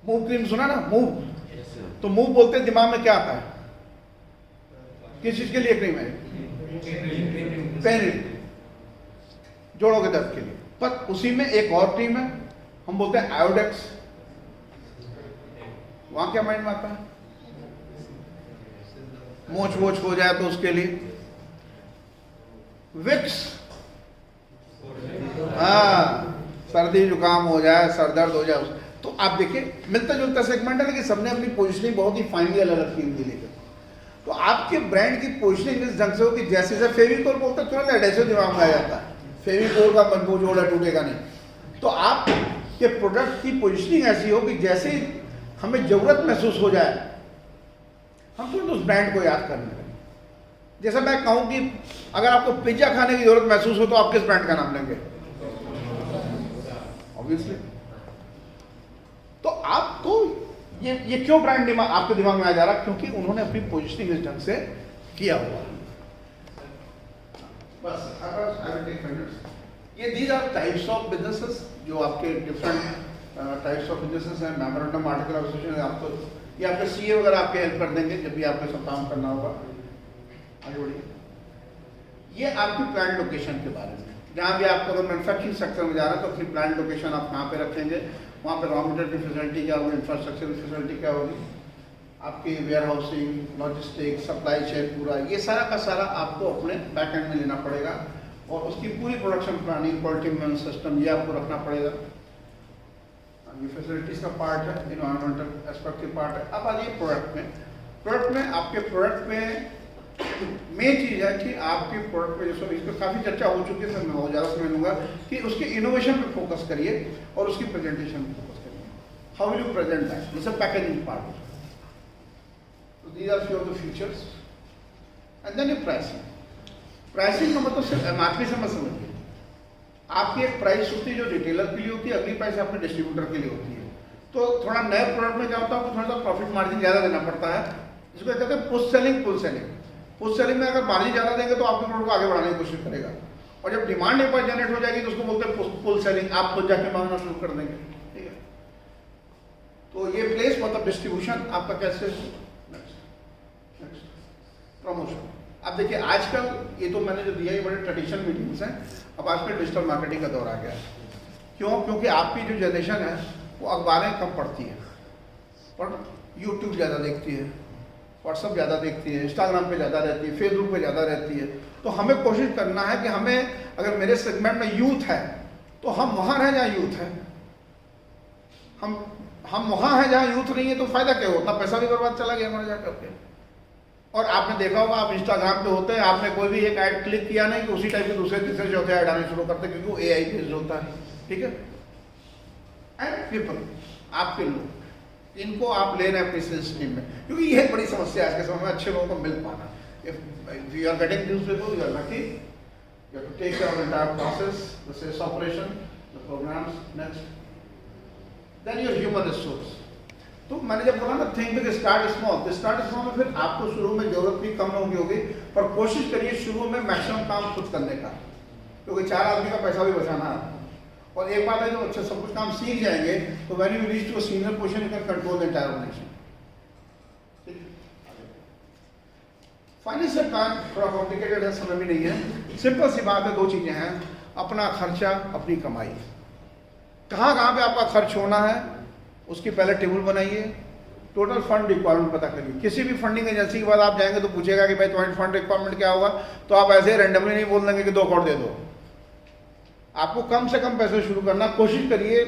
मूव क्रीम सुना ना, मूव, तो मूव बोलते दिमाग में क्या आता है, किस चीज के लिए क्रीम है, पेन, जोड़ों के दर्द के लिए। पर उसी में एक और क्रीम है, हम बोलते हैं आयोडेक्स, वहां क्या माइंड में आता है, मोच वोच हो जाए तो उसके लिए विक्स, सर्दी जुकाम हो जाए, सर दर्द हो जाए। तो आप देखिए मिलता जुलता सेगमेंट है, लेकिन सबने अपनी पोजिशनिंग बहुत ही फाइनली अलग की हुई लेकर। तो आपके ब्रांड की पोजिशनिंग इस ढंग से हो कि जैसे फेविकोल बोलते हैं तुरंत एडेसिव दिमाग में आ जाता है, फेविकोल का मजबूत जोड़ है, टूटेगा नहीं। तो आपके प्रोडक्ट की पोजिशनिंग ऐसी हो कि जैसे हमें जरूरत महसूस हो जाए हम तुरंत उस ब्रांड को याद करने लगे। जैसे मैं कहूं कि अगर आपको पिज्जा खाने की जरूरत महसूस हो तो आप किस ब्रांड का नाम लेंगे, ऑब्वियसली। तो आपको ये क्यों ब्रांड आपके दिमाग में आ जा रहा, क्योंकि उन्होंने अपनी पोजिशनिंग इस ढंग से किया हुआ। बस ये these are types of businesses जो आपके डिफरेंट टाइप्स ऑफ बिजनेसेस हैं। मेमोरेंडम आर्टिकल ऑफ एसोसिएशन आपको, ये आपके सीए वगैरह आपके हेल्प कर देंगे जब भी आपको सब काम करना होगा। आगे बढ़िए। ये आपकी प्लांट लोकेशन के बारे में, जहाँ भी आपको अगर मैन्युफैक्चरिंग सेक्टर में जा रहा है तो अपनी प्लांट लोकेशन आप कहाँ पे रखेंगे, वहाँ पे रॉ मटेरियल की फैसिलिटी क्या होगी, इंफ्रास्ट्रक्चर की फैसिलिटी क्या होगी, आपकी warehousing, logistic, supply chain, पूरा ये सारा का सारा आपको अपने बैक एंड में लेना पड़ेगा, और उसकी पूरी production planning, quality management system ये आपको रखना पड़ेगा। ये फैसिलिटीज का पार्ट है, इन्वायरमेंटल एस्पेक्ट की पार्ट है। अब आ जाइए प्रोडक्ट में। प्रोडक्ट में आपके प्रोडक्ट में मेन चीज़ है कि आपके प्रोडक्ट पे जैसे इस पर काफ़ी चर्चा हो चुकी है, मैं बहुत ज़्यादा समय लूँगा कि उसके इनोवेशन पे फोकस करिए और उसकी प्रेजेंटेशन पे फोकस करिए. How will you present that? This a packaging part. So these are few of the features. And then your pricing. Pricing का मतलब सिर्फ एमआरपी से मत समझिए. आपकी एक प्राइस होती है जो रिटेलर के लिए होती है, अगली प्राइस आपके डिस्ट्रीब्यूटर के लिए होती है. तो थोड़ा नए प्रोडक्ट में क्या होता है, थोड़ा सा प्रॉफिट मार्जिन ज़्यादा देना पड़ता है. इसको कहते हैं पुश सेलिंग, पुल सेलिंग. पुश सेलिंग में अगर मार्जिन ज़्यादा देंगे तो आपके प्रोडक्ट को आगे बढ़ाने की कोशिश करेगा, और जब डिमांड एक बार जनरेट हो जाएगी तो उसको बोलते हैं पुल सेलिंग. आप खुद जाके मांगना शुरू कर देंगे. ठीक है. तो ये प्लेस मतलब डिस्ट्रीब्यूशन आपका कैसे. प्रमोशन. अब देखिए आजकल ये तो मैंने जो दिया ये बड़े ट्रेडिशनल मीटिंग्स हैं. अब आजकल डिजिटल मार्केटिंग का दौर आ गया है. क्यों? क्योंकि आपकी जो जनरेशन है वो अखबारें कम पढ़ती है, पर यूट्यूब ज़्यादा देखती है, व्हाट्सअप ज़्यादा देखती है, इंस्टाग्राम पे ज़्यादा रहती है, फेसबुक पे ज़्यादा रहती है. तो हमें कोशिश करना है कि हमें, अगर मेरे सेगमेंट में यूथ है तो हम वहाँ रहें जहाँ यूथ है. हम वहाँ हैं जहाँ यूथ नहीं है तो फायदा क्या हो, उतना पैसा भी बर्बाद चला गया हमारे जाकर के. और आपने देखा होगा, आप इंस्टाग्राम पे होते हैं, आपने कोई भी एक ऐड क्लिक किया नहीं कि उसी टाइप के दूसरे तीसरे चौथे ऐड आने शुरू करते हैं, क्योंकि वो एआई बेस्ड होता है. ठीक है. एंड पीपल, आपके लोग, इनको आप ले रहे हैं अपनी सेल्स टीम में, क्योंकि यह बड़ी समस्या है आज के समय में अच्छे लोगों को मिल पाना. If you are getting this people, you are lucky. You have to take care of the entire process, the sales operation, the programs. Next, then your human resource. तो मैंने जब बोला ना थिंक बिग स्टार्ट स्मॉल, तो start small में फिर आपको शुरू में जरूरत भी कम होगी, पर कोशिश करिए शुरू में मैक्सिमम काम खुद करने का, क्योंकि 4 आदमी का पैसा भी बचाना है. और एक बात है, जब अच्छा सब कुछ काम सीख जाएंगे तो when you reach to a senior position you can control the entire organisation. Financial काम थोड़ा कॉम्प्लिकेटेड है, समय भी नहीं है. सिंपल सी बात है, 2 चीजें हैं, अपना खर्चा, अपनी कमाई. कहाँ कहाँ पे आपका खर्च होना है उसकी पहले टेबल बनाइए. टोटल फंड रिक्वायरमेंट पता करिए. किसी भी फंडिंग एजेंसी के बाद आप जाएंगे तो पूछेगा कि भाई तुम्हारी फंड रिक्वायरमेंट क्या होगा, तो आप ऐसे रैंडमली नहीं बोल देंगे कि 2 करोड़ दे दो. आपको कम से कम पैसे शुरू करना. कोशिश करिए,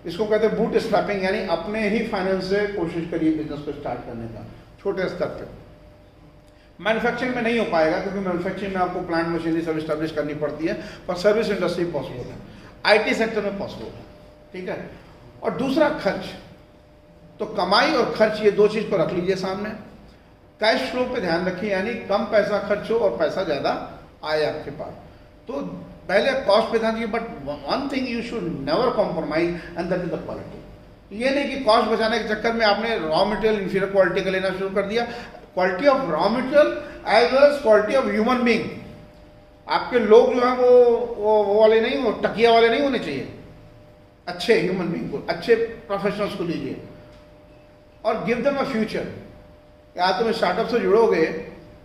इसको कहते हैं बूट स्ट्रैपिंग, यानी अपने ही फाइनेंस से कोशिश करिए बिजनेस को स्टार्ट करने का, छोटे स्तर पे. मैन्युफैक्चरिंग में नहीं हो पाएगा, क्योंकि मैन्युफैक्चरिंग में आपको प्लांट मशीनरी सब स्टैब्लिश करनी पड़ती है, पर सर्विस इंडस्ट्री पॉसिबल है, IT सेक्टर में पॉसिबल है. ठीक है. और दूसरा खर्च, तो कमाई और खर्च, ये 2 चीज को रख लीजिए सामने. कैश फ्लो पे ध्यान रखिए, यानी कम पैसा खर्च हो और पैसा ज्यादा आए आपके पास. तो पहले कॉस्ट पे ध्यान दीजिए, but one thing you should never compromise and that is the quality. ये नहीं कि कॉस्ट बचाने के चक्कर में आपने रॉ मटेरियल इंफीरियर क्वालिटी का लेना शुरू कर दिया. Quality of raw material as well as quality of human being. आपके लोग जो हैं वो वाले नहीं, वो टकिया वाले नहीं होने चाहिए. अच्छे ह्यूमन बीइंग को, अच्छे प्रोफेशनल्स को लीजिए और गिव देम अ फ्यूचर. या तुम स्टार्टअप से जुड़ोगे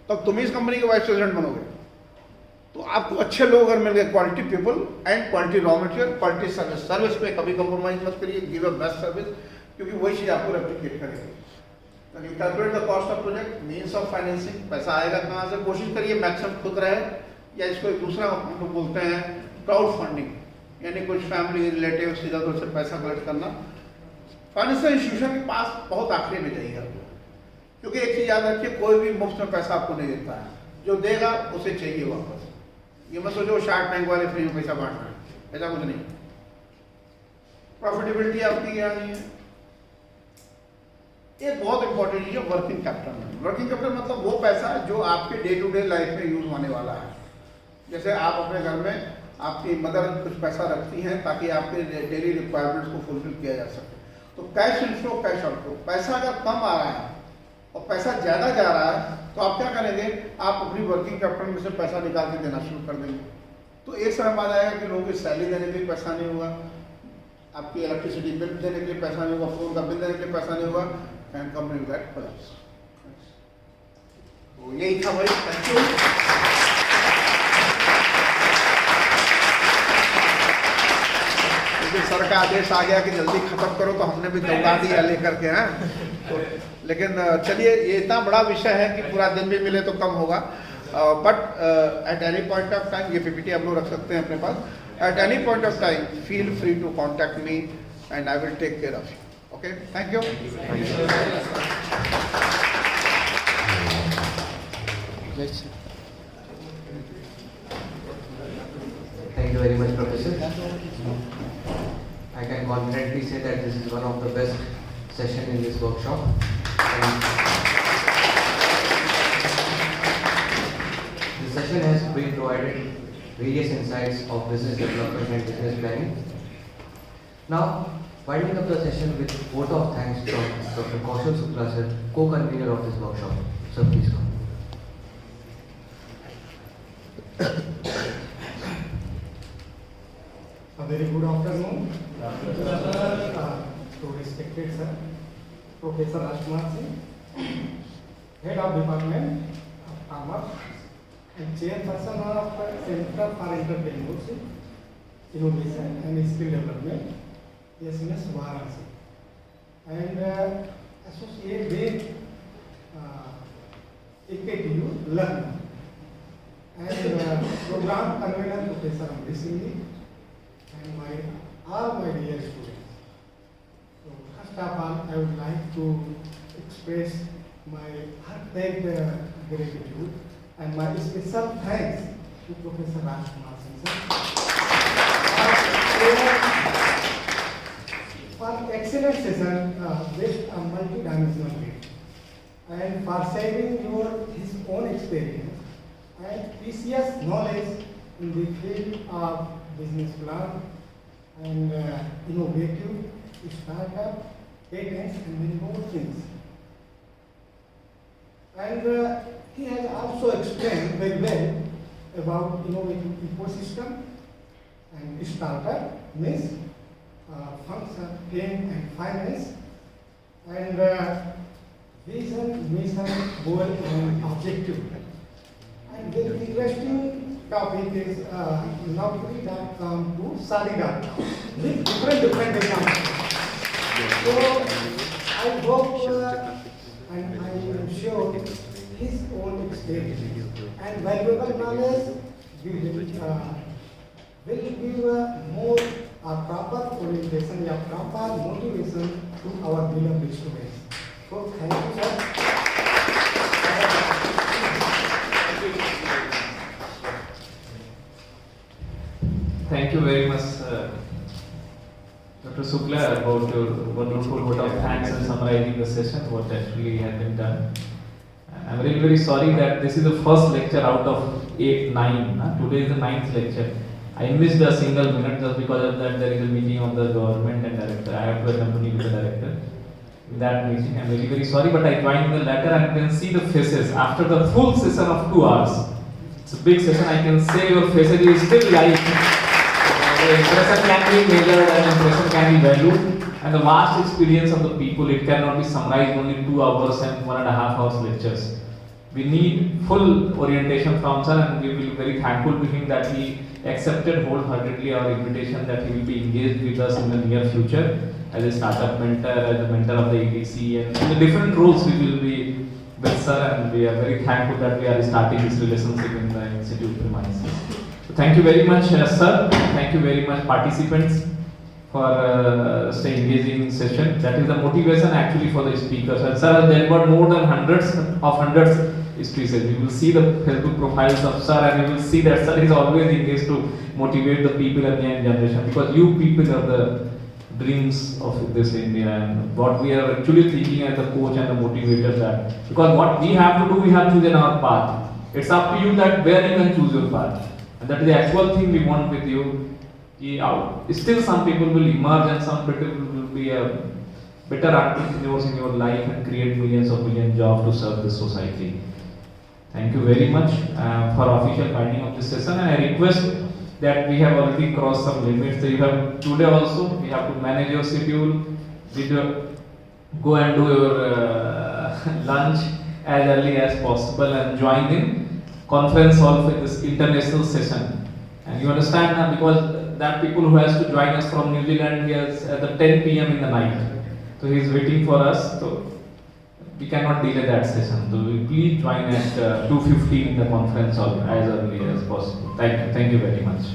तो तुम इस कंपनी के वाइस प्रेसिडेंट बनोगे. तो आपको अच्छे लोग अगर मिल गए, quality people and quality raw material, quality service. Service पे कभी कॉम्प्रोमाइज मत करिए. गिव अ बेस्ट सर्विस, क्योंकि वही चीज़ आपको रेप्लिकेट करेगी. You calculate the cost of project, means of financing, पैसा आएगा कहाँ से. कोशिश करिए मैक्सिमम खुद रहे, या इसको एक दूसरा हम लोग बोलते हैं क्राउड फंडिंग, यानी कुछ फैमिली रिलेटिव सीधा तौर से पैसा कलेक्ट करना. फाइनेंशियल इंस्टीट्यूशन के पास बहुत आखिरी में जाइए आपको, क्योंकि एक चीज़ याद रखिए, कोई भी मुफ्त में पैसा आपको नहीं देता है. जो देगा उसे चाहिए वापस. ये मत सोचो शार्क टैंक वाले फ्री में पैसा बांट रहे हैं, ऐसा कुछ नहीं. प्रॉफिटेबिलिटी आपकी क्या नहीं है. एक बहुत इंपॉर्टेंट चीज है वर्किंग कैपिटल. वर्किंग कैपिटल मतलब वो पैसा जो आपके डे टू डे लाइफ में यूज होने वाला है. जैसे आप अपने घर में, आपकी मदर कुछ पैसा रखती हैं ताकि आपके डेली रिक्वायरमेंट्स को फुलफिल किया जा सके. तो कैश इनफ्लो, कैश आउटफ्लो. पैसा अगर कम आ रहा है और पैसा ज्यादा जा रहा है तो आप क्या करेंगे, आप अपनी वर्किंग कैपिटल में से पैसा निकाल के देना शुरू कर देंगे. तो एक समय बाद आएगा कि लोगों की सैलरी देने के लिए पैसा नहीं होगा, आपकी इलेक्ट्रिसिटी बिल देने के लिए पैसा नहीं होगा, फोन का बिल देने के लिए पैसा नहीं होगा, and company will get collapse. तो यही था भाई. Thank you. सर का आदेश आ गया कि जल्दी खत्म करो, तो हमने भी दौड़ा दिया लेकर के. हैं तो, लेकिन चलिए, ये इतना बड़ा विषय है कि पूरा दिन भी मिले तो कम होगा. But at any point of time, ये PPT आप लोग रख सकते हैं अपने पास. At any point of time feel free to contact me and I will take care of you. Okay, thank you. Thank you very much, Professor. I can confidently say that this is one of the best session in this workshop. And the session has been provided various insights of business development and business planning. Now, winding up the session with vote of thanks from Dr. Kaushal Shukla sir, co-convener of this workshop. Sir, please come. A very good afternoon. To respected sir, Professor Rajkumar Singh, Head of Department of Commerce and Chairperson of Center for Entrepreneurship, Innovation and Skill Development, SMS Varanasi, and Associate Dean, AKTU, Lucknow, and Program Convener Professor Amrish Singh, and all my dear students. So first of all, I would like to express my heartfelt gratitude and my special thanks to Professor Rajkumar Singh for excellent session based on multi-dimensional way, and for sharing his own experience and precious knowledge in the field of business plan and innovative startup, patents and many more things. And he has also explained very well about innovative ecosystem and startup means function, game and finance, and vision, mission, goal and objective. And very interesting topic is Naukri.com to Sari.com with different examples. So I hope and I am sure his own experience and valuable knowledge will give more proper orientation, proper motivation to our beloved students. So thank you, sir. Thank you very much, Dr. Shukla, about your wonderful vote of thanks and summarizing the session, what actually had been done. I'm really very sorry that this is the first lecture out of 8, 9. Today is the 9th lecture. I missed a single minute just because of that. There is a meeting of the government and director. I have to accompany with the director in that meeting. I'm very sorry, but I joined the latter and can see the faces after the full session of 2 hours. It's a big session. I can say your faces is still live. The impression can be measured and impression can be valued, and the vast experience of the people, it cannot be summarized only 2 hours and 1.5 hours lectures. We need full orientation from sir, and we will be very thankful to him that he accepted wholeheartedly our invitation that he will be engaged with us in the near future as a startup mentor, as a mentor of the EDC, and in the different roles we will be with sir, and we are very thankful that we are starting this relationship in the institute premises. Thank you very much, sir. Thank you very much, participants, for staying engaging in session. That is the motivation actually for the speakers. And sir has delivered more than hundreds speeches. You will see the Facebook profiles of sir, and you will see that sir is always engaged to motivate the people and the young generation, because you people are the dreams of this India, and what we are actually thinking as the coach and the motivator, that because what we have to do, we have chosen our path. It's up to you that where you can choose your path. And that is the actual thing we want with you. Still some people will emerge and some people will be better entrepreneurs in your life and create millions jobs to serve the society. Thank you very much for official binding of this session, and I request that we have already crossed some limits. So you have today also, we have to manage your schedule, go and do your lunch as early as possible and join in conference hall for this international session. And you understand now, because that people who has to join us from New Zealand, he is at the 10 p.m. in the night. So he is waiting for us. So we cannot delay that session. So please join at 2:15 in the conference hall as early as possible. Thank you very much.